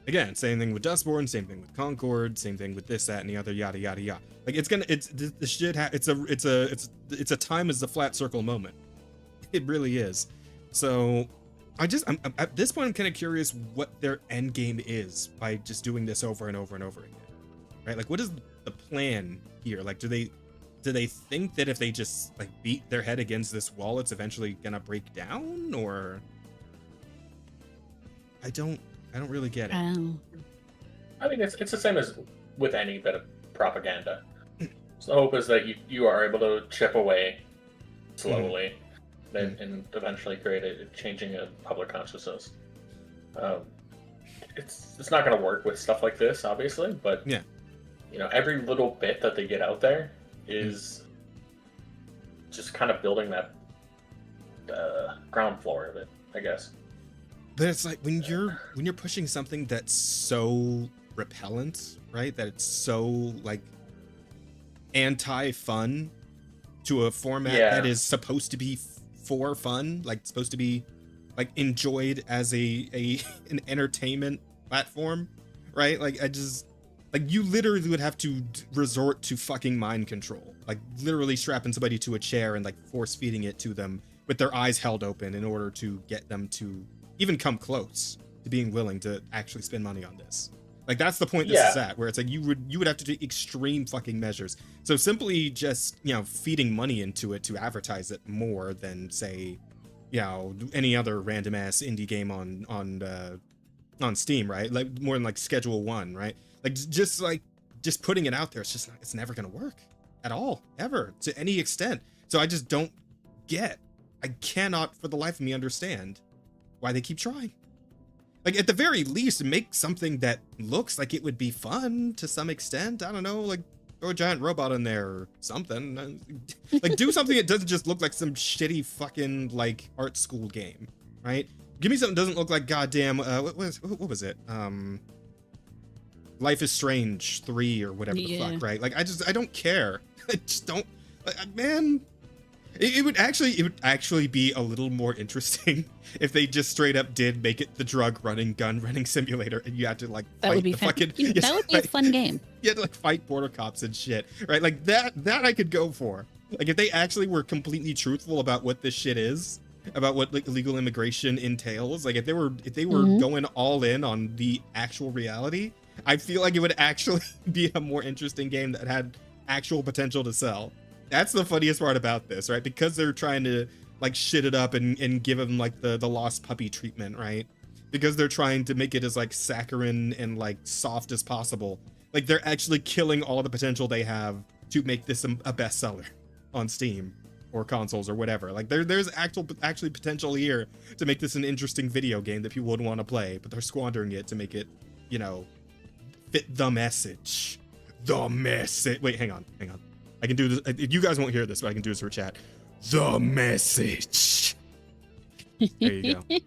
Again, same thing with Dustborn, same thing with Concord, same thing with this, that, and the other, yada yada yada. Like it's the shit. It's a time is the flat circle moment. It really is. So, I'm at this point I'm kind of curious what their end game is by just doing this over and over and over again, right? Like, what is the plan here? Like, do they think that if they just like beat their head against this wall, it's eventually gonna break down, or I don't really get it. I mean, it's the same as with any bit of propaganda. So the hope is that you are able to chip away slowly, and eventually create a changing of public consciousness. It's not going to work with stuff like this, obviously, but yeah, you know, every little bit that they get out there is just kind of building that ground floor of it, I guess. But it's like when you're pushing something that's so repellent, right? That it's so like anti-fun to a format that is supposed to be for fun, like it's supposed to be like enjoyed as an entertainment platform, right? Like you literally would have to resort to fucking mind control, like literally strapping somebody to a chair and like force feeding it to them with their eyes held open in order to get them to even come close to being willing to actually spend money on this. Like that's the point this is at, where it's like you would have to do extreme fucking measures. So simply just, you know, feeding money into it to advertise it more than say, you know, any other random ass indie game on Steam, right? Like more than like Schedule 1, right? Like just putting it out there, it's never gonna work. at all, ever, to any extent. So I just don't get. I cannot for the life of me understand why they keep trying. Like, at the very least, make something that looks like it would be fun to some extent. I don't know, like, throw a giant robot in there or something. Like, do something that doesn't just look like some shitty fucking, like, art school game, right? Give me something that doesn't look like goddamn, what was it? Life is Strange 3 or whatever the fuck, right? Like, I don't care. I just don't, man. It would actually be a little more interesting if they just straight up did make it the gun running simulator, and you had to like that fight would be the fucking. that would be a fun game. You had to like fight border cops and shit, right? Like that I could go for. Like if they actually were completely truthful about what this shit is, about what like illegal immigration entails. Like if they were going all in on the actual reality, I feel like it would actually be a more interesting game that had actual potential to sell. That's the funniest part about this, right? Because they're trying to like shit it up and give them like the lost puppy treatment, right? Because they're trying to make it as like saccharine and like soft as possible. Like they're actually killing all the potential they have to make this a bestseller on Steam or consoles or whatever. Like there's actually potential here to make this an interesting video game that people would want to play, but they're squandering it to make it, you know, fit the message. The message. Wait, hang on. I can do this. You guys won't hear this, but I can do this for chat. The message. There you go.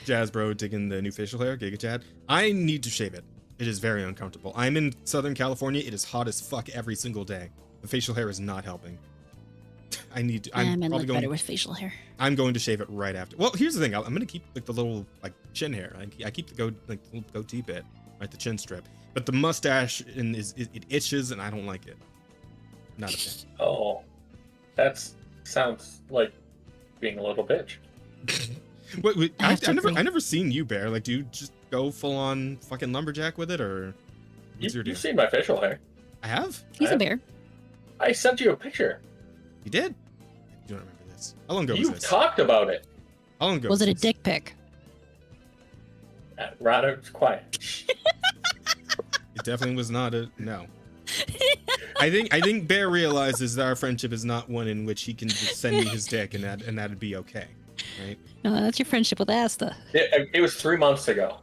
Jazz bro digging the new facial hair. Giga Chad. I need to shave it. It is very uncomfortable. I'm in Southern California. It is hot as fuck every single day. The facial hair is not helping. I'm probably going better with facial hair. I'm going to shave it right after. Well, here's the thing. I'm going to keep like the little like chin hair. I keep the little goatee bit, right? The chin strip. But the mustache it itches and I don't like it. Not a fan. Oh, that sounds like being a little bitch. Wait, I never seen you, Bear. Like, do you just go full on fucking lumberjack with it, or what's your deal? You've seen my facial hair. I have. He's a bear. I sent you a picture. You did? You don't remember this? How long ago was this? You talked about it. How long ago was it? This? A dick pic? Rather quiet. It definitely was not a no. I think Bear realizes that our friendship is not one in which he can just send me his dick and that'd be okay, right? No, that's your friendship with Asta. It was 3 months ago.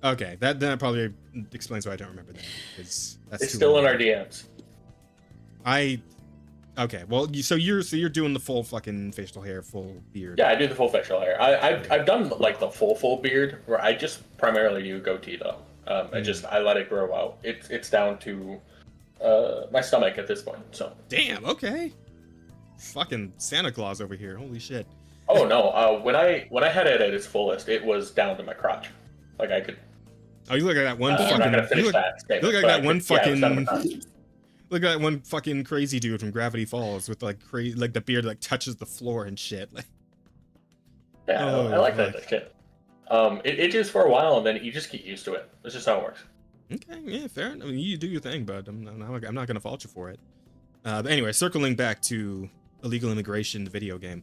Okay, that probably explains why I don't remember that. Because that's it's still in our DMs. Okay, well, so you're doing the full fucking facial hair, full beard. Yeah, I do the full facial hair. I've done like the full beard, where I just primarily do goatee though. I let it grow out. It's down to my stomach at this point. So. Damn. Okay. Fucking Santa Claus over here. Holy shit. Oh no. When I had it at its fullest, it was down to my crotch. Like I could. Oh, you look at that one fucking. I'm not gonna finish that statement, you look like that one fucking. Yeah, look at that one fucking crazy dude from Gravity Falls with like crazy, like the beard like touches the floor and shit. Like. Yeah, I like that shit. It itches for a while and then you just get used to it. That's just how it works. Okay, yeah, fair. I mean, you do your thing, bud. I'm not gonna fault you for it. But anyway, circling back to illegal immigration, the video game.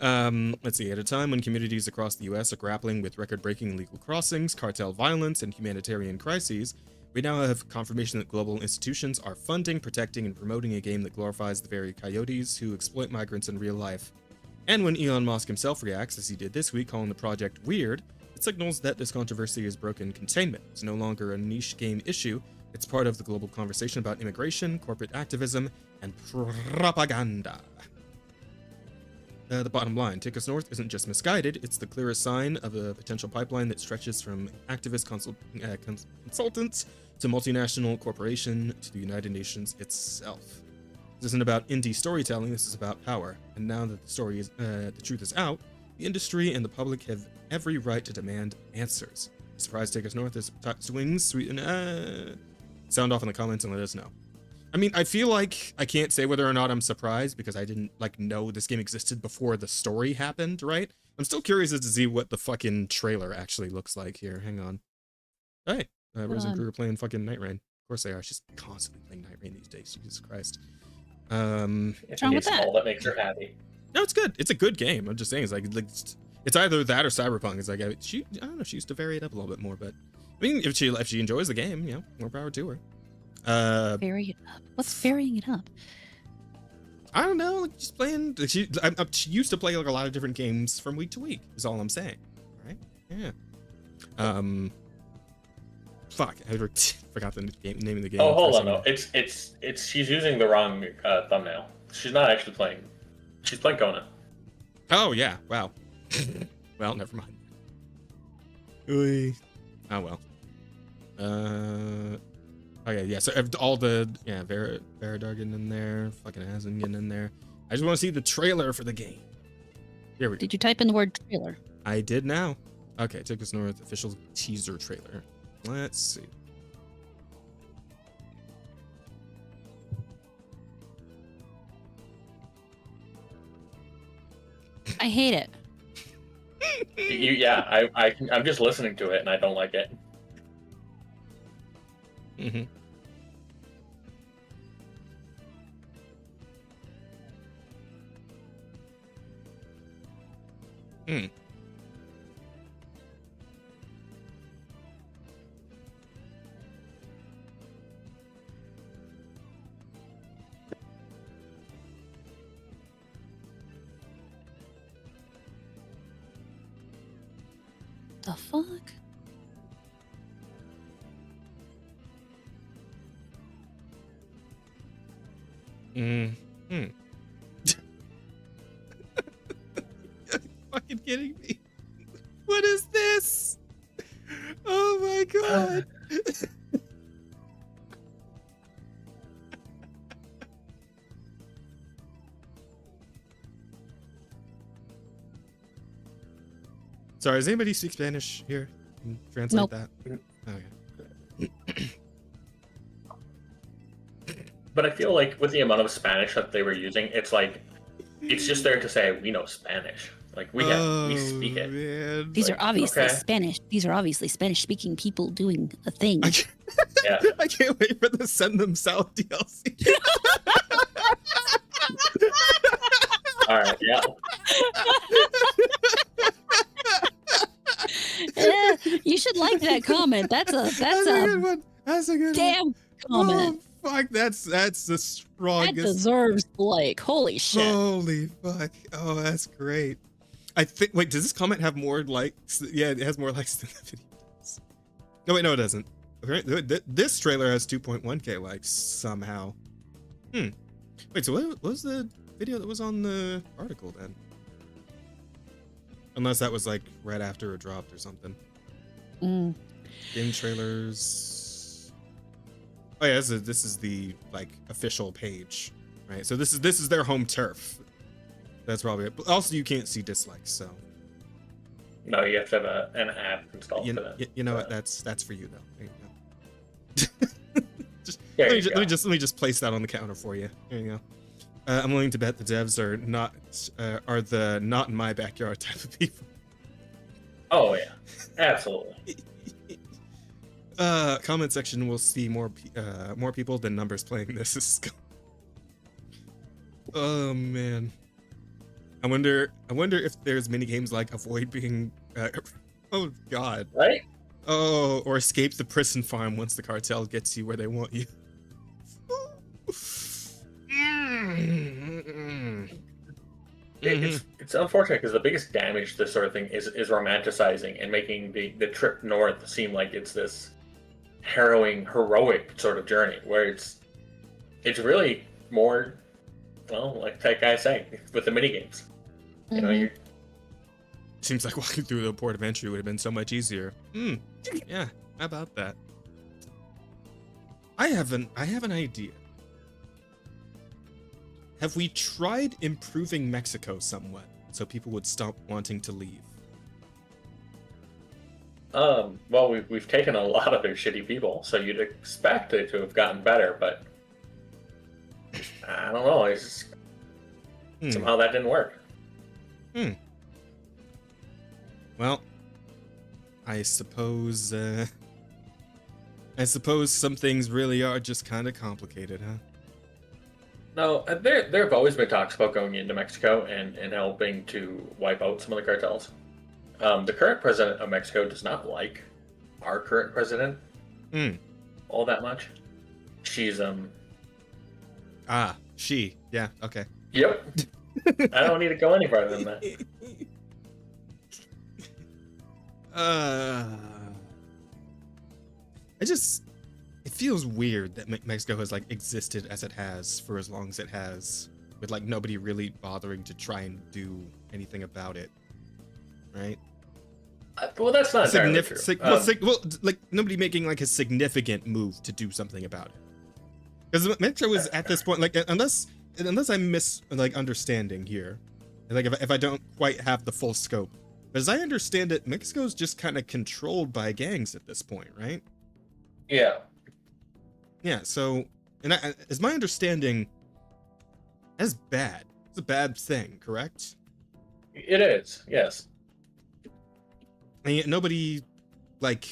Let's see. At a time when communities across the U.S. are grappling with record-breaking illegal crossings, cartel violence, and humanitarian crises, we now have confirmation that global institutions are funding, protecting, and promoting a game that glorifies the very coyotes who exploit migrants in real life. And when Elon Musk himself reacts, as he did this week, calling the project weird, it signals that this controversy has broken containment. It's no longer a niche game issue. It's part of the global conversation about immigration, corporate activism, and propaganda. The bottom line, Take Us North isn't just misguided, it's the clearest sign of a potential pipeline that stretches from activist consultants to multinational corporation to the United Nations itself. This isn't about indie storytelling, this is about power. And now that the truth is out, the industry and the public have every right to demand answers. Surprise Take Us North is swings, sweet, and sound off in the comments and let us know. I mean, I feel like I can't say whether or not I'm surprised because I didn't like know this game existed before the story happened, right? I'm still curious as to see what the fucking trailer actually looks like here. Hang on. Hey, Rose and Crew are playing fucking Night Rain. Of course they are. She's constantly playing Night Rain these days. Jesus Christ. What's wrong with that? That makes her happy. No, it's good. It's a good game. I'm just saying, it's like it's either that or Cyberpunk. It's like I don't know. She used to vary it up a little bit more, but I mean, if she enjoys the game, you know, more power to her. Vary it up. What's varying it up? I don't know, like just playing. She used to play like a lot of different games from week to week. Is all I'm saying, right? Yeah. Fuck, I forgot the name of the game. Oh, hold on, no, it's she's using the wrong thumbnail. She's not actually playing. She's playing Kona. Oh yeah, wow. Well, never mind. Oy. Oh well. Okay, yeah. So all the Veradar getting in there, fucking Asin getting in there. I just want to see the trailer for the game. Here we go. Did you type in the word trailer? I did now. Okay, Take Us North official teaser trailer. Let's see. I hate it. I'm just listening to it and I don't like it. Mm-hmm. Hmm. The fuck? Mm-hmm. Fucking kidding me? What is this? Oh my god. Sorry, does anybody speak Spanish here? Can translate Nope. that? Okay. But I feel like with the amount of Spanish that they were using, it's like it's just there to say we know Spanish. Like we speak it. Man. These Like, are obviously okay. Spanish. These are obviously Spanish-speaking people doing a thing. Yeah. I can't wait for the Send Them South DLC. All right. Yeah. Yeah, you should like that comment. That's a good one. That's a good damn one. comment. Oh, fuck, that's the That strongest. deserves like holy shit. Holy fuck. Oh, that's great. I think, wait, does this comment have more likes? Yeah, it has more likes than the video does. No, wait, no, it doesn't. Okay, this trailer has 2.1k likes somehow. Wait, so what was the video that was on the article then? Unless that was like right after it dropped or something. Game trailers. Oh yeah, this is the like official page, right? So this is their home turf. That's probably it. But also, you can't see dislikes, so. No, you have to have an app installed for that. You know what? That's for you though. There you go. Let me just place that on the counter for you. There you go. I'm willing to bet the devs are the not in my backyard type of people. Oh yeah, absolutely. Comment section will see more people than numbers playing this. Oh man. I wonder if there's mini games like avoid being oh god. Right? Oh, or escape the prison farm once the cartel gets you where they want you. It's unfortunate because the biggest damage to this sort of thing is romanticizing and making the trip north seem like it's this harrowing, heroic sort of journey, where it's really more, well, like that guy saying, with the mini games. You know, you're Seems like walking through the port of entry would have been so much easier. Yeah, how about that? I have an idea. Have we tried improving Mexico somewhat so people would stop wanting to leave? well, we've taken a lot of their shitty people, so you'd expect it to have gotten better, but I don't know. It's somehow that didn't work. Well, I suppose some things really are just kind of complicated, huh? No, there have always been talks about going into Mexico and helping to wipe out some of the cartels. The current president of Mexico does not like our current president all that much. She's she. Yeah, okay. Yep. I don't need to go any farther than that. It feels weird that Mexico has like existed as it has for as long as it has, with like nobody really bothering to try and do anything about it, right? Well, that's not entirely true. Like nobody making like a significant move to do something about it. Because Mexico is at this point, like unless I'm understanding here, like if I don't quite have the full scope, as I understand it, Mexico's just kind of controlled by gangs at this point, right? Yeah. Yeah. So, is my understanding as bad? It's a bad thing, correct? It is. Yes. And yet nobody like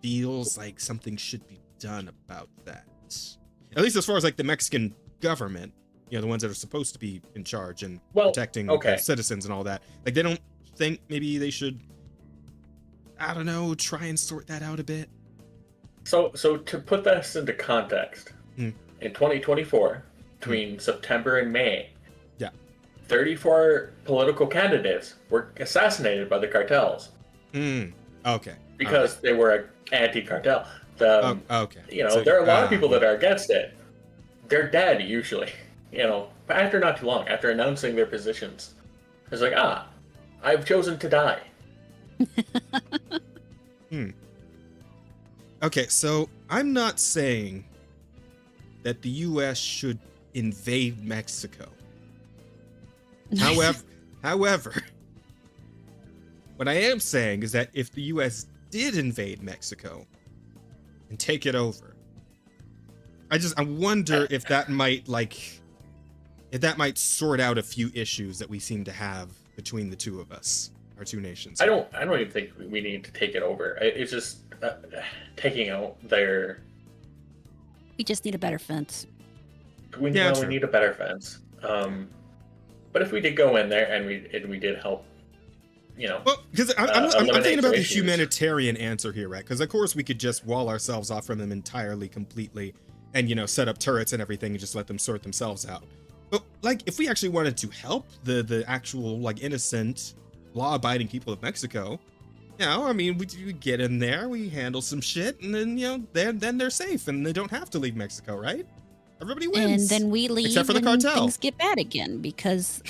feels like something should be done about that. At least as far as like the Mexican government, you know, the ones that are supposed to be in charge and protecting their citizens and all that. Like they don't think maybe they should, I don't know, try and sort that out a bit. So to put this into context, in 2024, between September and May, 34 political candidates were assassinated by the cartels. Okay. Because they were anti-cartel. Okay. You know, so, there are a lot of people that are against it. They're dead usually. You know, but after not too long, after announcing their positions, it's like, I've chosen to die. Okay, so I'm not saying that the U.S. should invade Mexico. However, what I am saying is that if the U.S. did invade Mexico and take it over, I wonder if that might sort out a few issues that we seem to have between the two of us, our two nations. I don't even think we need to take it over. It's just taking out their. We just need a better fence. We need a better fence. But if we did go in there and we did help, you know. Well, because I'm thinking about the humanitarian answer here, right? Because of course we could just wall ourselves off from them entirely, completely, and you know set up turrets and everything and just let them sort themselves out. But like, if we actually wanted to help the actual like innocent, law-abiding people of Mexico, you know, I mean, we get in there, we handle some shit, and then you know then they're safe and they don't have to leave Mexico, right? Everybody wins. And then we leave except for the and cartel. Things get bad again because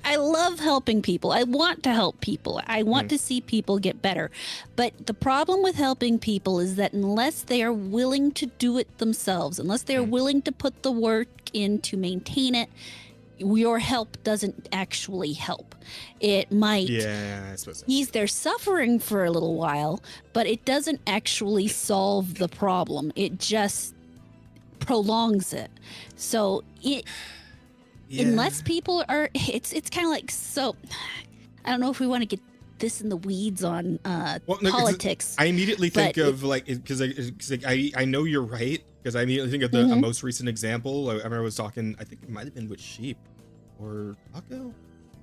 I love helping people. I want to help people. I want to see people get better. But the problem with helping people is that unless they are willing to do it themselves, unless they are willing to put the work in to maintain it, your help doesn't actually help. It might ease their suffering for a little while, but it doesn't actually solve the problem. It just prolongs it. So unless people are, it's kind of like, so I don't know if we want to get this in the weeds on politics. I immediately think of like, because I know you're right, because I immediately think of the most recent example. I remember I was talking, I think it might have been with Sheep or Taco.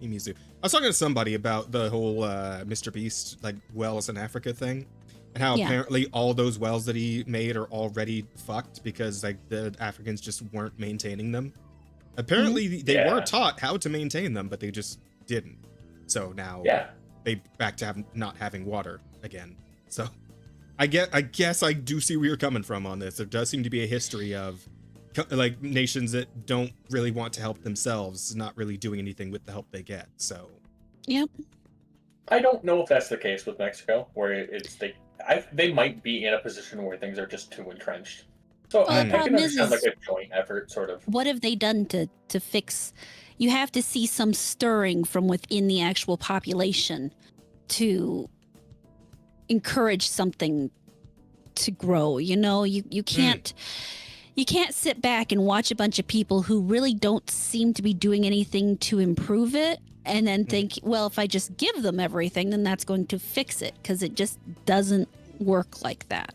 I was talking to somebody about the whole Mr. Beast like wells in Africa thing, and how apparently all those wells that he made are already fucked because like the Africans just weren't maintaining them. Apparently they were taught how to maintain them, but they just didn't. So now they back to not having water again. So I guess I do see where you're coming from on this. There does seem to be a history of like nations that don't really want to help themselves, not really doing anything with the help they get. So I don't know if that's the case with Mexico, where they might be in a position where things are just too entrenched. So I can understand like a joint effort, sort of. What have they done to fix? You have to see some stirring from within the actual population to encourage something to grow. You know, you can't sit back and watch a bunch of people who really don't seem to be doing anything to improve it and then think, well, if I just give them everything, then that's going to fix it, because it just doesn't work like that.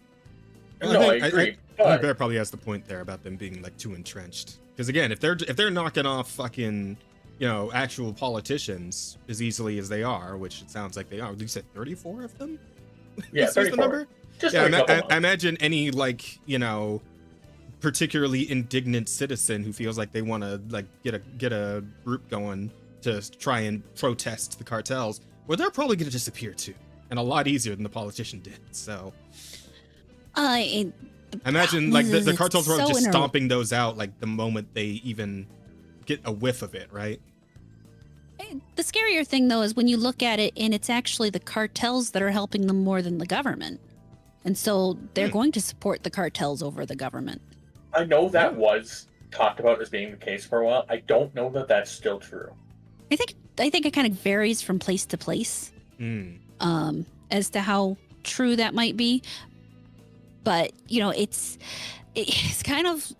No, I agree. Bear probably has the point there about them being like too entrenched. Because again, if they're knocking off fucking, you know, actual politicians as easily as they are, which it sounds like they are. You said 34 of them? Yeah, This was the 34. number? Just Yeah, like a couple months. I imagine any, like, you know, particularly indignant citizen who feels like they want to, like, get a group going to try and protest the cartels, well, they're probably going to disappear too, and a lot easier than the politician did. So I imagine, like, the cartels were just stomping those out, like, the moment they even get a whiff of it, right? The scarier thing, though, is when you look at it and it's actually the cartels that are helping them more than the government. And so they're going to support the cartels over the government. I know that was talked about as being the case for a while. I don't know that that's still true. I think it kind of varies from place to place as to how true that might be. But, you know, it's kind of,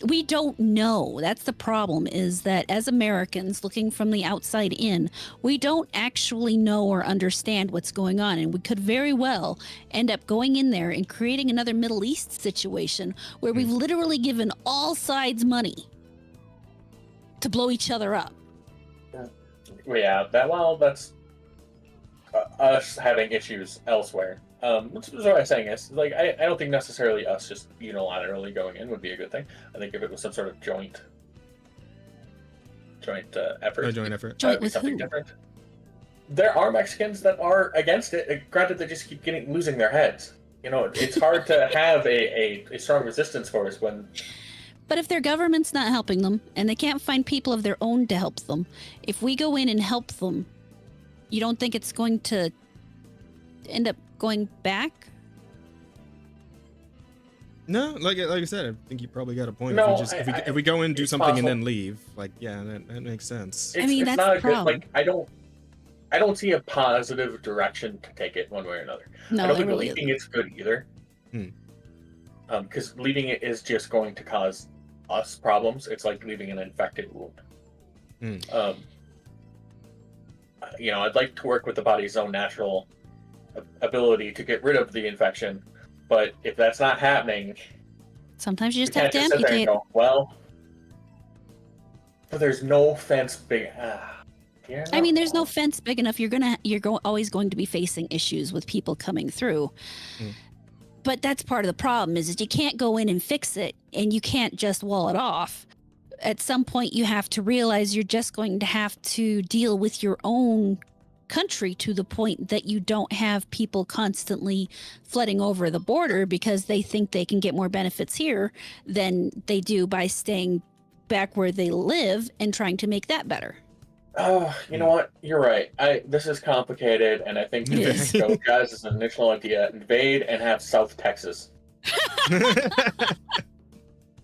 we don't know. That's the problem, is that as Americans looking from the outside in, we don't actually know or understand what's going on. And we could very well end up going in there and creating another Middle East situation where we've literally given all sides money to blow each other up. Yeah, that's us having issues elsewhere. Which is what I'm saying is, like, I don't think necessarily us just unilaterally going in would be a good thing. I think if it was some sort of joint effort. A joint effort. Joint with something who? different. There are Mexicans that are against it. Granted, they just keep losing their heads. You know, it's hard to have a strong resistance force when. But if their government's not helping them and they can't find people of their own to help them, if we go in and help them, you don't think it's going to end up going back? No, like I said, I think you probably got a point. No, if we go in, do something, possible. and then leave, like, yeah, that makes sense. That's not the problem. Like, I don't see a positive direction to take it one way or another. No, I don't think really leaving it's good either. Because leaving it is just going to cause us problems. It's like leaving an infected wound. You know, I'd like to work with the body's own natural ability to get rid of the infection, but if that's not happening, sometimes you just we have can't to just sit there and amputate. go, well, but there's no fence big. I mean, there's no fence big enough. You're always going to be facing issues with people coming through. But that's part of the problem is you can't go in and fix it, and you can't just wall it off. At some point, you have to realize you're just going to have to deal with your own country to the point that you don't have people constantly flooding over the border because they think they can get more benefits here than they do by staying back where they live and trying to make that better. You know what? You're right. This is complicated, and I think you should go, guys, as an initial idea, invade and have South Texas. I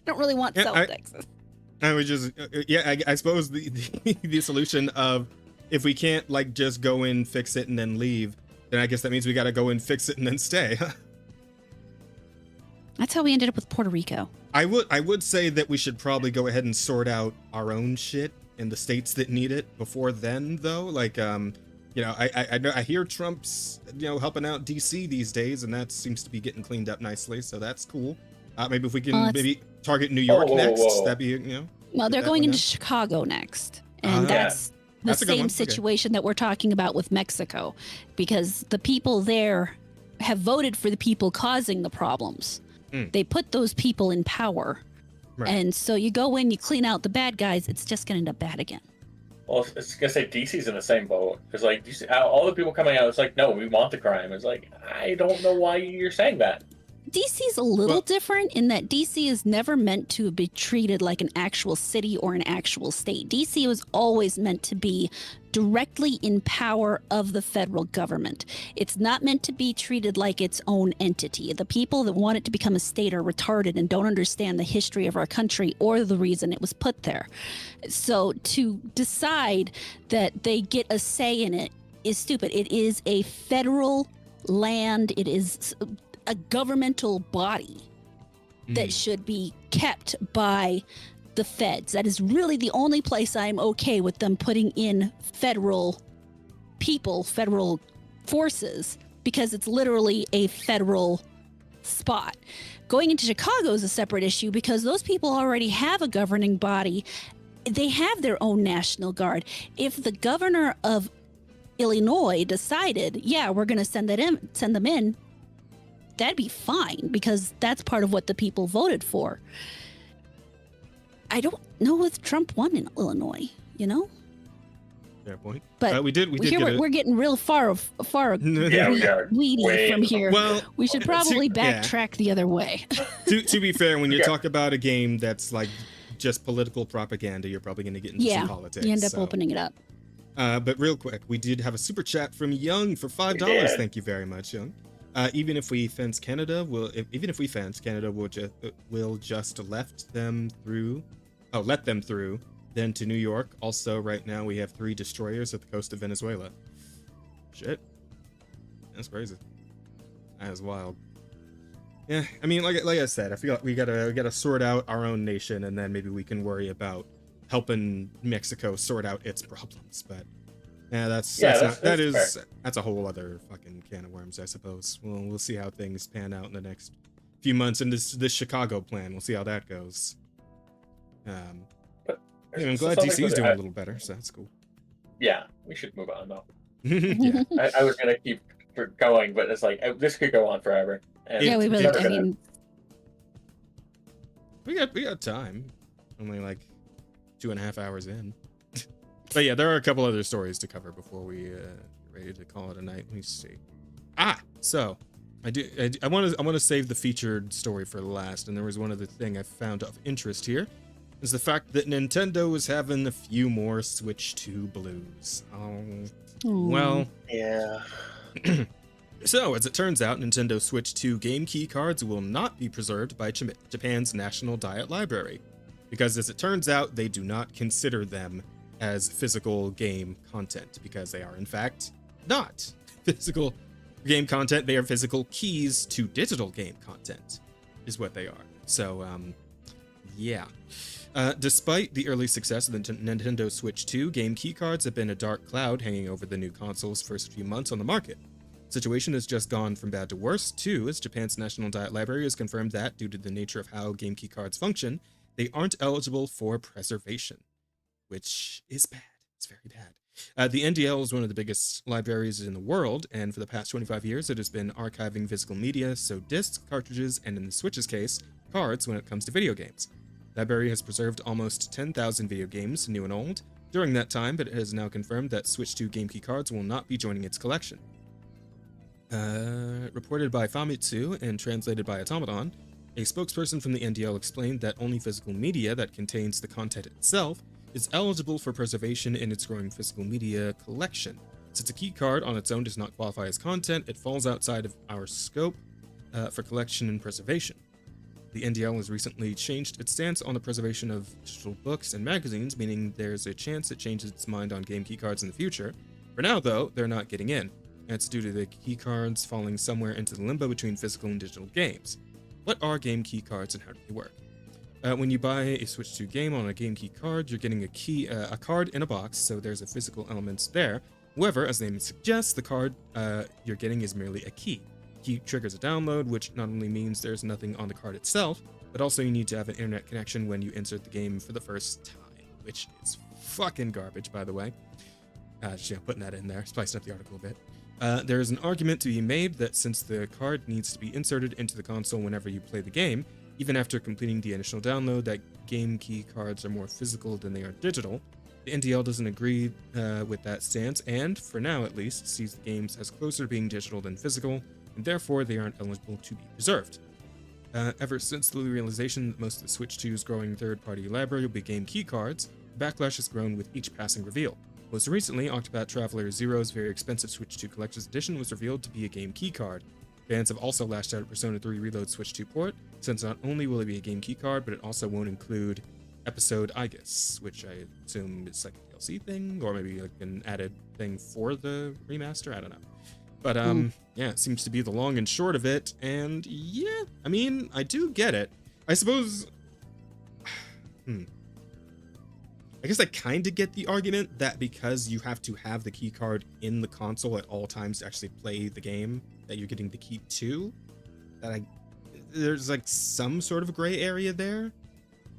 don't really want South Texas. I would just, I suppose the solution of, if we can't, like, just go in, fix it, and then leave, then I guess that means we got to go in, fix it, and then stay. That's how we ended up with Puerto Rico. I would say that we should probably go ahead and sort out our own shit in the states that need it before then, though. Like, you know, I hear Trump's, you know, helping out DC these days, and that seems to be getting cleaned up nicely, so that's cool. Maybe if we can maybe target New York next, that'd be, you know. Well, they're going into Chicago next, and that's the same situation that we're talking about with Mexico, because the people there have voted for the people causing the problems. They put those people in power. Right. And so you go in, you clean out the bad guys, it's just going to end up bad again. Well, it's going to say DC's in the same boat. It's like, all the people coming out, it's like, no, we want the crime. It's like, I don't know why you're saying that. DC's a little different in that DC is never meant to be treated like an actual city or an actual state. DC was always meant to be directly in power of the federal government. It's not meant to be treated like its own entity. The people that want it to become a state are retarded and don't understand the history of our country or the reason it was put there. So to decide that they get a say in it is stupid. It is a federal land. It is a governmental body that should be kept by the feds. That is really the only place I'm okay with them putting in federal people, federal forces, because it's literally a federal spot. Going into Chicago is a separate issue because those people already have a governing body. They have their own National Guard. If Illinois decided, yeah, we're going to send them in, that'd be fine because that's part of what the people voted for. I don't know if Trump won in Illinois, you know? Fair point. But we did we're getting real far weedy from here. Well, we should probably backtrack the other way. To be fair, when you talk about a game that's like just political propaganda, you're probably going to get into some politics. You end up opening it up. But real quick, we did have a super chat from Young for $5. Thank you very much, Young. Even if we fence Canada, we'll just let them through. Then to New York. Also, right now we have 3 destroyers at the coast of Venezuela. Shit, that's crazy. That is wild. Yeah, I mean, like I said, I feel like we gotta sort out our own nation, and then maybe we can worry about helping Mexico sort out its problems. But yeah, that's a whole other fucking can of worms, I suppose. We'll see how things pan out in the next few months, and this Chicago plan. We'll see how that goes. Yeah, I'm glad DC's doing a little better, so that's cool. Yeah, we should move on though. Yeah. I was gonna keep going, but it's like this could go on forever. And yeah, we really. I mean, we got time. Only like 2.5 hours in. But yeah, there are a couple other stories to cover before we ready to call it a night. Let me see. So I want to save the featured story for last, and there was one other thing I found of interest here. Is the fact that Nintendo is having a few more Switch 2 blues. Well, yeah. So, as it turns out, Nintendo Switch 2 game key cards will not be preserved by Japan's National Diet Library, because as it turns out, they do not consider them as physical game content, because they are, in fact, not physical game content. They are physical keys to digital game content, is what they are. So, yeah. Despite the early success of the Nintendo Switch 2, game keycards have been a dark cloud hanging over the new console's first few months on the market. The situation has just gone from bad to worse, too, as Japan's National Diet Library has confirmed that, due to the nature of how game keycards function, they aren't eligible for preservation, which is bad. It's very bad. The NDL is one of the biggest libraries in the world, and for the past 25 years, it has been archiving physical media, so discs, cartridges, and in the Switch's case, cards when it comes to video games. The library has preserved almost 10,000 video games, new and old, during that time, but it has now confirmed that Switch 2 game key cards will not be joining its collection. Reported by Famitsu and translated by Automaton, a spokesperson from the NDL explained that only physical media that contains the content itself is eligible for preservation in its growing physical media collection. Since a key card on its own does not qualify as content, it falls outside of our scope for collection and preservation. The NDL has recently changed its stance on the preservation of digital books and magazines, meaning there's a chance it changes its mind on game keycards in the future. For now, though, they're not getting in. That's due to the keycards falling somewhere into the limbo between physical and digital games. What are game keycards and how do they work? When you buy a Switch 2 game on a game key card, you're getting a card in a box, so there's a physical element there. However, as the name suggests, the card you're getting is merely a key. Key triggers a download, which not only means there's nothing on the card itself, but also you need to have an internet connection when you insert the game for the first time, which is fucking garbage, by the way. Just putting that in there, spicing up the article a bit. There is an argument to be made that since the card needs to be inserted into the console whenever you play the game, even after completing the initial download, that game key cards are more physical than they are digital. The NDL doesn't agree with that stance, and, for now at least, sees the games as closer to being digital than physical, and therefore they aren't eligible to be preserved. Ever since the realization that most of the Switch 2's growing third-party library will be game key cards, the backlash has grown with each passing reveal. Most recently, Octopath Traveler Zero's very expensive Switch 2 Collector's Edition was revealed to be a game key card. Fans have also lashed out at Persona 3 Reload Switch 2 port, since not only will it be a game key card, but it also won't include Episode Aegis, which I assume is like a DLC thing, or maybe like an added thing for the remaster, I don't know. But yeah, it seems to be the long and short of it, and yeah, I mean, I do get it. I suppose, I guess I kind of get the argument that because you have to have the key card in the console at all times to actually play the game that you're getting the key to, that there's like some sort of gray area there.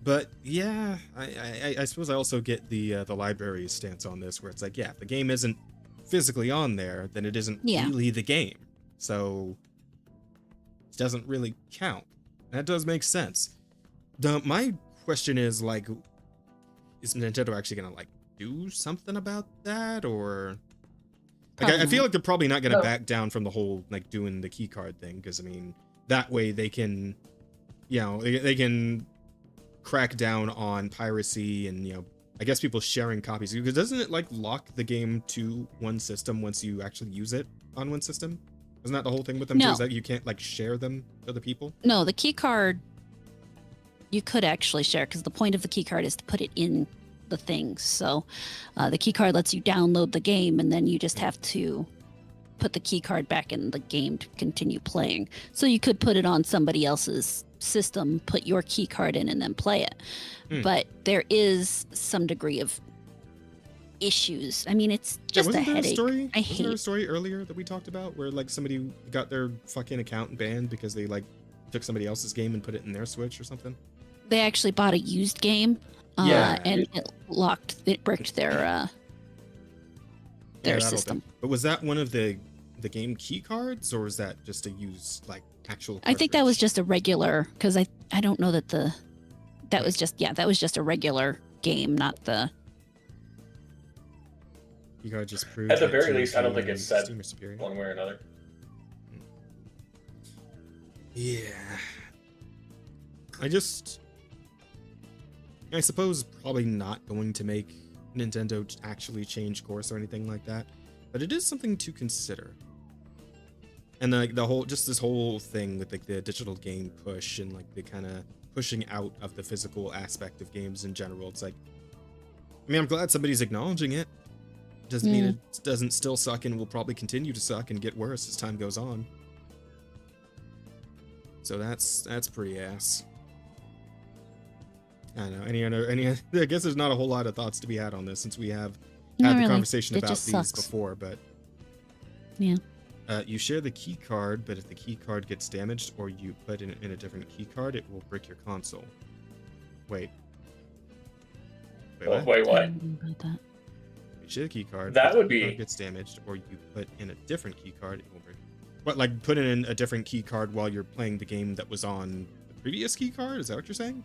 But yeah, I suppose I also get the library's stance on this, where it's like, yeah, if the game isn't physically on there, then it isn't really the game. So it doesn't really count. That does make sense. My question is, like, is Nintendo actually gonna like do something about that, or like, I feel like they're probably not gonna back down from the whole like doing the key card thing, because I mean that way they can, you know, they can crack down on piracy and, you know, I guess people sharing copies, because doesn't it like lock the game to one system once you actually use it on one system? Isn't that the whole thing with them too, is that you can't like share them to other people? No, the key card you could actually share, because the point of the key card is to put it in the thing. So the key card lets you download the game, and then you just have to put the key card back in the game to continue playing. So you could put it on somebody else's system, put your key card in, and then play it. But there is some degree of issues. I mean, it's just a headache. Wasn't there a story earlier that we talked about where like somebody got their fucking account banned because they like took somebody else's game and put it in their Switch or something? They actually bought a used game, and it bricked their system. But was that one of the game key cards, or was that just a used like actual cartridge? I think that was just a regular, because I don't know that that was just a regular game, not the. You gotta just prove. At the very least, I don't think it's said one way or another. Yeah. I suppose probably not going to make Nintendo actually change course or anything like that, but it is something to consider. And like this whole thing with like the digital game push and like the kind of pushing out of the physical aspect of games in general, it's like, I mean, I'm glad somebody's acknowledging it. Doesn't mean it doesn't still suck and will probably continue to suck and get worse as time goes on. So that's pretty ass. I don't know. I guess there's not a whole lot of thoughts to be had on this, since we have had the conversation about these before, but yeah. You share the key card, but if the key card gets damaged or you put in a different key card, it will brick your console. Wait, what? Wait, what? You share the key card. That would be. If the key card gets damaged, or you put in a different key card, it will brick. What, like put in a different key card while you're playing the game that was on the previous key card? Is that what you're saying?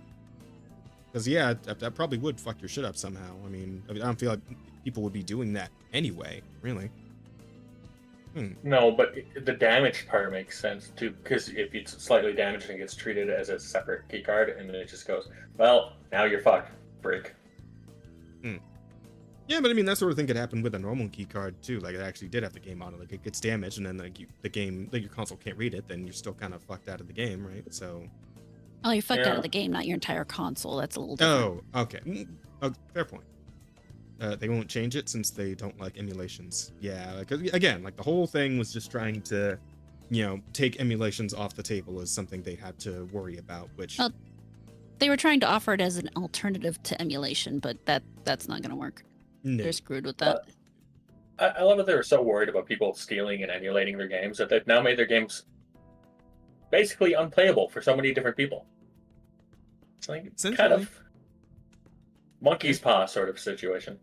Because yeah, that probably would fuck your shit up somehow. I mean, I don't feel like people would be doing that anyway, really. No, but the damage part makes sense too, because if it's slightly damaged and it gets treated as a separate key card, and then it just goes, well, now you're fucked, break. Yeah, but I mean, that sort of thing could happen with a normal key card too. Like, it actually did have the game on it. Like, it gets damaged, and then like your console can't read it, then you're still kind of fucked out of the game, right? So. Oh, you're fucked out of the game, not your entire console. That's a little different. Oh, okay. Oh, fair point. They won't change it since they don't like emulations. Yeah, like, again, like the whole thing was just trying to, you know, take emulations off the table as something they had to worry about, which. Well, they were trying to offer it as an alternative to emulation, but that's not going to work. No. They're screwed with that. I love that they were so worried about people stealing and emulating their games that they've now made their games basically unplayable for so many different people. It's like kind of monkey's paw sort of situation.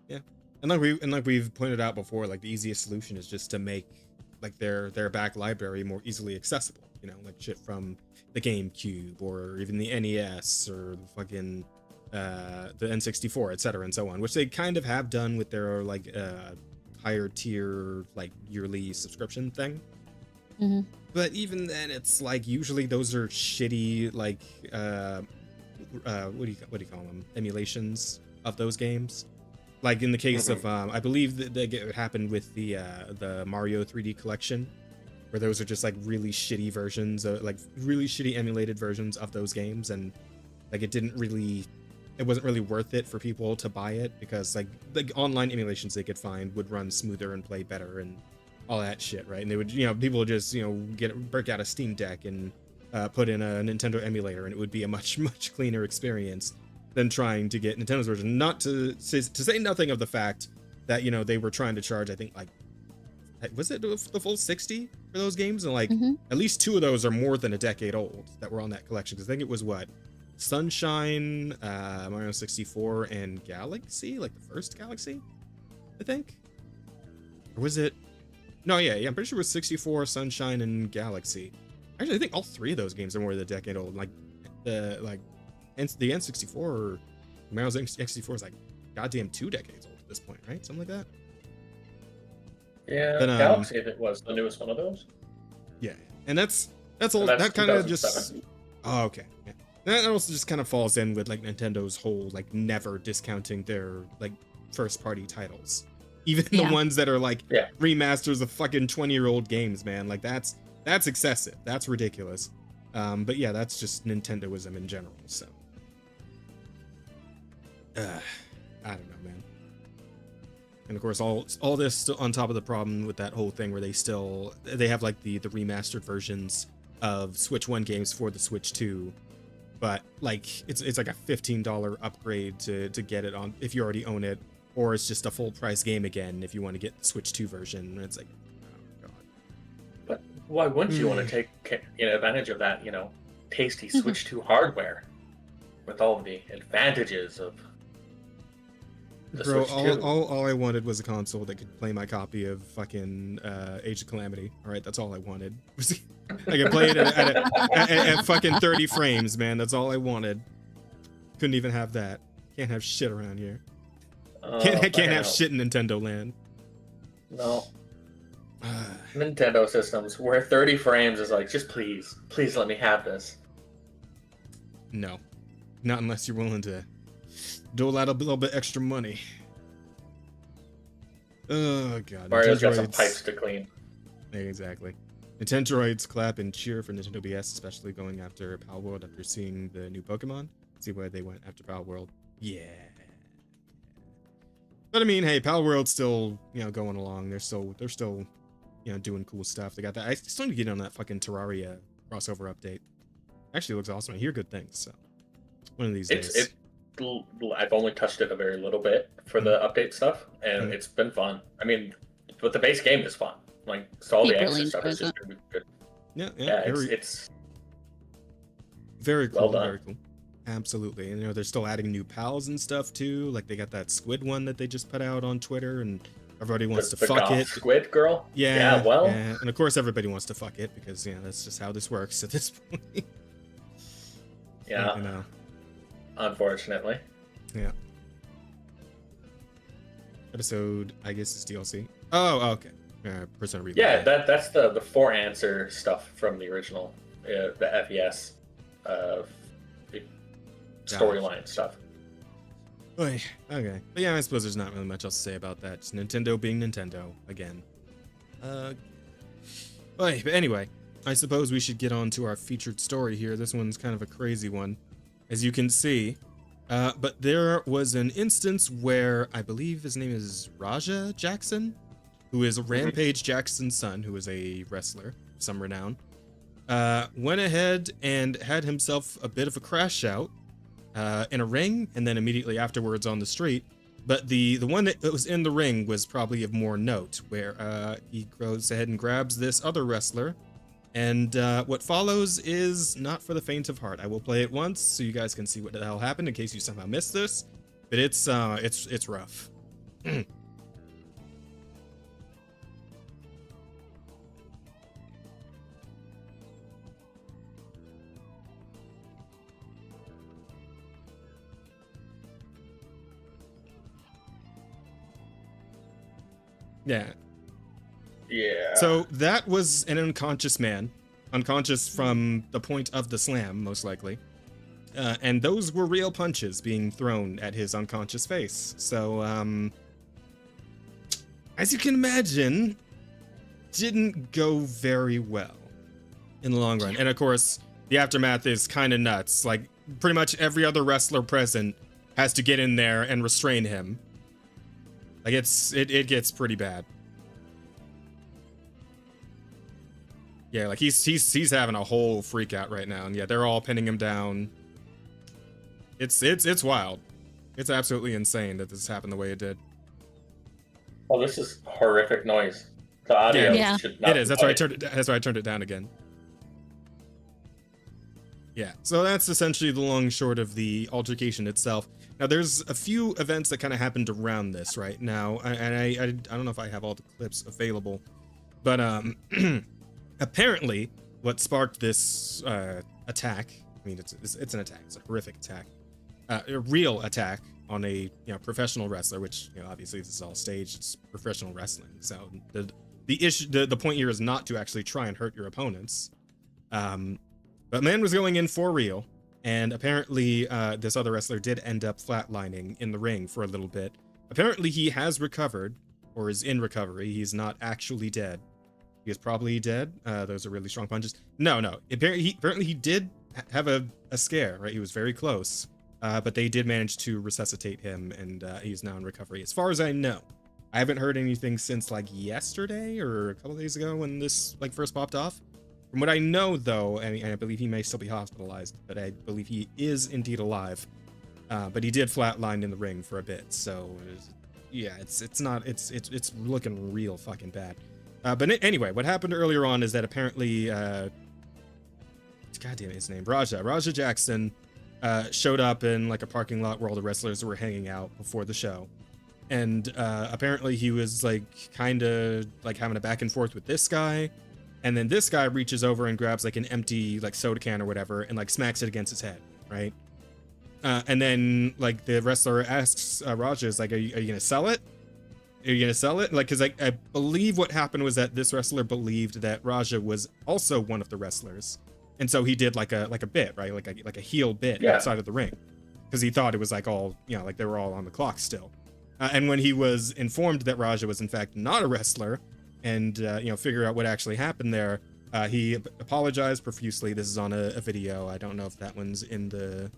Yeah, and like we've pointed out before, like the easiest solution is just to make like their back library more easily accessible. You know, like shit from the GameCube or even the NES or the fucking the N64, etc., and so on, which they kind of have done with their like higher tier like yearly subscription thing. Mm-hmm. But even then, it's like usually those are shitty like what do you call them, emulations of those games. Like in the case of I believe that it happened with the Mario 3D collection, where those are just like really shitty versions, like really shitty emulated versions of those games, and like it wasn't really worth it for people to buy it, because like the online emulations they could find would run smoother and play better and all that shit, right? And they would, you know, people would just, you know, break out a Steam Deck and put in a Nintendo emulator, and it would be a much cleaner experience than trying to get Nintendo's version. Not to say nothing of the fact that, you know, they were trying to charge, I think, like, was it the full 60 for those games? And like at least 2 of those are more than a decade old that were on that collection, because I think it was what, Sunshine, Mario 64, and Galaxy, like the first Galaxy, I think. Or was it? No, yeah, I'm pretty sure it was 64, Sunshine, and Galaxy. Actually, I think all three of those games are more than a decade old. Like the N64 or Mario's N64 is like goddamn 2 decades old at this point, right? Something like that. Yeah, Galaxy, if it was the newest one of those. Yeah, and that's all. That kind of just. Oh, okay. Yeah. That also just kind of falls in with like Nintendo's whole like never discounting their like first party titles, even the ones that are like remasters of fucking 20-year-old games, man. Like that's excessive. That's ridiculous. But yeah, that's just Nintendoism in general. So I don't know, man. And of course, all this still on top of the problem with that whole thing where they have like the remastered versions of Switch 1 games for the Switch 2, but like it's like a $15 upgrade to get it on if you already own it, or it's just a full price game again if you want to get the Switch 2 version. And it's like, oh god. But why wouldn't you want to take advantage of that, tasty Switch 2 hardware with all of the advantages of the Bro, Switch 2? all I wanted was a console that could play my copy of fucking Age of Calamity. All right, that's all I wanted. I could play it at fucking 30 frames, man. That's all I wanted. Couldn't even have that. Can't have shit around here. Can't have shit in Nintendo land. No. Nintendo systems where 30 frames is like, just please let me have this. No. Not unless you're willing to dole out a little bit extra money. Oh god. Mario's got some pipes to clean. Exactly. Nintendroids clap and cheer for Nintendo DS, especially going after Pal World after seeing the new Pokemon. See why they went after Pal World. Yeah. But I mean, hey, Pal World's still, going along. They're still, doing cool stuff. They got that. I still need to get on that fucking Terraria crossover update. Actually, it looks awesome. I hear good things. So one of these days. I've only touched it a very little bit for the update stuff, and it's been fun. I mean, but the base game is fun. Like, so all the extra stuff is just gonna be good. Yeah, it's very cool. Well done. Very cool. Absolutely. And they're still adding new pals and stuff too. Like they got that squid one that they just put out on Twitter, and everybody wants to fuck it. Squid girl? Yeah. Well. Yeah. And of course everybody wants to fuck it because that's just how this works at this point. Yeah. Unfortunately. Yeah. Episode, I guess, is DLC. Oh, okay. Persona Reload. Yeah, that's the 4 answer stuff from the original, the FES storyline stuff. Okay. But yeah, I suppose there's not really much else to say about that. Just Nintendo being Nintendo again. But anyway, I suppose we should get on to our featured story here. This one's kind of a crazy one, as you can see. But there was an instance where I believe his name is Raja Jackson, who is Rampage Jackson's son, who is a wrestler of some renown, went ahead and had himself a bit of a crash out in a ring, and then immediately afterwards on the street. But the one that was in the ring was probably of more note, where he goes ahead and grabs this other wrestler, and what follows is not for the faint of heart. I will play it once so you guys can see what the hell happened in case you somehow missed this, but it's rough. Yeah. So that was an unconscious man, unconscious from the point of the slam, most likely. And those were real punches being thrown at his unconscious face. So, as you can imagine, didn't go very well in the long run. And of course, the aftermath is kind of nuts. Like, pretty much every other wrestler present has to get in there and restrain him. Like, it gets pretty bad. Yeah, like he's having a whole freak out right now, and yeah, they're all pinning him down. It's wild. It's absolutely insane that this happened the way it did. Oh, this is horrific noise. The audio should not. It is. That's why I turned it down again. Yeah. So that's essentially the long and short of the altercation itself. Now, there's a few events that kind of happened around this right now, and I don't know if I have all the clips available, but apparently what sparked this attack, I mean, it's an attack, it's a horrific attack, a real attack on a professional wrestler, which obviously this is all staged, it's professional wrestling, so the point here is not to actually try and hurt your opponents, but man was going in for real. And apparently, this other wrestler did end up flatlining in the ring for a little bit. Apparently, he has recovered, or is in recovery. He's not actually dead. He is probably dead. Those are really strong punches. No. Apparently, he did have a scare, right? He was very close. But they did manage to resuscitate him, and he's now in recovery. As far as I know, I haven't heard anything since like yesterday or a couple days ago when this first popped off. From what I know, though, and I believe he may still be hospitalized, but I believe he is indeed alive. But he did flatline in the ring for a bit, so yeah, it's looking real fucking bad. But anyway, what happened earlier on is that apparently, goddamn his name, Raja Jackson, showed up in like a parking lot where all the wrestlers were hanging out before the show, and apparently he was kind of having a back and forth with this guy. And then this guy reaches over and grabs an empty soda can or whatever and smacks it against his head, right? And then the wrestler asks Raja, is are you gonna sell it? Are you gonna sell it? Because I believe what happened was that this wrestler believed that Raja was also one of the wrestlers, and so he did like a bit, right? Like a heel bit outside of the ring, because he thought it was all they were all on the clock still. And when he was informed that Raja was in fact not a wrestler, and figure out what actually happened there, he apologized profusely. This is on a video. I don't know if that one's in the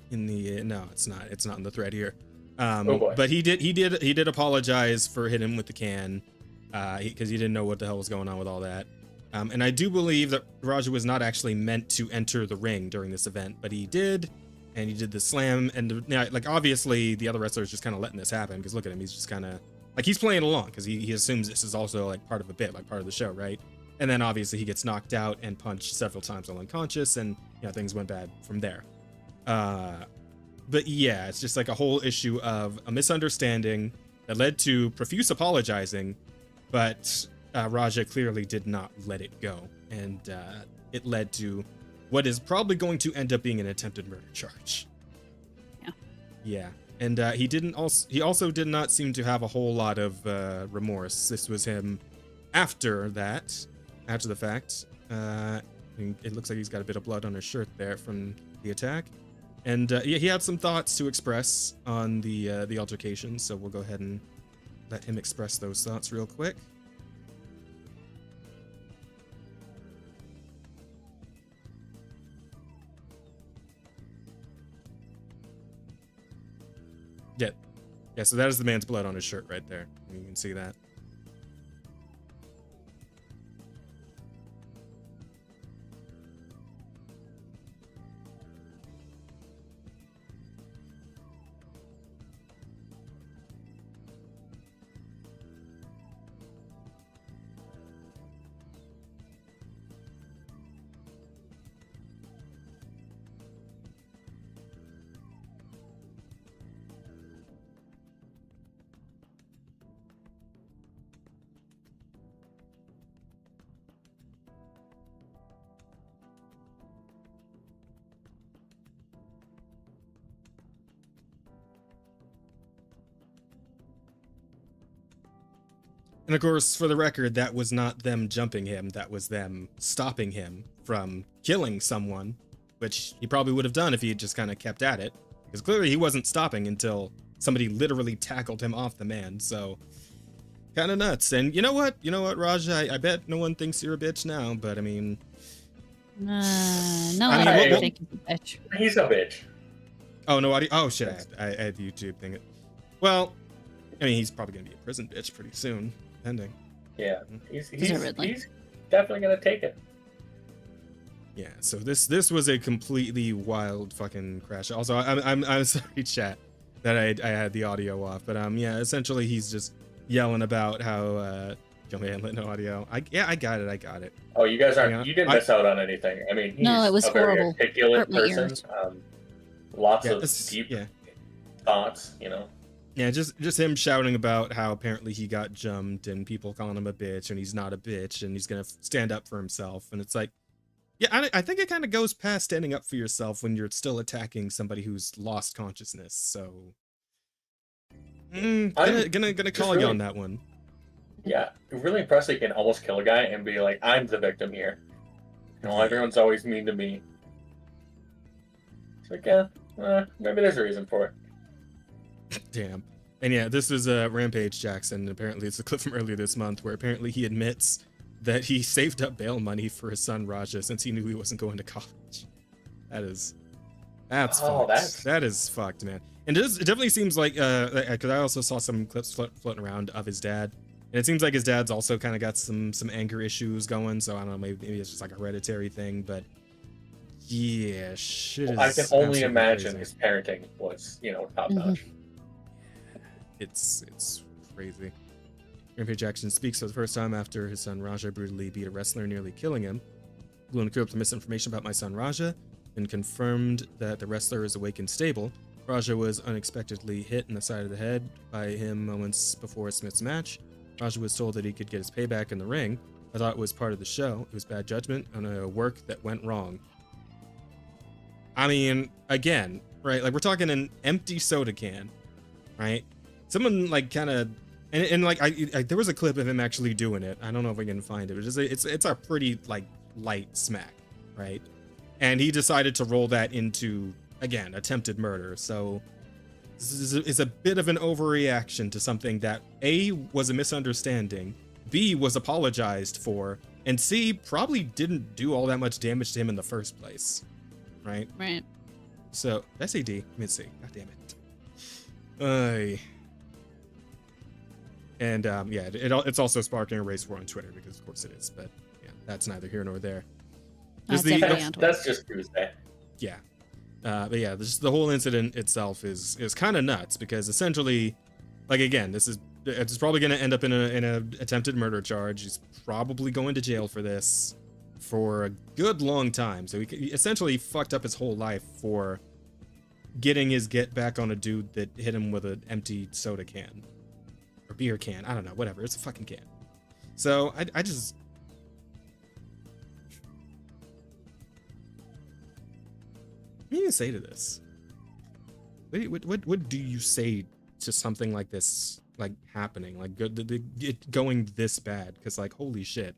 no, it's not in the thread here. But he did apologize for hitting him with the can, because he didn't know what the hell was going on with all that. And I do believe that Raja was not actually meant to enter the ring during this event, but he did, and he did the slam, and obviously the other wrestler is just kind of letting this happen, because look at him, he's just kind of he's playing along, because he assumes this is also part of a bit, part of the show, right? And then obviously he gets knocked out and punched several times while unconscious, and things went bad from there. But yeah, it's just a whole issue of a misunderstanding that led to profuse apologizing, but Raja clearly did not let it go, and it led to what is probably going to end up being an attempted murder charge. Yeah. And he also did not seem to have a whole lot of remorse. This was him after the fact. It looks like he's got a bit of blood on his shirt there from the attack. And he had some thoughts to express on the altercation, so we'll go ahead and let him express those thoughts real quick. Yeah, so that is the man's blood on his shirt right there. You can see that. And of course, for the record, that was not them jumping him. That was them stopping him from killing someone, which he probably would have done if he had just kind of kept at it. Because clearly he wasn't stopping until somebody literally tackled him off the man. So kind of nuts. And you know what? Raja, I bet no one thinks you're a bitch now, but I mean... No, I think he's a bitch. He's a bitch. Oh, no, oh shit, I had the YouTube thing. Well, I mean, he's probably going to be a prison bitch pretty soon. Pending. Yeah, he's definitely gonna take it. Yeah, so this was a completely wild fucking crash. Also, I'm sorry, chat, that I had the audio off, but yeah, essentially he's just yelling about how Joe Manlet no audio. I got it. Oh, you guys aren't. You didn't miss out on anything. I mean, he's no, it was a very horrible. articulate person. Lots Yeah, of deep thoughts, you know. Yeah, just him shouting about how apparently he got jumped and people calling him a bitch and he's not a bitch and he's gonna stand up for himself. And it's like, yeah, I think it kind of goes past standing up for yourself when you're still attacking somebody who's lost consciousness. So, gonna call you on that one. Yeah, really impressed that you can almost kill a guy and be like, I'm the victim here. You know, everyone's always mean to me. It's like, yeah, maybe there's a reason for it. Damn. And yeah, this is Rampage Jackson. Apparently, it's a clip from earlier this month where apparently he admits that he saved up bail money for his son Raja since he knew he wasn't going to college. That's fucked. That is fucked, man. And it definitely seems like, because I also saw some clips floating around of his dad, and it seems like his dad's also kind of got some anger issues going. So I don't know, maybe it's just like a hereditary thing, but yeah, shit. I can only imagine his parenting was, top notch. It's crazy. Rampage Jackson speaks for the first time after his son Raja brutally beat a wrestler, nearly killing him. Bloom cleared up the misinformation about my son Raja and confirmed that the wrestler is awake and stable. Raja was unexpectedly hit in the side of the head by him moments before Smith's match. Raja was told that he could get his payback in the ring. I thought it was part of the show. It was bad judgment on a work that went wrong. I mean, again, right? Like, we're talking an empty soda can, right? Someone like kind of, and like I there was a clip of him actually doing it. I don't know if I can find it. It's a pretty like light smack, right? And he decided to roll that into, again, attempted murder. So this is a bit of an overreaction to something that A, was a misunderstanding, B, was apologized for, and C, probably didn't do all that much damage to him in the first place, right? Right. So that's AD. Let me see. God damn it. And yeah, it's also sparking a race war on Twitter because of course it is. But yeah, that's neither here nor there. That's just Tuesday. Yeah. But yeah, the whole incident itself is kind of nuts because essentially, like, again, it's probably going to end up in a attempted murder charge. He's probably going to jail for this for a good long time. So he essentially fucked up his whole life for getting his get back on a dude that hit him with an empty soda can or beer can. I don't know, whatever. It's a fucking can. So I just. What do you say to this? What do you say to something like this, like, happening, like it going this bad? Because, like, holy shit,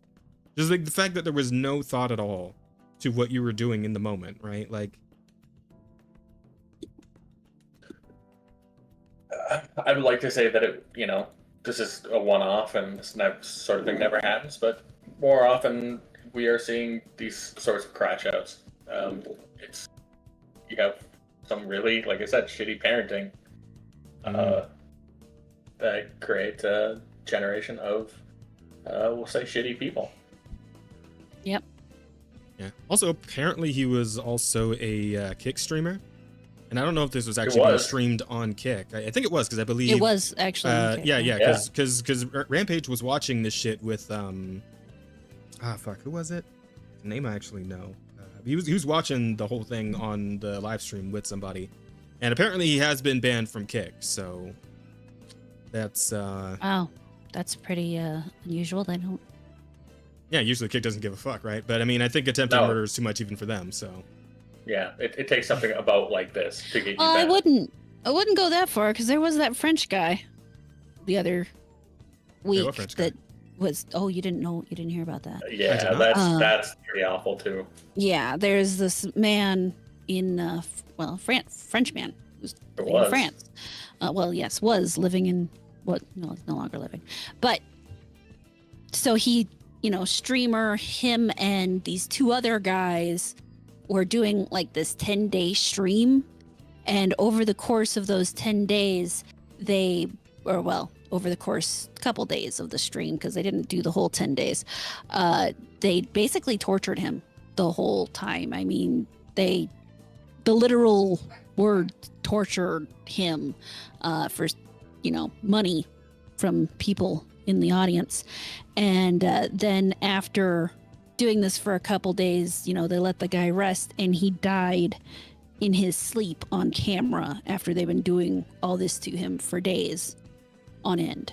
just like the fact that there was no thought at all to what you were doing in the moment, right? Like, I would like to say that this is a one-off and this sort of thing never happens, but more often we are seeing these sorts of crash outs. You have some really, like I said, shitty parenting that create a generation of, we'll say, shitty people. Yep. Yeah. Also, apparently he was also a Kick streamer. And I don't know if this was actually being streamed on Kick. I think it was, because I believe... It was, actually. Because Rampage was watching this shit with... who was it? The name I actually know. He was watching the whole thing on the live stream with somebody, and apparently he has been banned from Kick. So that's wow, that's pretty unusual. They don't. Yeah, usually Kick doesn't give a fuck, right? But I mean, I think attempted murder is too much even for them. So yeah, it takes something about like this to get you banned. I wouldn't go that far, because there was that French guy the other week that was, you didn't hear about that. Yeah, that's pretty awful too. Yeah, there's this man in French man who's living in France. Was living in no, no longer living. But so he, streamer, him and these two other guys were doing like this 10-day stream, and over the course of those 10 days, over the course, couple days of the stream, because they didn't do the whole 10 days, they basically tortured him the whole time. I mean, the literal word tortured him for, money from people in the audience. And then after doing this for a couple days, they let the guy rest, and he died in his sleep on camera after they've been doing all this to him for days on end.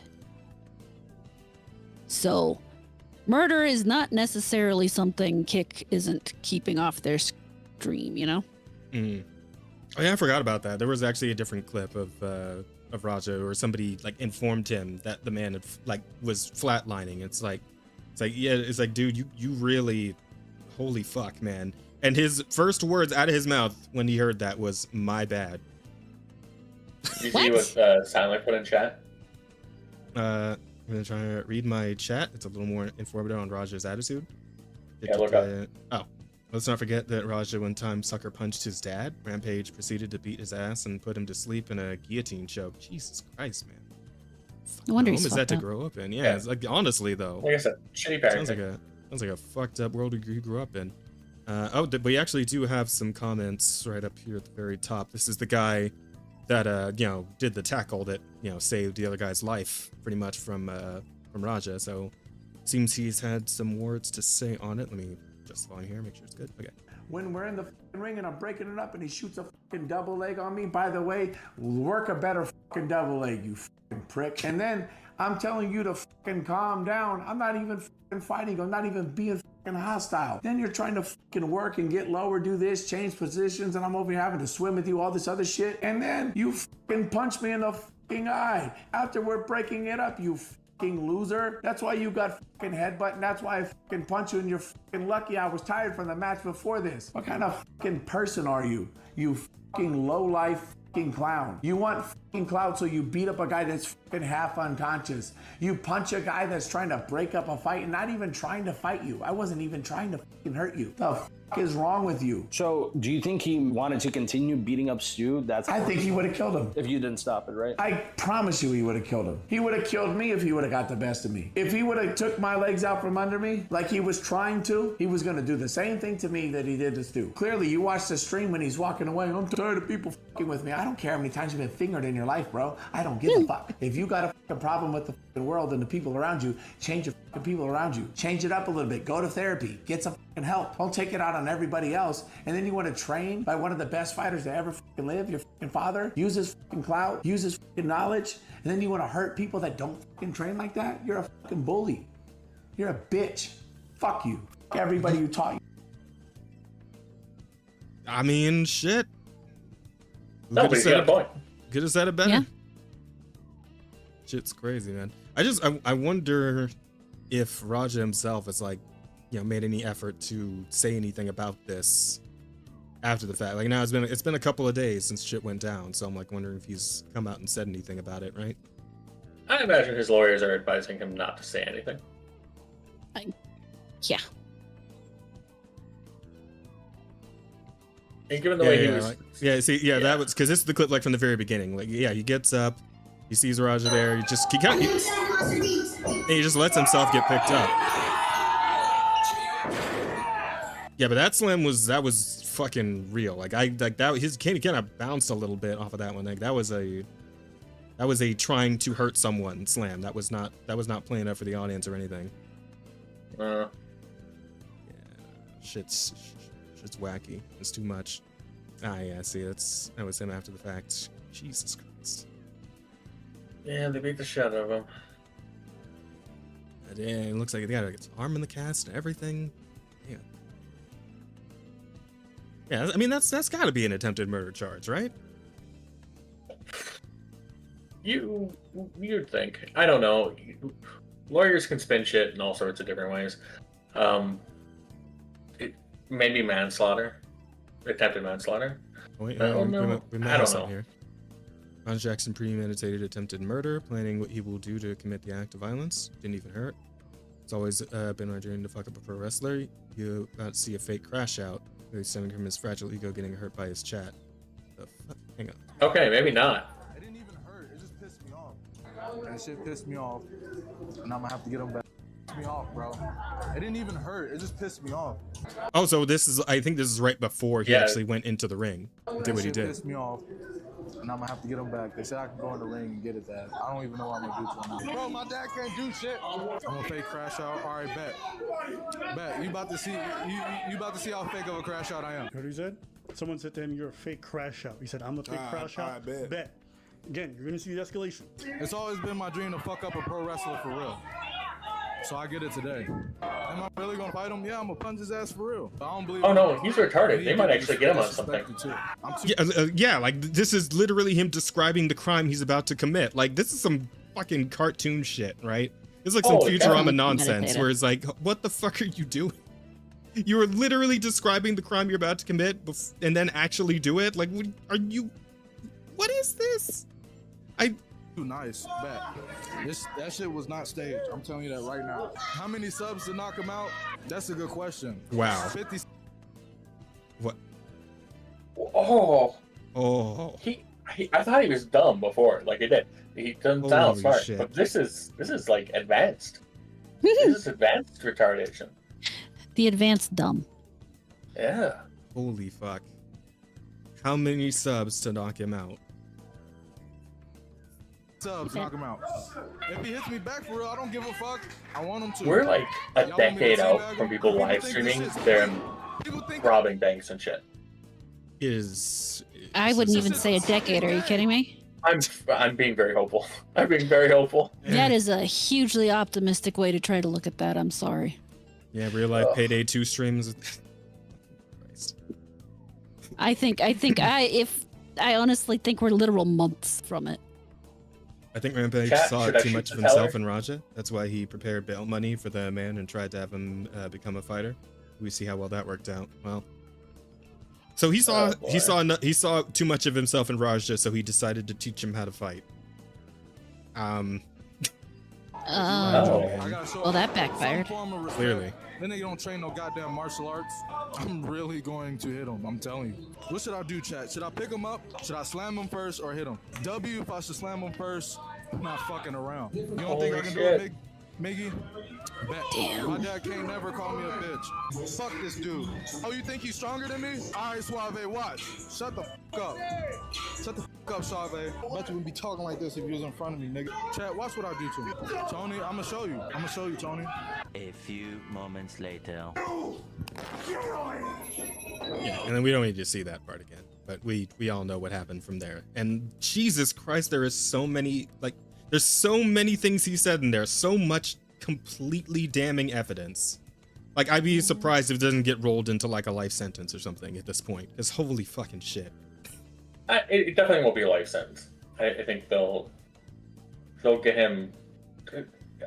So murder is not necessarily something Kick isn't keeping off their stream, you know? Mm. Oh yeah, I forgot about that. There was actually a different clip of Raja, or somebody like informed him that the man had was flatlining. It's like, dude, you really, holy fuck, man. And his first words out of his mouth when he heard that was, "My bad." Did you see what Silent put in chat? I'm gonna try to read my chat. It's a little more informative on Raja's attitude. Yeah, look up. Oh, let's not forget that Raja one time sucker punched his dad. Rampage proceeded to beat his ass and put him to sleep in a guillotine choke. Jesus Christ, man. No wonder What he's home is that fucked to up. grow up in? Yeah, it's like, honestly though. Like I said, shitty parenting. Sounds like a fucked up world he grew up in. We actually do have some comments right up here at the very top. This is the guy that did the tackle that saved the other guy's life pretty much from Raja. So seems he's had some words to say on it. Let me just log in here, make sure it's good. Okay. When we're in the ring and I'm breaking it up and he shoots a double leg on me, by the way, work a better double leg, you prick. And then I'm telling you to calm down. I'm not even fighting. I'm not even being hostile. Then you're trying to work and get lower, do this, change positions, and I'm over here having to swim with you, all this other shit. And then you punch me in the eye. After we're breaking it up, you loser. That's why you got headbutt, and that's why I punch you, and you're lucky I was tired from the match before this. What kind of person are you? You low life clown. You want clout, so you beat up a guy that's half unconscious. You punch a guy that's trying to break up a fight and not even trying to fight you. I wasn't even trying to hurt you. The is wrong with you? So, do you think he wanted to continue beating up Stu? I think he would have killed him. If you didn't stop it, right? I promise you he would have killed him. He would have killed me if he would have got the best of me. If he would have took my legs out from under me like he was trying to, he was going to do the same thing to me that he did to Stu. Clearly, you watched the stream when he's walking away. I'm tired of people with me. I don't care how many times you've been fingered in your life, bro. I don't give a fuck. If you got a problem with the world and the people around you, change your people around you. Change it up a little bit. Go to therapy. Get some help. Don't take it out on everybody else. And then you want to train by one of the best fighters to ever live, your father, use his clout, use his knowledge, and then you want to hurt people that don't train like that? You're a bully. You're a bitch. Fuck you. Everybody you taught you. I mean, shit. No, but he's got a point. Could have said it better. Yeah. Shit's crazy, man. I wonder if Raja himself has made any effort to say anything about this after the fact. Like now it's been a couple of days since shit went down, so I'm wondering if he's come out and said anything about it, right? I imagine his lawyers are advising him not to say anything. Yeah. And given the way he was, that was because this is the clip from the very beginning. He gets up, he sees Raja there, he just lets himself get picked up. Yeah, but that slam was fucking real. His kind of bounced a little bit off of that one. That was a trying to hurt someone slam. That was not playing up for the audience or anything. Yeah, shit's wacky. It's too much. Yeah, see, that was him after the fact. Jesus Christ. Yeah, they beat the shit out of him. Yeah, it looks like he got his arm in the cast and everything. Yeah. Yeah, I mean that's got to be an attempted murder charge, right? You'd think. I don't know. Lawyers can spin shit in all sorts of different ways. Maybe manslaughter, attempted manslaughter. We I don't know. Here. Ron Jackson premeditated attempted murder, planning what he will do to commit the act of violence. Didn't even hurt. It's always been my dream to fuck up a pro wrestler. You about to see a fake crash out, really stemming from his fragile ego getting hurt by his chat. The fuck? Hang on. Okay, maybe not. It didn't even hurt. It just pissed me off. That shit pissed me off, and I'm gonna have to get him back. Me off, bro. It didn't even hurt. It just pissed me off. Oh, so I think this is right before he actually went into the ring and did what he did. Pissed me off, and I'm gonna have to get him back. They said I can go in the ring and get it that. I don't even know what I'm gonna do to him. Bro, my dad can't do shit. I'm gonna fake crash out. All right, bet. You about to see how fake of a crash out I am. What he said? someone said to him, "You're a fake crash out." He said, "I'm a fake crash out." Bet. Again, you're gonna see the escalation. It's always been my dream to fuck up a pro wrestler for real. So I get it today. Am I really gonna fight him? Yeah, I'm gonna punch his ass for real. I don't believe. Oh no, he's retarded. They might actually get him on something. Yeah, like this is literally him describing the crime he's about to commit. Like this is some fucking cartoon shit, right? It's like some Futurama nonsense where it's like, what the fuck are you doing? You are literally describing the crime you're about to commit and then actually do it? Like, what is this? Too nice, bet. That shit was not staged. I'm telling you that right now. How many subs to knock him out? That's a good question. Wow. 50. What? Oh. I thought he was dumb before. Like he doesn't sound smart. Shit. But this is like advanced. This is advanced retardation. The advanced dumb. Yeah. Holy fuck. How many subs to knock him out? Subs, knock him out. If he hits me back for real, I don't give a fuck. I want him to. We're like a decade out from people live streaming. They're robbing banks and shit. I wouldn't even say a decade. Are you kidding me? I'm being very hopeful. I'm being very hopeful. That is a hugely optimistic way to try to look at that. I'm sorry. Yeah, real life Payday 2 streams. I honestly think we're literal months from it. I think Rampage saw too much of himself in Raja. That's why he prepared bail money for the man and tried to have him become a fighter. We see how well that worked out. Well, so he saw too much of himself in Raja, so he decided to teach him how to fight. Well, that backfired. Clearly. Then they don't train no goddamn martial arts. I'm really going to hit him. I'm telling you. What should I do, chat? Should I pick him up? Should I slam him first or hit him? W, if I should slam him first, I'm not fucking around. You don't think I can do it, Miggy? Bet. Damn. My dad can't never call me a bitch. Fuck this dude. Oh, you think he's stronger than me? All right, Suave, watch. Shut the fuck up. Shut the fuck up, Suave. I bet you wouldn't be talking like this if you was in front of me, nigga. Chat, watch what I do to him. Tony, I'm gonna show you. I'm gonna show you, Tony. A few moments later. Yeah, and then we don't need to see that part again. But we all know what happened from there. And Jesus Christ, there's so many things he said in there. So much completely damning evidence. Like, I'd be surprised if it doesn't get rolled into like a life sentence or something at this point. Because holy fucking shit. It definitely won't be a life sentence. I think they'll get him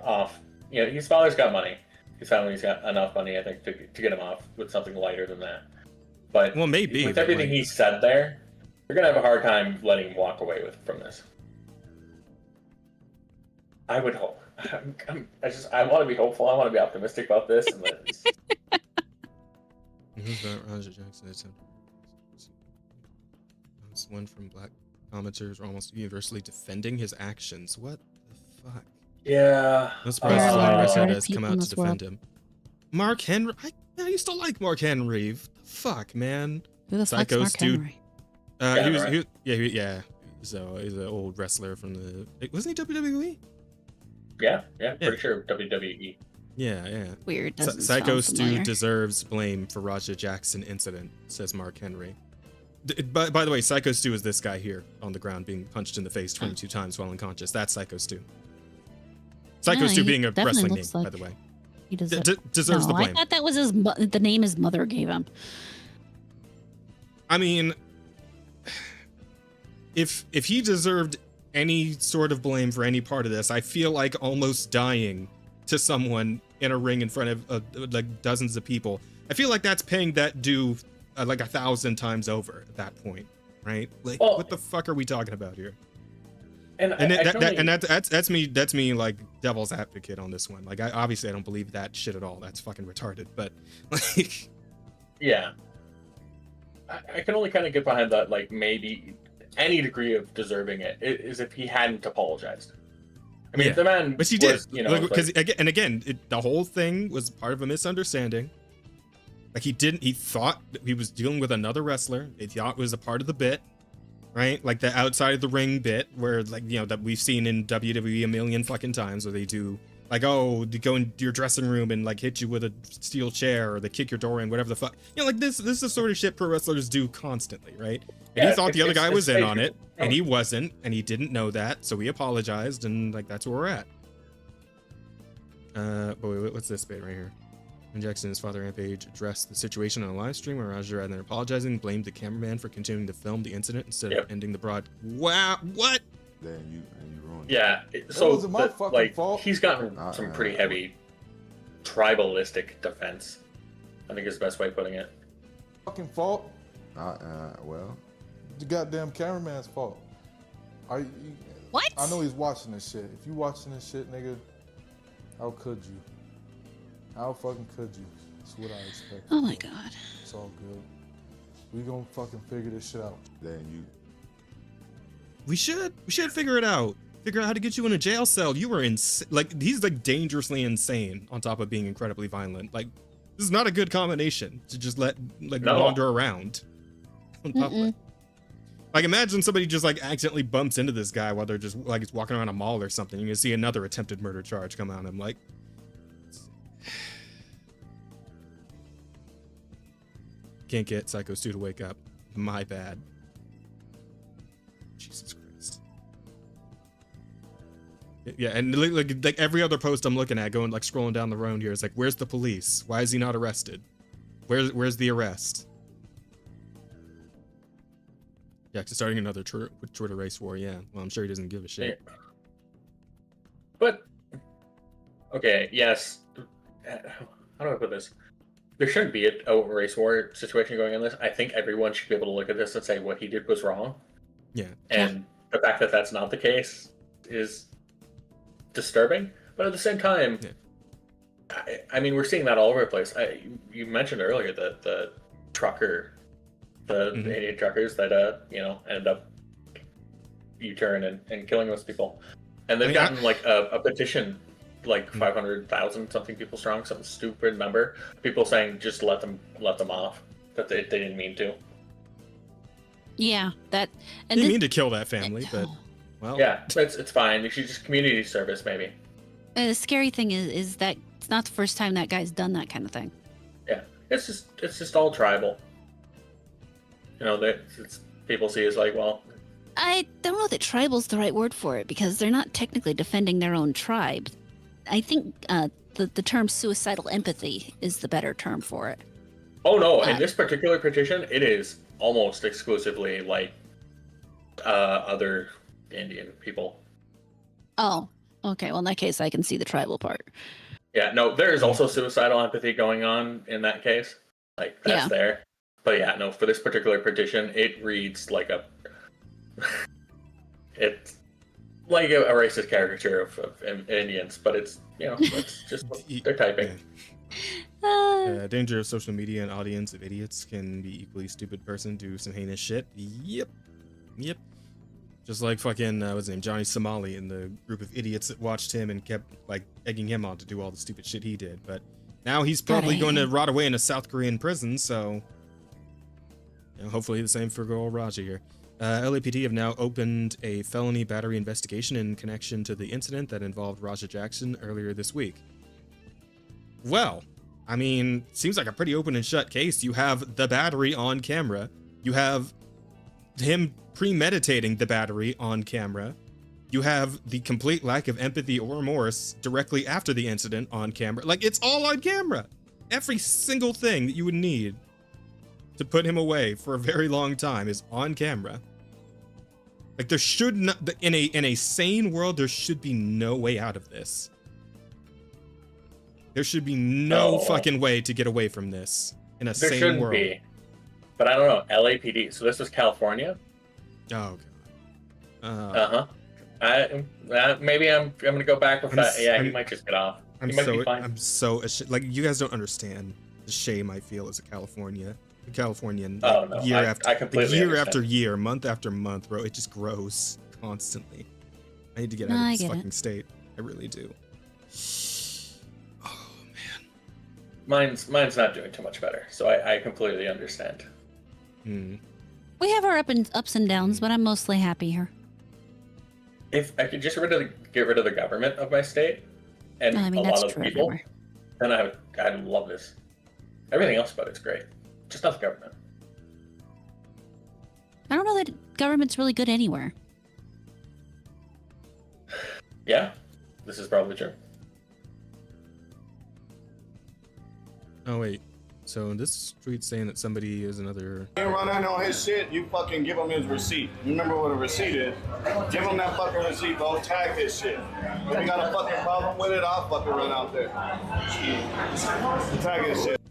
off. You know, his father's got money. His family's got enough money, I think, to get him off with something lighter than that. But well, maybe with everything he said there, you're gonna have a hard time letting him walk away from this. I would hope. I want to be hopeful. I want to be optimistic about this. And Who's that? Roger Jackson. It's one from black commenters are almost universally defending his actions. What the fuck? Yeah. No surprise a lot of wrestlers come out to defend him. Mark Henry. I used to like Mark Henry. Fuck, man. Who the fuck's Mark Henry? So he's an old wrestler from the. Wasn't he WWE? Yeah, pretty sure WWE. Yeah. Weird. Psycho Stu deserves blame for Raja Jackson incident, says Mark Henry. By the way, Psycho Stu is this guy here on the ground being punched in the face 22 times while unconscious. That's Psycho Stu. Psycho Stu being a wrestling name, by the way. He deserves the blame. I thought that was the name his mother gave him. I mean, if he deserved any sort of blame for any part of this, I feel like almost dying to someone in a ring in front of like dozens of people. I feel like that's paying that due like 1,000 times over at that point, right? Like, what the fuck are we talking about here? That's me like devil's advocate on this one. Like, I don't believe that shit at all. That's fucking retarded. But like, yeah, I can only kind of get behind that. Like, maybe any degree of deserving it is if he hadn't apologized. I mean, if the man, but he did, you know, because again, the whole thing was part of a misunderstanding. Like, he thought that he was dealing with another wrestler. He thought it was a part of the bit, right? Like the outside of the ring bit, where, like, you know, that we've seen in WWE a million fucking times, where they do Like, oh, they go into your dressing room and like hit you with a steel chair, or they kick your door in, whatever the fuck. You know, like this is the sort of shit pro wrestlers do constantly, right? And he thought the other guy was in on it, and he wasn't, and he didn't know that, so he apologized, and like that's where we're at. But wait, what's this bit right here? When Jackson and his father Rampage addressed the situation on a live stream, where Raja, rather than apologizing, blamed the cameraman for continuing to film the incident instead of ending the broad. Wow, what? Then you ruined it. Yeah, so like fault. He's gotten some pretty heavy tribalistic defense, I think is the best way of putting it. Fucking fault? Well, the goddamn cameraman's fault. What? I know he's watching this shit. If you watching this shit, nigga, how could you? How fucking could you? That's what I expect. Oh my god. It's all good. We gonna fucking figure this shit out. Then you. We should figure it out. Figure out how to get you in a jail cell. You were like, he's like dangerously insane on top of being incredibly violent. Like, this is not a good combination to just let wander around. On top of it. Like, imagine somebody just like accidentally bumps into this guy while they're just like it's walking around a mall or something. You can see another attempted murder charge come out. I'm like, can't get Psycho Stu to wake up. My bad. Jesus Christ. Yeah, and like every other post I'm looking at, going like scrolling down the road here, is like, where's the police? Why is he not arrested? Where's the arrest? Yeah, cause starting another Twitter race war. Yeah, well, I'm sure he doesn't give a shit. But okay, yes. How do I put this? There shouldn't be a race war situation going on this. I think everyone should be able to look at this and say what he did was wrong. Yeah. And the fact that that's not the case is disturbing. But at the same time, I mean, we're seeing that all over the place. You mentioned earlier that the trucker, the idiot truckers that ended up U-turn and killing those people, and they've gotten like a petition, like 500,000 something people strong, some stupid number, people saying just let them off, that they didn't mean to. Yeah, that. And didn't mean to kill that family, but well. Yeah, it's fine. You should just community service maybe. The scary thing is that it's not the first time that guy's done that kind of thing. Yeah, it's just all tribal. You know, that people see as like, well. I don't know that tribal's the right word for it, because they're not technically defending their own tribe. I think the term suicidal empathy is the better term for it. Oh no! In this particular petition, it is almost exclusively like other Indian people. Oh, okay. Well, in that case, I can see the tribal part. Yeah, no, there is also suicidal empathy going on in that case. Like, that's there. But yeah, no, for this particular petition, it reads like it's like a racist caricature of Indians, but it's, it's just what they're typing. Danger of social media and audience of idiots can be equally stupid person do some heinous shit. Yep. Just like fucking what's his name, Johnny Somali, and the group of idiots that watched him and kept like egging him on to do all the stupid shit he did. But now he's probably going to rot away in a South Korean prison. So hopefully the same for girl Raja here. LAPD have now opened a felony battery investigation in connection to the incident that involved Raja Jackson earlier this week. Well, I mean, seems like a pretty open and shut case. You have the battery on camera. You have him premeditating the battery on camera. You have the complete lack of empathy or remorse directly after the incident on camera. Like, it's all on camera. Every single thing that you would need to put him away for a very long time is on camera. Like, there should not, in a sane world, there should be no way out of this. There should be no fucking way to get away from this in a sane world. There shouldn't be. But I don't know, LAPD. So this was California? Oh, God. Maybe I'm gonna go back with that. Yeah, he might just get off. I'm so ashamed. Like, you guys don't understand the shame I feel as a Californian. Year after year, month after month, bro. It just grows constantly. I need to get out of this fucking state. I really do. Oh man. Mine's not doing too much better, so I completely understand. We have our ups and downs, but I'm mostly happy here. If I could just get rid of the government of my state, and I mean, a that's lot of true people, everywhere. then I'd love this. Everything else about it's great. Just not the government. I don't know that government's really good anywhere. Yeah, this is probably true. Oh wait, so this tweet's saying that somebody is another. You run in on his shit, you fucking give him his receipt. You remember what a receipt is? Give him that fucking receipt, bro. Tag his shit. If you got a fucking problem with it, I'll fucking run out there. Tag his shit.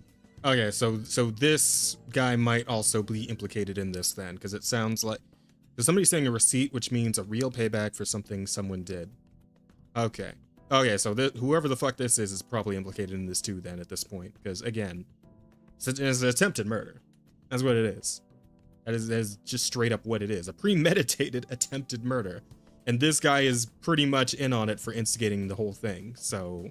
Okay, so this guy might also be implicated in this then, because it sounds like somebody's saying a receipt, which means a real payback for something someone did. Okay, so whoever the fuck this is probably implicated in this too then at this point, because again, it's an attempted murder. That's what it is. That is just straight up what it is, a premeditated attempted murder, and this guy is pretty much in on it for instigating the whole thing. So.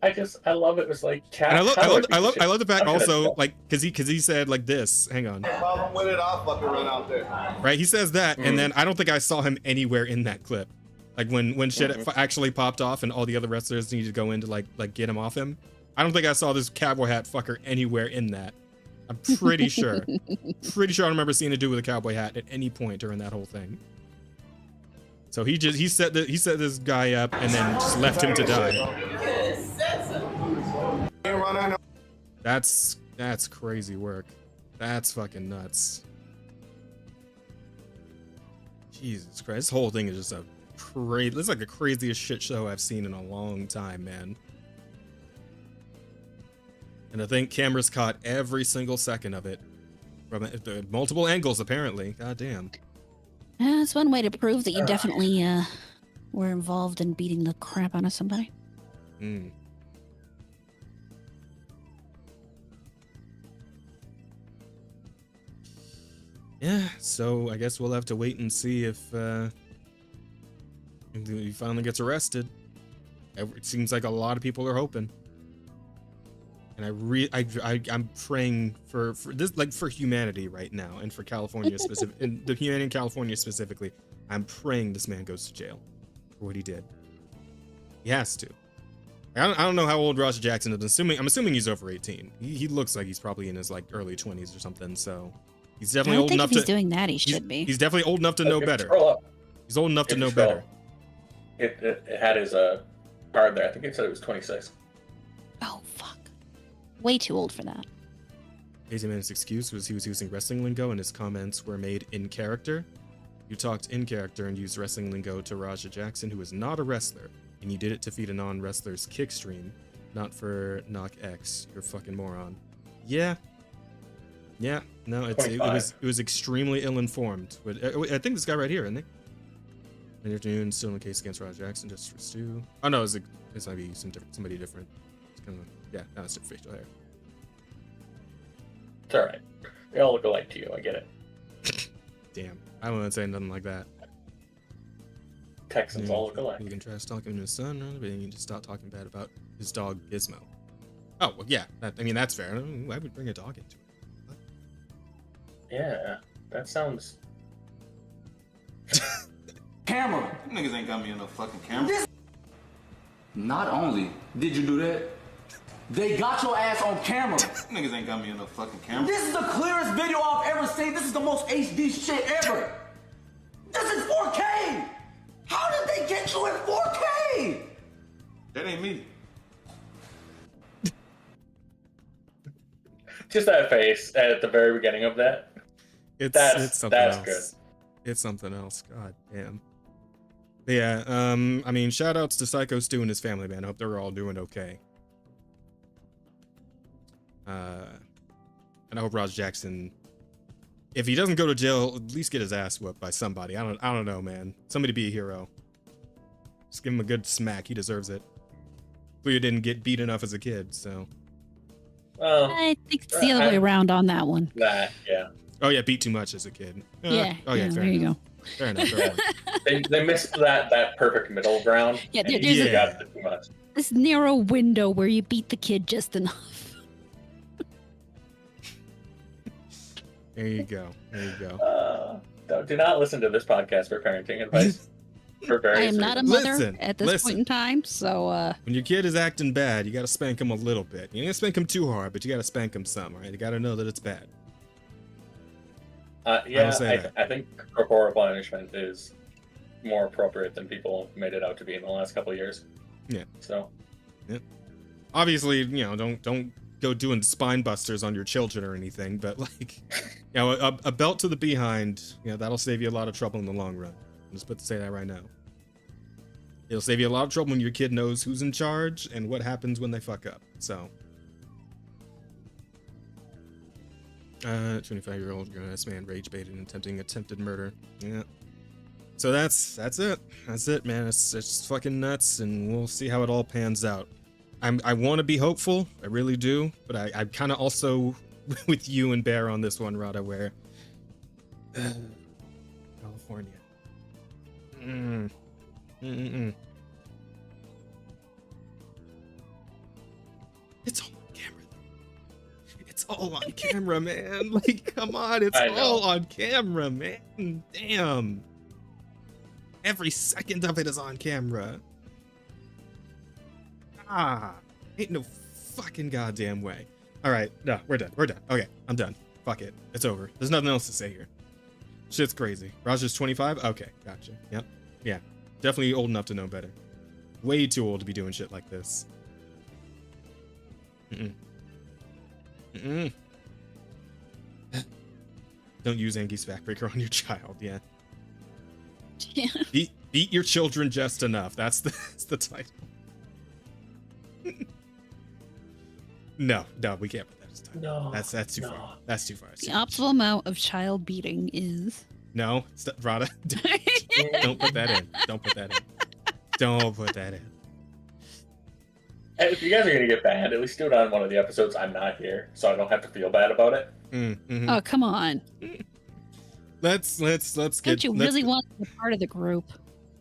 I love it. It's like chat. And I love the fact also, like, cause he said like this. Hang on. Problem with it, I'll fucking run out there. Right, he says that, and then I don't think I saw him anywhere in that clip. Like when shit actually popped off and all the other wrestlers needed to go in to like get him off him. I don't think I saw this cowboy hat fucker anywhere in that. I'm pretty sure. Pretty sure I don't remember seeing a dude with a cowboy hat at any point during that whole thing. So he set this guy up and then just left him to die. That's crazy work. That's fucking nuts. Jesus Christ, this whole thing is just it's like the craziest shit show I've seen in a long time, man. And I think cameras caught every single second of it from multiple angles, apparently. God damn. That's one way to prove that you definitely were involved in beating the crap out of somebody. Hmm. Yeah, so I guess we'll have to wait and see if he finally gets arrested. It seems like a lot of people are hoping, and I'm praying for this, like, for humanity right now, and for California specific, and the humanity in California specifically. I'm praying this man goes to jail for what he did. He has to. I don't know how old Roger Jackson is. I'm assuming he's over 18. He looks like he's probably in his like early 20s or something. So. He's definitely old enough to. If he's doing that, he should be. He's definitely old enough to know better. He's old enough to know better. It had his card there. I think it said it was 26. Oh fuck! Way too old for that. Lazy Man's excuse was he was using wrestling lingo, and his comments were made in character. You talked in character and used wrestling lingo to Raja Jackson, who is not a wrestler, and you did it to feed a non-wrestler's kick stream, not for knock X. You're a fucking moron. Yeah. Yeah, no, it was extremely ill-informed. But I think this guy right here, isn't he? In the afternoon, still in a case against Roger Jackson, just for Stu. Oh no, it's might be somebody different. It's kind of, yeah, now it's different facial hair. It's all right. They all look alike to you. I get it. Damn, I wouldn't say nothing like that. Texans all look alike. You can try talking to his son, but then you just stop talking bad about his dog Gizmo. Oh well, yeah. I mean that's fair. Why would bring a dog into it? Yeah, that sounds. Camera. Niggas ain't got me in no fucking camera. Not only did you do that, they got your ass on camera. Niggas ain't got me in no fucking camera. This is the clearest video I've ever seen. This is the most HD shit ever. This is 4K. How did they get you in 4K? That ain't me. Just that face at the very beginning of that. It's something else. Good. It's something else. God damn. But yeah, I mean, shout outs to Psycho Stu and his family, man. I hope they're all doing okay. And I hope Roger Jackson, if he doesn't go to jail, at least get his ass whooped by somebody. I don't know, man. Somebody be a hero. Just give him a good smack. He deserves it. Clearly didn't get beat enough as a kid, so. I think it's the other way around on that one. Yeah. Oh yeah, beat too much as a kid. Yeah. Oh yeah, fair there you enough. go. Fair enough. Fair enough. They missed that perfect middle ground. Yeah, and there's got too much. This narrow window where you beat the kid just enough. There you go. There you go. Do not listen to this podcast for parenting advice. For I various am not a reasons. mother at this point in time, so when your kid is acting bad, you gotta spank him a little bit. You ain't gonna spank him too hard, but you gotta spank him some, right? You gotta know that it's bad. I think corporal punishment is more appropriate than people made it out to be in the last couple of years. Yeah. So. Yeah. Obviously, don't go doing spine busters on your children or anything, but like, a belt to the behind, that'll save you a lot of trouble in the long run. I'm just about to say that right now. It'll save you a lot of trouble when your kid knows who's in charge and what happens when they fuck up. So. 25-year-old grown-ass man rage baited and attempted murder. Yeah. So that's it. That's it, man. It's fucking nuts, and we'll see how it all pans out. I want to be hopeful. I really do, but I'm kind of also with you and Bear on this one, Rada, where California. It's all on camera. It's all on camera, man. Like, come on, it's all on camera, man. Damn. Every second of it is on camera. Ain't no fucking goddamn way. All right, no, we're done. Okay, I'm done. Fuck it. It's over. There's nothing else to say here. Shit's crazy. Roger's 25? Okay, gotcha. Yep. Yeah. Definitely old enough to know better. Way too old to be doing shit like this. Don't use Angi's Backbreaker on your child, yeah. Yeah. Beat your children just enough. That's the title. No, we can't put that as title. No, that's too far. That's too far. The optimal amount of child beating is. No, Rada, don't put that in. Don't put that in. Don't put that in. And if you guys are gonna get bad, at least do it on one of the episodes I'm not here, so I don't have to feel bad about it. Mm-hmm. Oh, come on. Let's get. Don't you really want to be part of the group?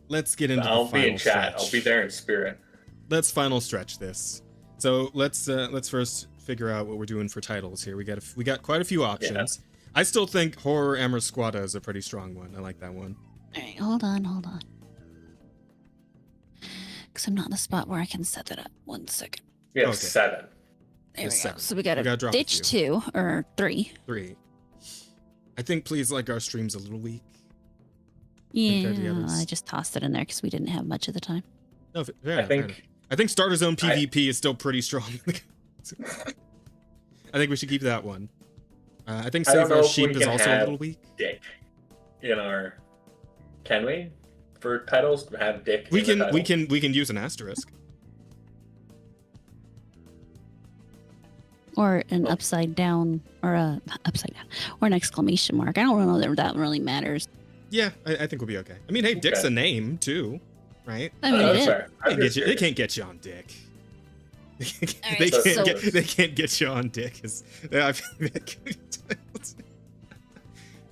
Let's get into. I'll the final be in chat. stretch. I'll be there in spirit. Let's final stretch this. So let's first figure out what we're doing for titles here. We got quite a few options. Yeah. I still think Horror Amersquada is a pretty strong one. I like that one. All right, hold on. Because I'm not in the spot where I can set that up. 1 second. We have 7. There we go. So we got to ditch 2 or 3. 3. I think Please Like Our Stream's a little weak. Yeah, I just tossed it in there because we didn't have much of the time. No, I think Starter Zone PvP is still pretty strong. I think we should keep that one. I think Save Our Sheep is also a little weak. Dick in our, can we? For titles, have Dick. We can use an asterisk. Or an upside down, or an exclamation mark. I don't know that that really matters. Yeah, I think we'll be okay. I mean, hey, Dick's a name too, right? I mean, they can't get you on Dick. They can't get you on Dick.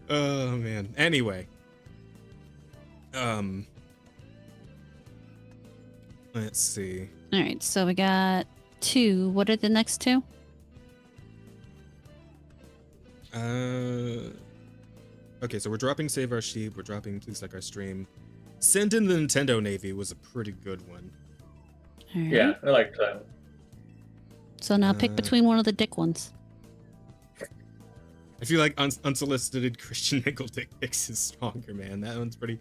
Oh man. Anyway, let's see. All right, so we got 2. What are the next 2? Okay, so we're dropping Save Our Sheep. We're dropping Please Like Our Stream. Send in the Nintendo Navy was a pretty good one. Right. Yeah, I like that. So now pick between one of the Dick ones. I feel like unsolicited Christian Mingle dick pics is stronger, man. That one's pretty.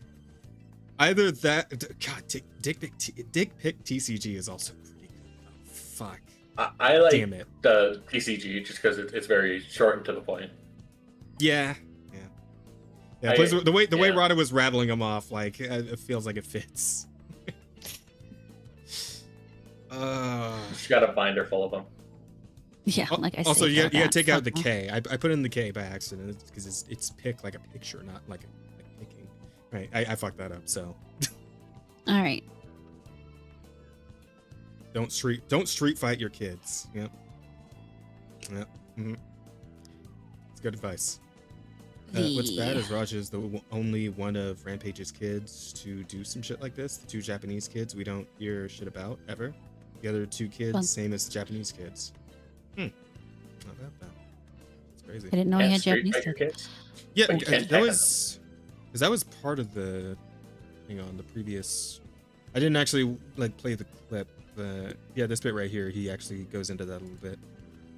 Either that. God, dick pic TCG is also pretty good. Oh, fuck. I like the TCG just because it's very short and to the point. Yeah. The way Rada was rattling them off, like it feels like it fits. She's got a binder full of them. Yeah, like I said. Also, you gotta take out the K. I put in the K by accident because it's pick like a picture, not like picking. Right, I fucked that up. So. All right. Don't street fight your kids. Yep. Mm-hmm. It's good advice. What's bad is Raj is the only one of Rampage's kids to do some shit like this. The 2 Japanese kids we don't hear shit about ever. The other 2 kids, same as the Japanese kids. Not about that. It's crazy. I didn't know he had Japanese kids. Yeah, that was part of the hang on, the previous. I didn't actually like play the clip, but yeah, this bit right here, he actually goes into that a little bit.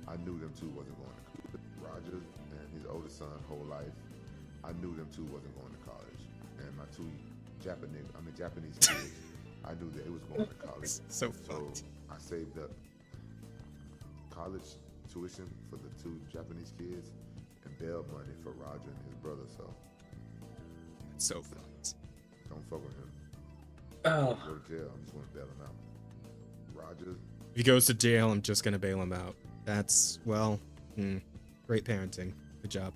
I knew them two wasn't going to college. Roger and his oldest son, whole life, I knew them two wasn't going to college. And my two Japanese kids, I knew that it was going to college. So fucked. I saved up college tuition for the two Japanese kids and bail money for Roger and his brother. So it's so fucked. Don't fuck with him. Oh. Go to jail. I'm just going to bail him out. Roger. If he goes to jail, I'm just gonna bail him out. That's well, great parenting. Good job.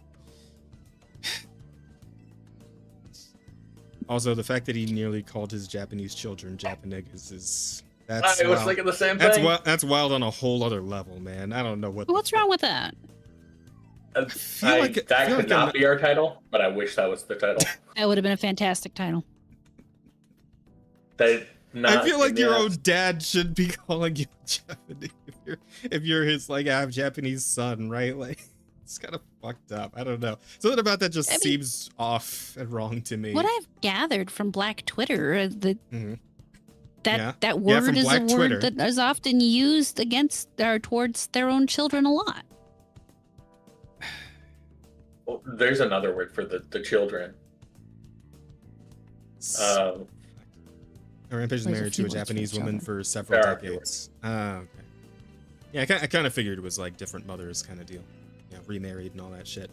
Also, the fact that he nearly called his Japanese children Japanese is that's. I was thinking the same thing. thing. That's wild on a whole other level, man. I don't know what. What's wrong with that? That could not be our title, but I wish that was the title. That would have been a fantastic title. I feel like your own dad should be calling you Japanese if you're his like I have Japanese son, right? Like it's kind of fucked up. I don't know. Something about that just seems off and wrong to me. What I've gathered from Black Twitter, that word is Black a Twitter. word that is often used against or towards their own children a lot. Well, there's another word for the children. Rampage is married to a Japanese woman for several decades. Okay. Yeah, I kind of figured it was like different mothers kind of deal. Yeah, remarried and all that shit.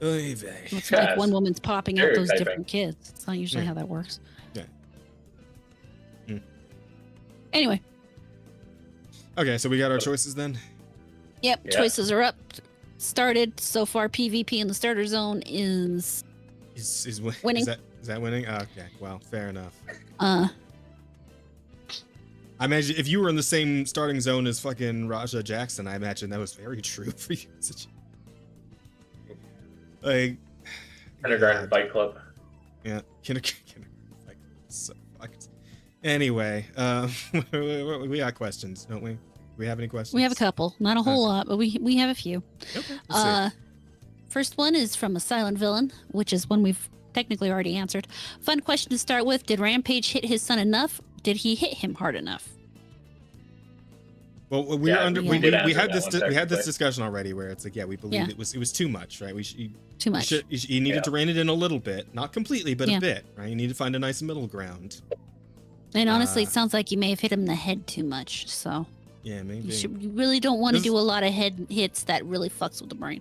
It's like one woman's popping out those different kids. It's not usually how that works. Yeah. Anyway. Okay, so we got our choices then? Yep, choices are up. Started so far. PvP in the starter zone is winning. Is that winning? Oh, okay, well, fair enough. I imagine if you were in the same starting zone as fucking Raja Jackson, I imagine that was very true for you. Like Kindergarten Fight Club. Yeah, kindergarten Fight Club. So fucked. Anyway, we got questions, don't we? Do we have any questions? We have a couple, not a whole lot, but we have a few. Okay. First one is from a silent villain, which is one we've technically already answered. Fun question to start with. Did Rampage hit his son enough? Did he hit him hard enough? Well, we had this discussion already where it's like, we believe it was too much, right? Too much. You needed to rein it in a little bit, not completely, but a bit, right? You need to find a nice middle ground. And honestly, it sounds like you may have hit him in the head too much. So yeah, maybe you really don't want to do a lot of head hits that really fucks with the brain.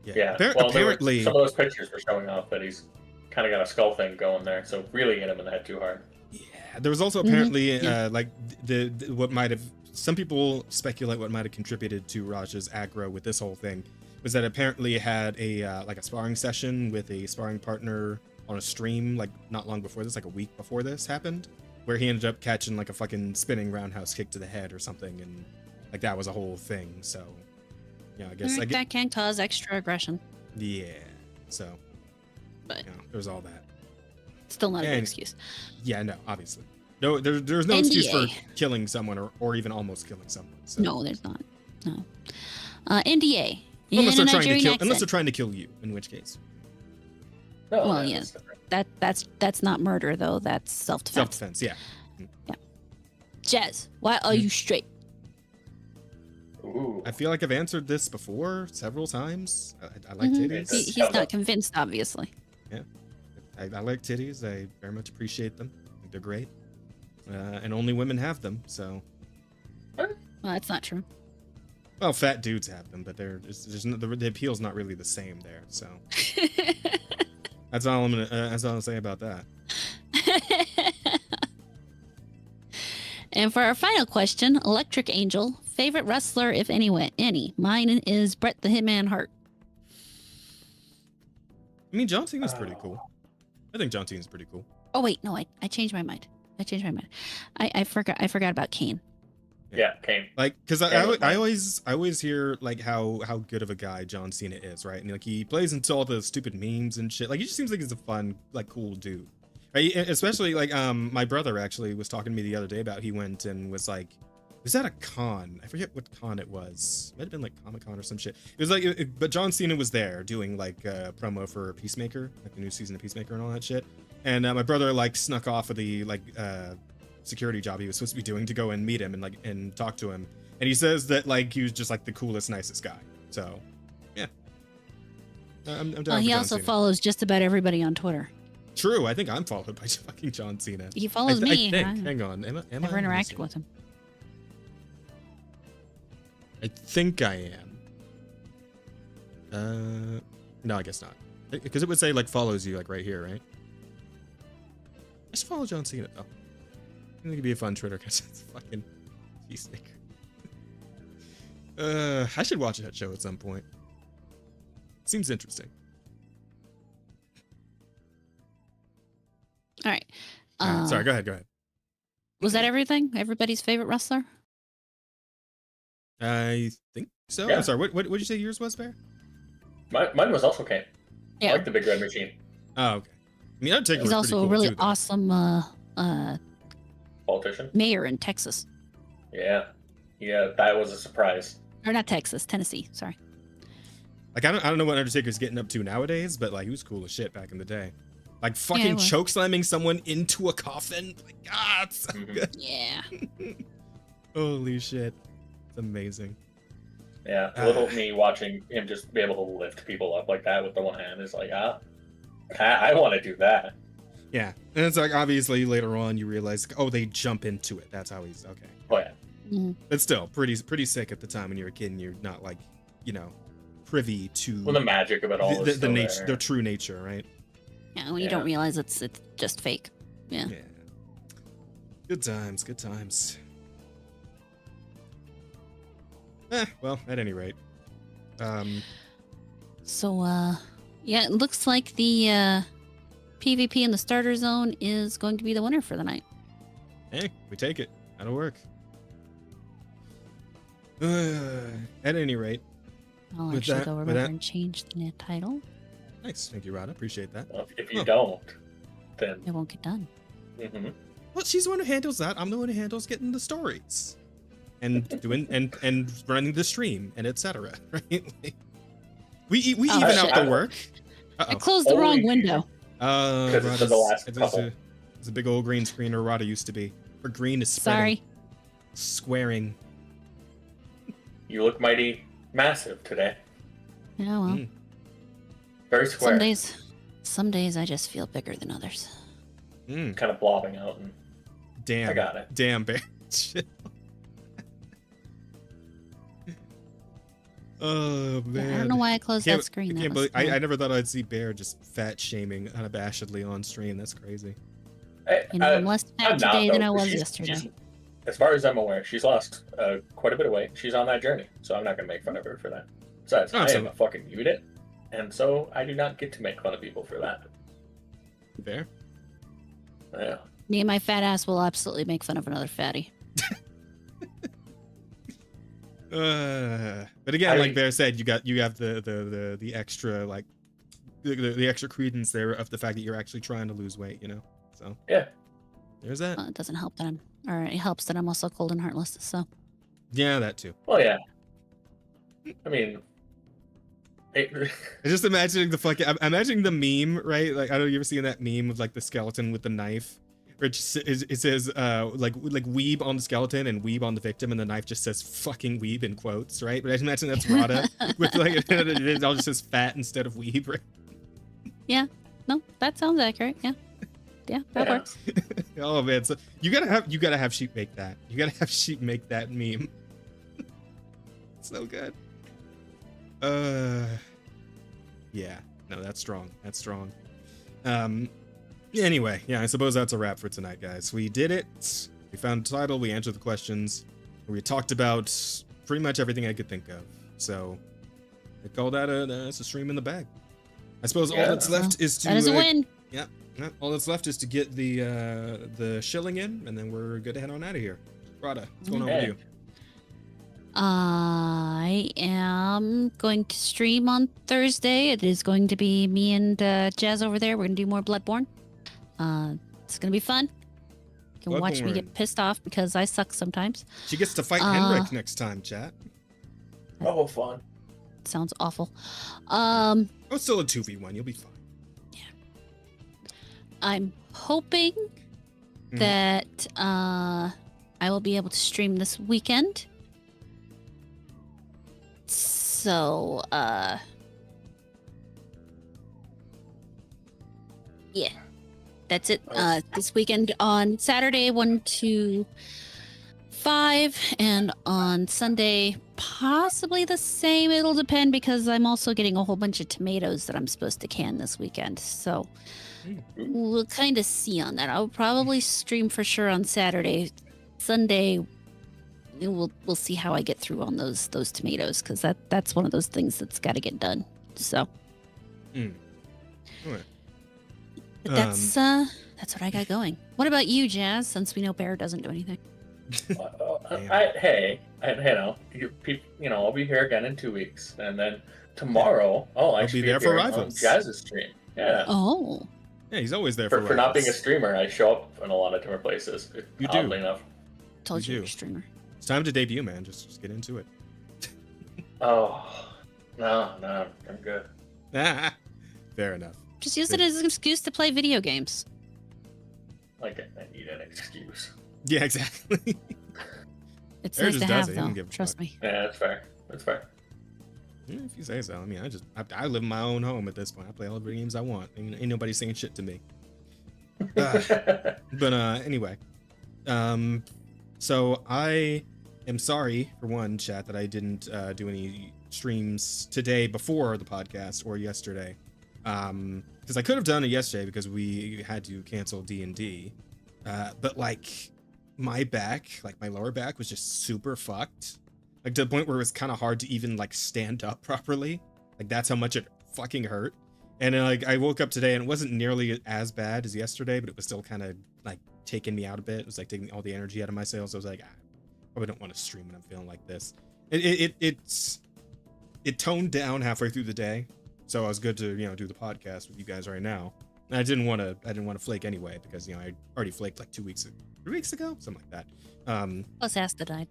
Yeah. Well, apparently, some of those pictures were showing off that he's kind of got a skull thing going there, so really hit him in the head too hard. Yeah, there was also apparently like the what might have, some people speculate what might have contributed to Raja's aggro with this whole thing was that apparently he had a like a sparring session with a sparring partner on a stream like not long before this, like a week before this happened, where he ended up catching like a fucking spinning roundhouse kick to the head or something, and like that was a whole thing. So yeah, I guess that can cause extra aggression. Yeah, so but there's all that. Still not a good excuse. Yeah, no, obviously. No, there's no excuse for killing someone or even almost killing someone. So. No, there's not. No. NDA. Unless they're trying to kill you, in which case. No, well, yes. That's not murder though. That's self-defense. Self-defense, yeah. Yeah. Jazz, why are you straight? Ooh. I feel like I've answered this before several times. I like titties. He's not convinced, obviously. Yeah. I like titties. I very much appreciate them. I think they're great. And only women have them, so. Well, that's not true. Well, fat dudes have them, but the appeal's not really the same there, so. That's all I'll say about that. And for our final question, Electric Angel, favorite wrestler, if any. Mine is Bret the Hitman Hart. I mean, John Cena's pretty cool. I think John Cena's pretty cool. Oh wait, no, I changed my mind. I forgot about Kane. Yeah, Kane. Like, because I always hear like how good of a guy John Cena is, right? And like he plays into all the stupid memes and shit. Like he just seems like he's a fun, like cool dude. Right? Especially like my brother actually was talking to me the other day about he went and was like, was at a con. I forget what con it was. Might have been like Comic-Con or some shit. It was like, but John Cena was there doing like promo for Peacemaker, like the new season of Peacemaker and all that shit. And my brother like snuck off of the like security job he was supposed to be doing to go and meet him and talk to him. And he says that like he was just like the coolest, nicest guy. So, yeah. I'm down He for John also Cena. follows just about everybody on Twitter. True, I think I'm followed by fucking John Cena. He follows I me. think. Hang on, am Never I interacted with him. I think I am. No, I guess not. Because it would say like follows you like right here, right? I should follow John Cena though. I think it'd be a fun Twitter because it's fucking Peacemaker. I should watch that show at some point. Seems interesting. All right. Sorry, go ahead. Was that everything? Everybody's favorite wrestler? I think so. Yeah. I'm sorry. What did you say yours was, Bear? Mine was also Kane. Yeah. I like the Big Red Machine. Oh, okay. I mean, Undertaker He's was also pretty a cool really too, though. awesome Politician. mayor in Texas. Yeah, that was a surprise. Or not Texas, Tennessee. Sorry. Like I don't know what Undertaker's getting up to nowadays, but like he was cool as shit back in the day. Like he fucking was. choke slamming someone into a coffin. Like it's so good. Yeah. Holy shit. It's amazing. Yeah, little me watching him just be able to lift people up like that with the one hand is like, I want to do that. Yeah. And it's like obviously later on you realize, oh, they jump into it. That's how he's okay. Oh yeah. Mm-hmm. But still, pretty sick at the time when you're a kid and you're not like, privy to Well, the magic of it all is the still nature, there. the true nature, right? Yeah, when you don't realize it's just fake. Yeah. Yeah. Good times. Well, at any rate. So, yeah, it looks like the PvP in the starter zone is going to be the winner for the night. Hey, we take it. That'll work. At any rate. I'll with actually that- go with remember that- and change the net title. Nice. Thank you, Rada. Appreciate that. Well, if you Oh. don't, then It won't get done. Well, she's the one who handles that. I'm the one who handles getting the stories. And doing and running the stream and etc. Right? Like, we even shit. out the work. I closed the wrong window. Because it's been the last couple. It's a big old green screen where Rada used to be. Her green is spreading. Sorry. Squaring. You look mighty massive today. Yeah, well. Very square. Some days I just feel bigger than others. Kind of blobbing out. And Damn. I got it. Damn, Bear. Shit. Oh man. I don't know why I closed that screen. That was I never thought I'd see Bear just fat shaming unabashedly on stream. That's crazy. I'm less fat I'm not, today than though, I was 'cause yesterday. as far as I'm aware, she's lost quite a bit of weight. She's on that journey, so I'm not going to make fun of her for that. Besides, I am a fucking unit, and so I do not get to make fun of people for that. Fair. Yeah. Me and my fat ass will absolutely make fun of another fatty. But again, like Bear said, you have the extra like the extra credence there of the fact that you're actually trying to lose weight, So yeah, Well, there's that. it doesn't help that it helps that I'm also cold and heartless. So Yeah, that too. Well, yeah. I mean, I'm just imagining I'm imagining the meme, right? Like, I don't know, you ever seen that meme of like the skeleton with the knife? Where it says like weeb on the skeleton and weeb on the victim, and the knife just says fucking weeb in quotes, right? But I imagine that's Rada with like it all just says fat instead of weeb, right? yeah, no, that sounds accurate. Yeah, that works. Oh man, so you gotta have Sheep make that. You gotta have Sheep make that meme. So good. Yeah, no, that's strong. That's strong. Anyway, yeah, I suppose that's a wrap for tonight, guys. We did it. We found the title. We answered the questions. We talked about pretty much everything I could think of. So I call that a stream in the bag. I suppose all that's left is to. That is a win. Yeah, all that's left is to get the shilling in, and then we're good to head on out of here. Rada, what's going on with you? I am going to stream on Thursday. It is going to be me and Jazz over there. We're going to do more Bloodborne. It's going to be fun. can watch me Bloodborne. get pissed off because I suck sometimes. She gets to fight Henrik next time, chat. Oh, fun. Sounds awful. Oh, it's still a 2v1. You'll be fine. I'm hoping that I will be able to stream this weekend. So, yeah, that's it. This weekend on Saturday, 1 to 5, and on Sunday, possibly the same. It'll depend because I'm also getting a whole bunch of tomatoes that I'm supposed to can this weekend. So we'll kind of see on that. I'll probably stream for sure on Saturday. Sunday, we'll see how I get through on those tomatoes because that's one of those things that's got to get done. So, Alright. but that's what I got going. What about you, Jazz? Since we know Bear doesn't do anything. I'll be here again in 2 weeks, and then tomorrow I'll actually be there for appearing on Rivals. Jazz's stream. Yeah. Oh. Yeah, he's always there For for not being a Rivals. streamer, I show up in a lot of different places. You do. Oddly enough. Told You you do. you're a streamer. It's time to debut, man. Just get into it. Oh, no, I'm good. Fair enough. Just use it as an excuse to play video games. Like, I need an excuse. Yeah, exactly. It's Bear nice just to does have, it. He don't though. give a Trust fuck. me. Yeah, that's fair. That's fair. Yeah, if you say so. I mean, I live in my own home at this point. I play all the games I want. Ain't nobody saying shit to me. But anyway, so I am sorry for one, chat, that I didn't do any streams today before the podcast or yesterday, because I could have done it yesterday because we had to cancel D&D, but like my back, like my lower back, was just super fucked, like to the point where it was kind of hard to even like stand up properly. Like that's how much it fucking hurt. And like I woke up today and it wasn't nearly as bad as yesterday, but it was still kind of like taking me out a bit. It was like taking all the energy out of my sails. So I was like, I probably don't want to stream when I'm feeling like this. It toned down halfway through the day, so I was good to do the podcast with you guys right now. And I didn't want to flake anyway because I already flaked like 3 weeks ago, something like that. Plus, Asta died.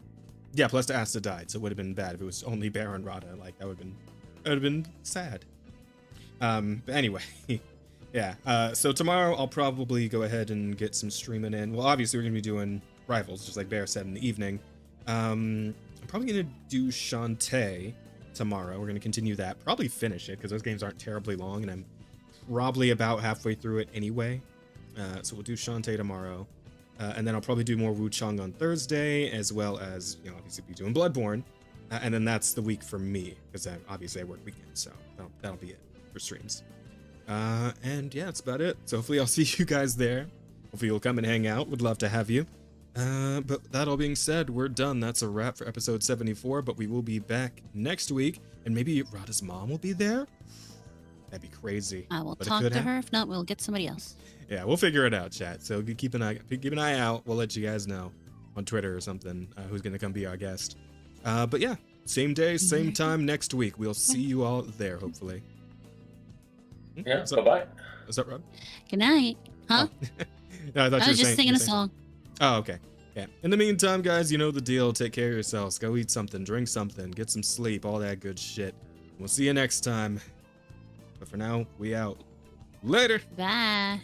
Yeah, plus Asta died, so it would have been bad if it was only Bear and Rada. Like that would have been sad. But anyway, yeah. So tomorrow I'll probably go ahead and get some streaming in. Well, obviously we're gonna be doing Rivals, just like Bear said in the evening. I'm probably gonna do Shantae tomorrow. We're gonna continue that. Probably finish it because those games aren't terribly long, and I'm probably about halfway through it anyway. So we'll do Shantae tomorrow, and then I'll probably do more Wuchang on Thursday, as well as obviously be doing Bloodborne, and then that's the week for me because obviously I work weekends, so that'll be it for streams. And yeah, that's about it. So hopefully I'll see you guys there. Hopefully you'll come and hang out. Would love to have you. But that all being said, we're done. That's a wrap for episode 74, but we will be back next week, and maybe Rada's mom will be there. That'd be crazy. I will But it talk could to happen. her. If not, we'll get somebody else. Yeah, we'll figure it out, chat. So keep an eye out. We'll let you guys know on Twitter or something who's gonna come be our guest. But yeah, same day, same time next week. We'll see you all there, hopefully. Yeah. Bye-bye. What's up, Rod? Good night. Huh? No, I thought you I were was just saying, singing you a were saying- song. Oh, okay. Yeah. In the meantime, guys, you know the deal. Take care of yourselves. Go eat something, drink something, get some sleep, all that good shit. We'll see you next time. But for now, we out. Later. Bye.